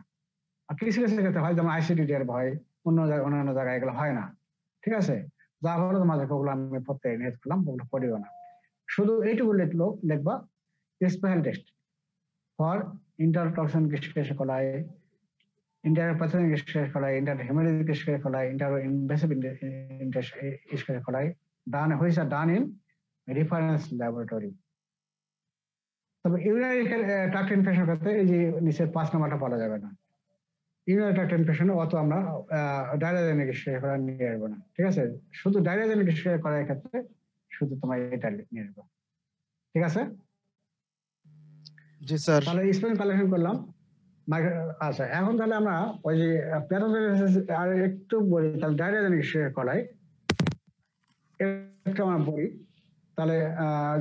আর কিছু কিছু ক্ষেত্রে হয়, যেমন আইসিডিডিআর হয়, অন্যান্য জায়গায় এগুলো হয় না। ঠিক আছে, যা হলো তোমাদেরকে ওগুলো আমি পড়তে নিয়ে করলাম, ওগুলো পড়িও না। শুধু এইটুকু লিখবা special test for enterotoxin Escherichia coli, enteropathogenic Escherichia coli, enterohaemorrhagic Escherichia coli, enteroinvasive Escherichia coli which are done in reference laboratory. তবে ইউরিনারি ট্র্যাক্ট ইনফেকশন ক্ষেত্রে এই যে নিচের 5 নম্বরটা বলা যাবে না। ইউরিনারি ট্র্যাক্ট ইনফেকশন অত আমরা ডায়রিয়াজেনিক ইস্কেশিয়া কোলাই নিয়ে আসবো না। ঠিক আছে, শুধু ডায়রিয়াজেনিক ইস্কেশিয়া কোলাই ক্ষেত্রে শুধু তোমার এটা নিয়ে আসবো। ঠিক আছে, জি স্যার। তাহলে স্পেশাল কালেকশন করলাম। আচ্ছা, এখন তাহলে আমরা ওই যে প্যাথোজেনেসিস আর একটু বলি। তাহলে ডায়রিয়াজেনিক ইস্কেশিয়া কোলাই একটু আমরা বলি, তাহলে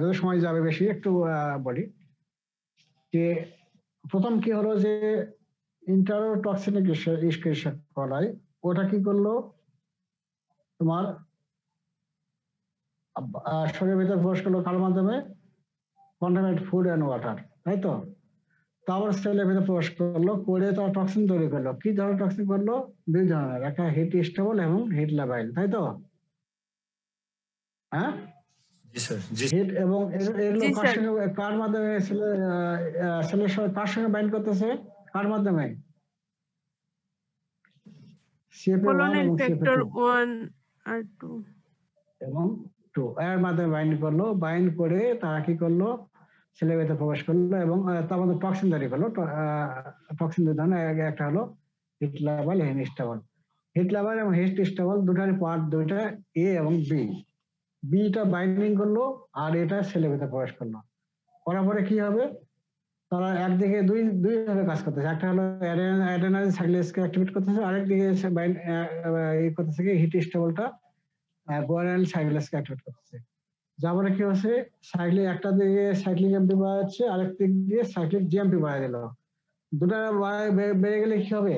যদি সময় যাবে বেশি একটু বলি যে প্রথম কি হলো যে ইন্টারোটক্সিনিক ইস্কেশিয়া কোলাই, ওটা কি করলো তোমার শরীরের ভিতরে প্রবেশ করলো কার মাধ্যমে? কন্টামিনেটেড ফুড অ্যান্ড ওয়াটার, তাই তো? তারপর সেলের ভিতরে প্রবেশ করলো, করে তার টক্সিন তৈরি করলো। কি ধরনের টক্সিন করলো? 2 ধরনের, একটা হিট স্টেবল এবং হিট লেবাইল, তাই তো? হ্যাঁ, হিট এবং এগুলো কার মাধ্যমে সেলের সঙ্গে কার সঙ্গে বাইন্ড করতেছে? কার মাধ্যমে? CFA1 এবং CFA1 আর 2 এবং 2 এর মাধ্যমে বাইন্ড করলো। বাইন্ড করে তারা কি করলো? সেলের ভিতরে প্রবেশ করলো এবং তার মধ্যে টক্সিন তৈরি করলো। টক্সিন 2 ধরনের, একটা হলো হিট লেবাইল, হিট স্টেবল। হিট লেবাইল এবং হিট স্টেবল দুটারই পার্ট, দুইটা এ এবং বি। বিটা বাইন্ডিং করলো আর এটা সেলের ভিতরে প্রবেশ করলো। করার পরে কি হবে? তারা একদিকে দুই ভাবে কাজ করতেছে। একটা হলো অ্যাডেনাইন সাইক্লেজকে অ্যাক্টিভেট করতেছে, আরেকদিকে এই করতেছে কি হিট স্টেবলটা গুয়ানিন সাইক্লেজকে অ্যাক্টিভেট করতেছে। যারপরে কি হচ্ছে? একটা দিকে সাইক্লিক এমপি বাড়া যাচ্ছে, আরেক দিক দিয়ে সাইক্লিক জিএমপি বাড়া দিল। দুটা বেড়ে গেলে কি হবে?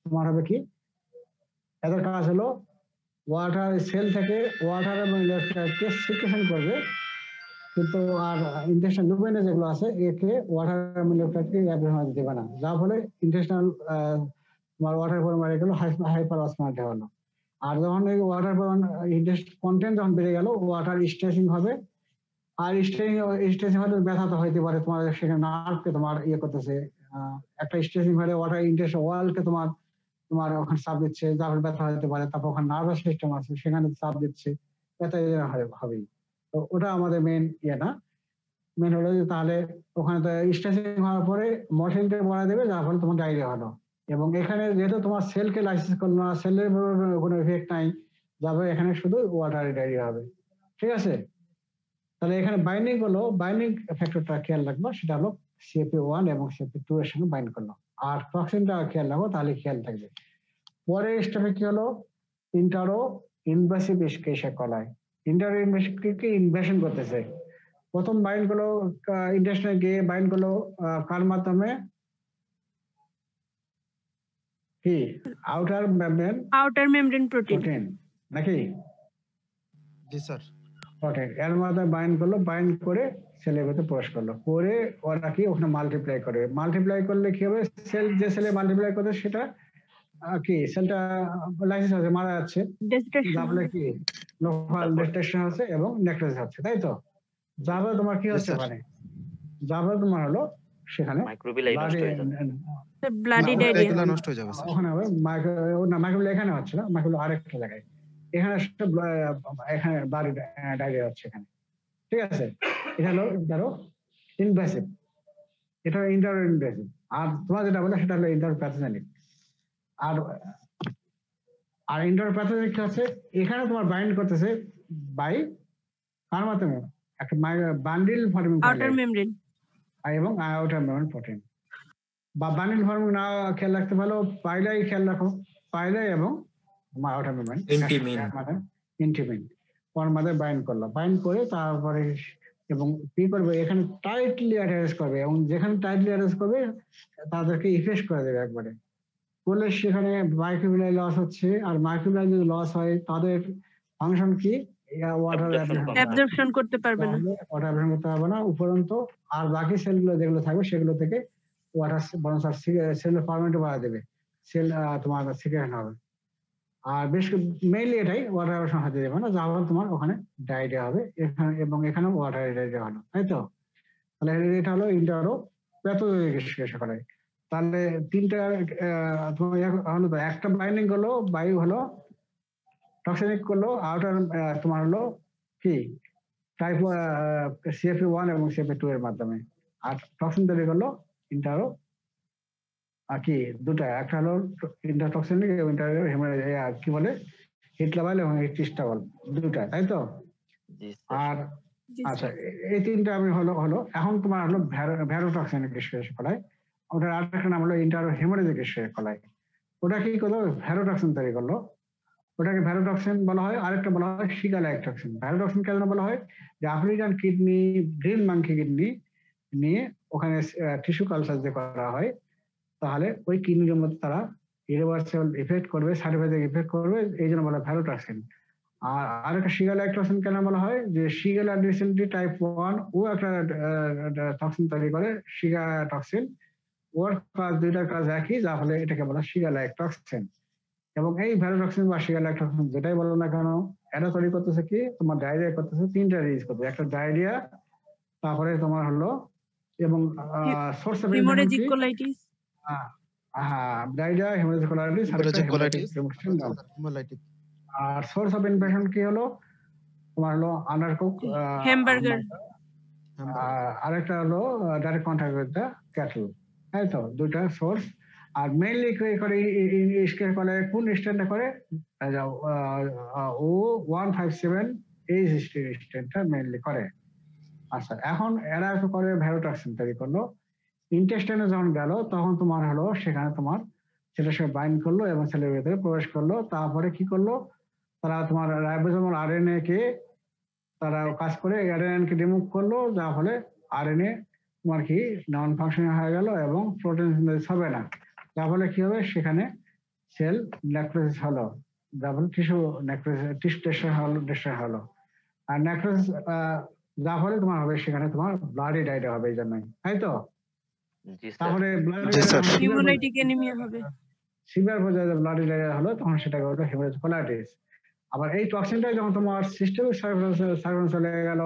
তোমার হবে কি? এদের কাজ হলো ওয়াটার সেল থেকে ওয়াটার এবং ইলেকট্রোলাইটকে সিক্রেশন করবে, কিন্তু আর ইন্টেস্টাইন লুমেনে যেগুলো আছে একে ওয়াটার এবং ইলেকট্রোলাইটকে অ্যাবজর্ব দিবে না। যার ফলে ইন্টেস্টাইনাল তোমার ওয়াটার পরিমাণ বেড়ে গেল, হাইপার অসমোটিক হলো। আর যখন এই ওয়াটার পরিমাণ কন্টেন্ট যখন বেড়ে গেল, ওয়াটার স্ট্রেচিং হবে। আর স্ট্রেচিং হলে ব্যথা তো হইতে পারে, তোমার সেখানে নার্ভকে তোমার করতেছে। একটা স্ট্রেচিং হলে ওয়াটার ইন্টেস্ট ওয়ালকে তোমার ওখানে চাপ দিচ্ছে, যার ফলে ব্যথা হতে পারে। তারপর ওখানে নার্ভাস সিস্টেম আছে, সেখানে চাপ দিচ্ছে, ব্যথা হবেই। তো ওটা আমাদের মেন না। মেন হলো যে তাহলে ওখানে তো স্ট্রেচিং হওয়ার পরে মশিনটা বাড়া দেবে, যার ফলে তোমার ডায়রিয়া হলো। এবং এখানে যেহেতু তোমার সেলকে লাইসেন্স করলো না, সেলের কোনো এফেক্ট নাই, যাবে এখানে শুধু ওয়াটার ডায়রিয়া হবে। ঠিক আছে, তাহলে এখানে বাইন্ডিং হলো, বাইন্ডিং ফ্যাক্টরটা খেয়াল রাখবো, সেটা হলো CFA1 এবং CFA2 এর সঙ্গে বাইন্ড করলো। আর টক্সিনটা খেয়াল রাখবো, তাহলে খেয়াল থাকবে। পরের স্টেপে কি হলো? ইন্টারো ইনভেসিভ ইস্কেশিয়া কোলাই। ইন্টারো ইনভেসিভকে ইনভেশন করতেছে। প্রথম বাইন্ড করলো ইন্টেস্টাইনে গিয়ে বাইন্ড করলো কার মাধ্যমে? কি আউটার মেমব্রেন প্রোটিন নাকি? জি স্যার। প্রোটিন এর মধ্যে বাইন্ড করলো, বাইন্ড করে সেলের ভেতরে প্রবেশ করলো, করে ওরা কি ওখানে মাল্টিপ্লাই করবে। মাল্টিপ্লাই করলে কি হবে, সেল যে সেলে মাল্টিপ্লাই করবে সেটা কি সেলটা লাইসিস হচ্ছে, মারা যাচ্ছে, Destruction. যার ফলে কি লোকাল ডিস্ট্রাকশন হচ্ছে এবং নেক্রোসিস হচ্ছে, তাই তো। যার ফলে তোমার কি হচ্ছে, মানে যার ফলে তোমার হলো সেখানে মাইক্রোবিলাই নষ্ট হয়ে যাবে। The bloody না, diarrhea. এগুলো নষ্ট হয়ে যাবে স্যার। ওখানে হবে মাইক্রোবিল এখানে হচ্ছে না, মাইক্রোবিল আরেকটা জায়গায়, এখানে এখানে ডায়রিয়া হচ্ছে এখানে, ঠিক আছে। এটা হলো ধরো ইনভেসিভ, এটা ইন্টার ইনভেসিভ। আর তোমার যেটা বলে সেটা হলো ইন্টার প্যাথোজেনিক। আর আর ইন্টার প্যাথোজেনিক হচ্ছে এখানে তোমার বাইন্ড করতেছে বাই কার মাধ্যমে, একটা বান্ডিল ফর্মিং Outer membrane. এবং আউটার মেমব্রেন প্রোটিন। বা বান্ডিল ফর্মিং না খেয়াল রাখতে পারো, পাইলাই খেয়াল রাখো, পাইলাই এবং আউটার মেমব্রেন Intimin. ইন্টিমিন ওর মধ্যে বাইন্ড করলো, বাইন্ড করে তারপরে এবং কি করবে, এখানে টাইটলি অ্যাটাচ করবে এবং যেখানে টাইটলি অ্যাটাচ করবে তাদেরকে ইফেক্ট করে দেবে একবারে, করলে সেখানে মাইক্রোবিলাই লস হচ্ছে। আর মাইক্রোবিলাই যদি লস হয় তাদের ফাংশন কি, ওয়াটার Absorption করতে পারবে না। ওয়াটার অ্যাবজর্ব করতে পারবে না, উপরন্তু আর বাকি সেলগুলো যেগুলো থাকবে সেগুলো থেকে ওয়াটার সেল ফরমেট বাড়া দেবে, সেল তোমার সিক্রেশন হবে। আর বেশ মেইনলি এটাই ওয়াটার অ্যাবজর্পশন হতে দেবে না, যা ফলে তোমার ওখানে ডায়রিয়া হবে, এখানে এবং এখানে ওয়াটার ডায়রিয়া হলো, তাই তো। তাহলে এটা হলো ইন্টারো প্যাথোজেনিক চিকিৎসা করে। তাহলে তিনটা তোমার হলো তো, একটা বাইন্ডিং করলো, বায়ু হলো টক্সিনিক করলো, আউটার তোমার হলো কি টাইপ CFP1 এবং CFP2 এর মাধ্যমে। আর টক্সিন তৈরি করলো ইন্টারো কি দুটা, একটা হলো ইন্টারটক্সিনিক এবং কি বলে হিটলাবাইল এবং হিটস্টাবল, দুটা, তাই তো। জি স্যার। আর জি, আচ্ছা স্যার। এই তিনটা আমি হলো এখন তোমার হলো ভ্যারোটক্সিনিক কলায়, ওটার আরেকটা নাম হলো ইন্টারো হেমোরেজিক কলায়। ওটা কি করলো, ভ্যারোটক্সিন তৈরি করলো, ওটাকে ভ্যারোটক্সিন বলা হয়। আরেকটা বলা হয় শিগালাইক টক্সিন। ভ্যারোটক্সিন কেন বলা হয়, যে African kidney, green monkey kidney নিয়ে ওখানে টিস্যু কালচার যে করা হয়, তাহলে ওই কিডনির মধ্যে তারা ইরিভার্সিবল ইফেক্ট করবে, সার্ভাইভাল ইফেক্ট করবে, এই জন্য বলা হয় ভ্যারোটক্সিন। আর আরেকটা শিগালাইক টক্সিন কেন বলা হয়, যে শিগালা ডিসেন্ট্রি টাইপ 1 ও একটা টক্সিন তৈরি করে, শিগা টক্সিন, ওর কাজ দুইটার কাজ একই, যা ফলে এটাকে বলা শিগালাইক টক্সিন। এবং এই ভ্যারোটক্সিন বা শিগালাইক টক্সিন যেটাই বলো না কেন, এটা তৈরি করতেছে কি, তোমার ডায়রিয়া করতেছে, তিনটা রিলিজ করতেছে, একটা ডায়রিয়া, তারপরে তোমার হলো এবং source of Hemorrhagic colitis. Diarrhoea, haemorrhagic colitis, Hemorrhagic colitis, হেমোলাইটিস। আর সোর্স অফ ইনফেকশন কি হলো, তোমার হলো আন্ডারকুক Hamburger. আরেকটা হলো direct contact with the cattle, তাই তো, দুইটা সোর্স। আর মেইনলি করে করে কোন স্ট্যান্ডটা করে, O157 এই স্ট্যান্ডটা মেইনলি করে। আচ্ছা, এখন এরা করে ভ্যারোটক্সিন তৈরি করলো, ইন্টেস্টাইনে যখন গেল তখন তোমার হলো সেখানে তোমার সেটার সঙ্গে বাইন্ড করলো এবং সেলের ভেতরে প্রবেশ করলো। তারপরে কি করলো, তারা তোমার রাইবোজোমাল আরএনএ কে তারা কাজ করে আরএনএ কে রিমুভ করলো, যার ফলে আরএনএ তোমার কি নন ফাংশনাল হয়ে গেল এবং প্রোটিন সিনথেসিস হবে না, যার ফলে কি হবে, সেখানে সেল নেক্রোসিস হলো, যার ফলে টিস্যু নেক্রোসিস, টিস্যু ডিস্ট্রয় হলো। আর নেক্রোসিস যার ফলে তোমার হবে সেখানে তোমার ব্লাডি ডায়রিয়া হবে, এই জন্যই, তাই তো। জি স্যার। তারপরে জি, স্যার। Hemolytic anemia হবে। সিভিয়ার পর্যায়ে ব্লাডি ডায়রিয়া হলো, তখন সেটাকে বলতে হেমোরেজিক কোলাইটিস। আবার এই টক্সিনটা যখন তোমার সিস্টেমিক সার্কুলেশন চলে গেল,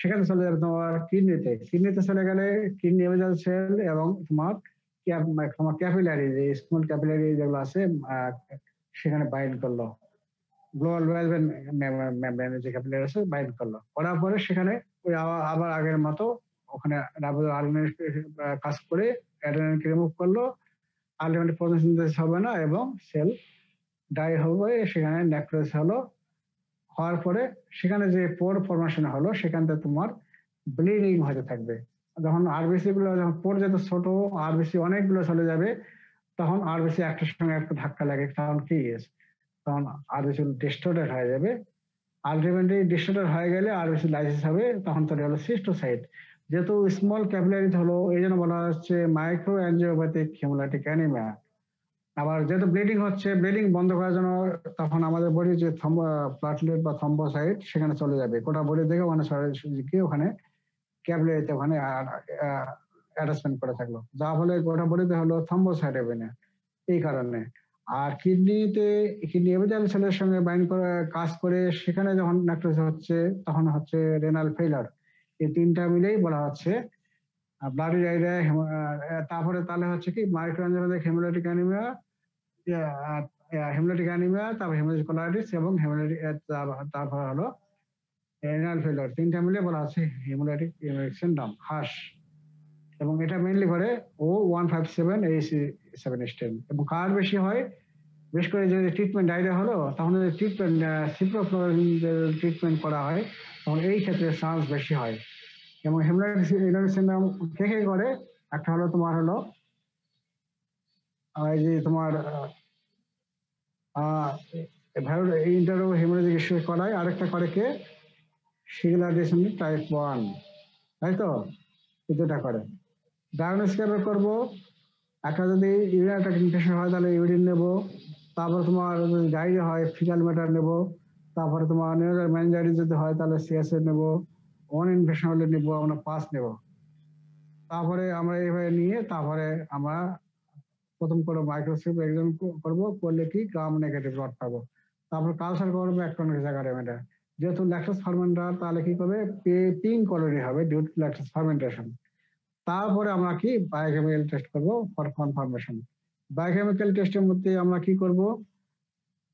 সেখানে চলে যাবে তোমার কিডনিতে চলে গেলে কিডনি এভিজাল সেল এবং তোমার ক্যাপিলারি, যে স্মল ক্যাপিলারি যেগুলো আছে সেখানে বাইন্ড করলো, গ্লোবাল মেমব্রেন যে ক্যাপিলারি আছে বাইন্ড করলো, করার পরে সেখানে ওই আবার আগের মতো ওখানে কাজ করে অ্যাডেনাইনকে রিমুভ করলো, আলটিমেটলি প্রোটিন সিনথেসিস হবে না এবং সেল ডাই হবে, সেখানে নেক্রোসিস হলো। হওয়ার পরে সেখানে যে পোর ফরমেশন হলো, সেখান থেকে তোমার ব্লিডিং হতে থাকবে। যখন আরবিসি গুলো, যখন পোর যত ছোট, আরবিসি অনেকগুলো চলে যাবে, তখন আরবিসি একটার সঙ্গে একটা ধাক্কা লাগে, তখন কি তখন আরবিসি ডিস্টর্টেড হয়ে যাবে। আলটিমেটলি ডিস্টর্টেড হয়ে গেলে আরবিসি লাইসিস হবে, তখন তৈরি হলো সিস্টোসাইট। যেহেতু স্মল ক্যাপিলারি হলো, এই জন্য বলা হচ্ছে মাইক্রো অ্যানজিওপ্যাথিক হেমোলাইটিক অ্যানিমিয়া। আবার যেহেতু ব্লিডিং হচ্ছে, ব্লিডিং বন্ধ করার জন্য তখন আমাদের বডি যে প্লাটলেট বা থ্রম্বোসাইট সেখানে চলে যাবে, গোটা বডি থেকে ওখানে গিয়ে ওখানে ক্যাপিলারিতে ওখানে অ্যাটাচমেন্ট করে থাকলো, যার ফলে গোটা বডিতে হলো থ্রম্বোসাইট হবে না এই কারণে। আর কিডনিতে কিডনি এপিথেলিয়াল সেলের সঙ্গে বাইন্ড করে কাজ করে সেখানে যখন নেক্রোসিস হচ্ছে তখন হচ্ছে রেনাল ফেইলার। এই তিনটা মিলেই বলা হচ্ছে ব্লাডি ডায়রিয়া। তারপরে তাহলে হচ্ছে কি মাইক্রোএনজাইমেটিক হেমোলাইটিক অ্যানিমিয়া, তারপর হেমোলাইটিক কোলাইটিস এবং তারপর হলো রেনাল ফেইলার। তিনটা মিলে বলা হচ্ছে হেমোলাইটিক সিনড্রোম, হাস। এবং এটা মেইনলি করে O157 AC7 স্টেন। এবং কার বেশি হয়, বিশেষ করে যদি ট্রিটমেন্ট ডায়রিয়া হলো তখন যদি ট্রিটমেন্ট সিপ্রোফ্লোরিন ট্রিটমেন্ট করা হয় তখন এই ক্ষেত্রে চান্স বেশি হয়। এবং হেমোলাইটিক সিনড্রোম কে কে করে, একটা হলো তোমার হলো এই যে তোমার ইন্টারো হেমোলাইটিক ইস্যু করায়, আরেকটা করে কে সিগুলার ডিসেন্ডি টাইপ 1, তাই তো? এই দুটা করে। ডায়াগনোস কিভাবে করবো, একটা যদি ইউরিন ইনফেকশন হয় তাহলে ইউরিন নেবো, তারপর তোমার যদি ডায়রিয়া হয় ফিকাল ম্যাটার নেবো, তারপরে তোমার নিউরাল মেনিনজাইটিস যদি হয় তাহলে সিএসএ নেবো, ওয়ান ইনফেকশন হলে নেবো আমরা পাস নেবো। তারপরে আমরা এইভাবে নিয়ে তারপরে আমরা প্রথম করে মাইক্রোস্কোপ এক্সাম করবো, করলে কি গ্রাম নেগেটিভ ব্লাড পাবো। তারপর কালচার করবো অ্যাক্টোনিক জায়গাটা, যেহেতু ল্যাকটোজ ফার্মেন্টার তাহলে কি করবে পিঙ্ক কলোনি হবে ডিউ টু ল্যাকটোজ ফার্মেন্টেশন। তারপরে আমরা কি বায়োকেমিক্যাল টেস্ট করবো ফর কনফার্মেশন। বায়োকেমিক্যাল টেস্টের মধ্যে আমরা কি করব,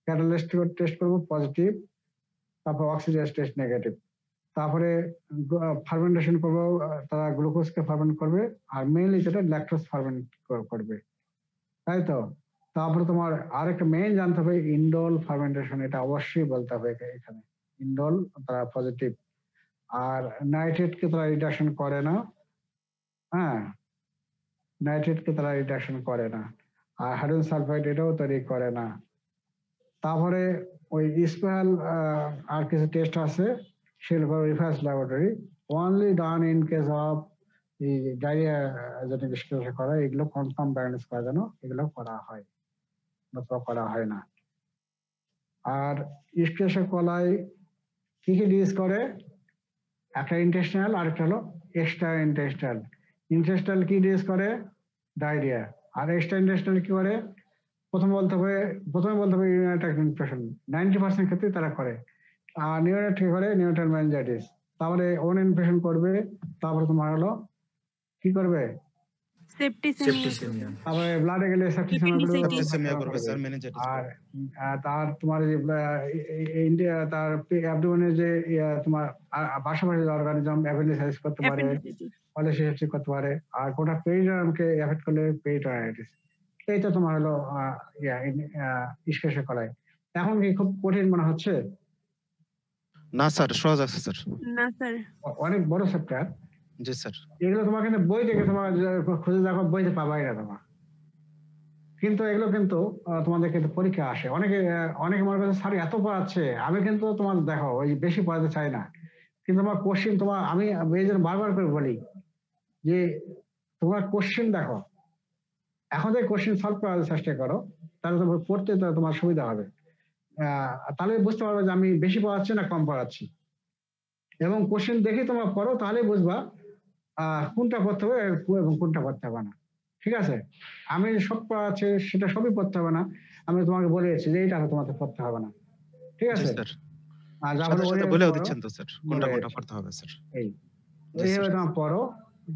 ক্যাটালিস্ট টেস্ট করব পজিটিভ, তারপর অক্সিডেজ টেস্ট নেগেটিভ, তারপরে ফার্মেন্টেশন করবো, তারা গ্লুকোজকে ফার্মেন্ট করবে আর মেইনলি যেটা ল্যাকটোজ ফার্মেন্ট করবে, তাই তো? তারপরে তোমার আরেকটা মেইন জানতে হবে ইন্ডোল ফার্মেন্টেশন, এটা অবশ্যই বলতে হবে এখানে ইন্ডোল তারা পজিটিভ। আর নাইট্রেটকে তারা রিডাকশন করে না, হ্যাঁ নাইট্রেটকে তারা রিডাকশন করে না, আর হাইড্রোজেন সালফাইড এটাও তৈরি করে না। তারপরে ওই স্পেশাল আর কিছু টেস্ট আছে সেগুলো reference laboratory, only done in case of এই ডায়রিয়া যেটা বিশ্লেষণ করা, এগুলো কনফার্ম ডায়াগনোস করার জন্য এগুলো করা হয়, নতুবা করা হয় না। আর ইস্কেশন কলাই কি কি ডিজ করে, একটা ইন্টেস্টাইনাল আর একটা হলো এক্সট্রা ইন্টেস্টাইনাল। ইন্টেস্টাইনাল কি ডিজ করে, ডায়রিয়া, আর এক্সট্রা ইন্টেস্টাইনাল কি করে, প্রথমে বলতে হবে ইউরিনারি ট্র্যাক্ট ইনফেকশন 90% ক্ষেত্রে তারা করে। আর নিউরোনেট কি করে, নিউরোটাল মেনিনজাইটিস, তারপরে ওন ইনফেকশন করবে, তারপরে তোমার হলো কি করবে সেপ্টিসেমিয়া, তারপরে ব্লাডে গেলে Appendicitis করবে স্যার, মেনিনজাইটিস। আর তার তোমার ইন্ডিয়া তার অ্যাবডোমেনে যে তোমার পাশাপাশি অর্গানিজম অ্যাপেন্ডিসাইটিস করতে পারে, appendicitis পলিসিস্টিস করতে পারে, আর গোটা পেরিটোনিয়ামকে এফেক্ট করলে পেরিটোনিয়াইটিস। এই তো তোমার হলো ইস্কেশন কলাই। এখন কি খুব কঠিন মনে হচ্ছে? না স্যার, সহজ আছে স্যার। না স্যার, অনেক বড় চ্যাপ্টার। জি স্যার। এগুলো তোমার কিন্তু বই থেকে তোমার খুঁজে দেখো, বইতে পাবাই না তোমার। কিন্তু এগুলো কিন্তু তোমাদের কিন্তু পরীক্ষা আসে, অনেকে মনে করছে স্যার এত পড়াচ্ছে, আমি কিন্তু তোমার দেখো ওই বেশি পড়াতে চাই না, কিন্তু তোমার কোশ্চেন তোমার আমি এই জন্য বারবার করে বলি যে তোমার কোশ্চেন দেখো, এখন থেকে কোশ্চেন সলভ করার চেষ্টা করো, তাহলে তোমার পড়তে তোমার সুবিধা হবে। তাহলে বুঝতে পারবে যে আমি বেশি পড়াচ্ছি না কম পড়াচ্ছি। এবং কোশ্চেন দেখে তোমরা পড়ো, তাহলে বুঝবা কোনটা পড়তে হবে এবং কোনটা পড়তে হবে না। ঠিক আছে? আমি সব পড়াচ্ছি সেটা সবই পড়তে হবে না, আমি তোমাকে বলে দিচ্ছি যে এইটা তোমাদের পড়তে হবে না। ঠিক আছে স্যার, আর যা বলেও দিচ্ছেন তো স্যার কোনটা কোনটা পড়তে হবে স্যার। এইভাবে তোমরা পড়ো,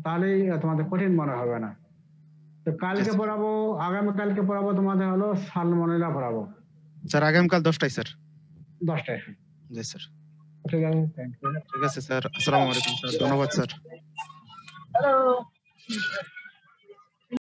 তাহলেই তোমাদের কঠিন মনে হবে না। তো কালকে পড়াবো, আগামীকালকে পড়াবো তোমাদের হলো সালমনেলা পড়াবো স্যার। আগামীকাল 10টায় স্যার। 10টায়। জি স্যার। ঠিক আছে, থ্যাংক ইউ। ঠিক আছে স্যার, আসসালামু আলাইকুম স্যার, ধন্যবাদ স্যার। হ্যালো।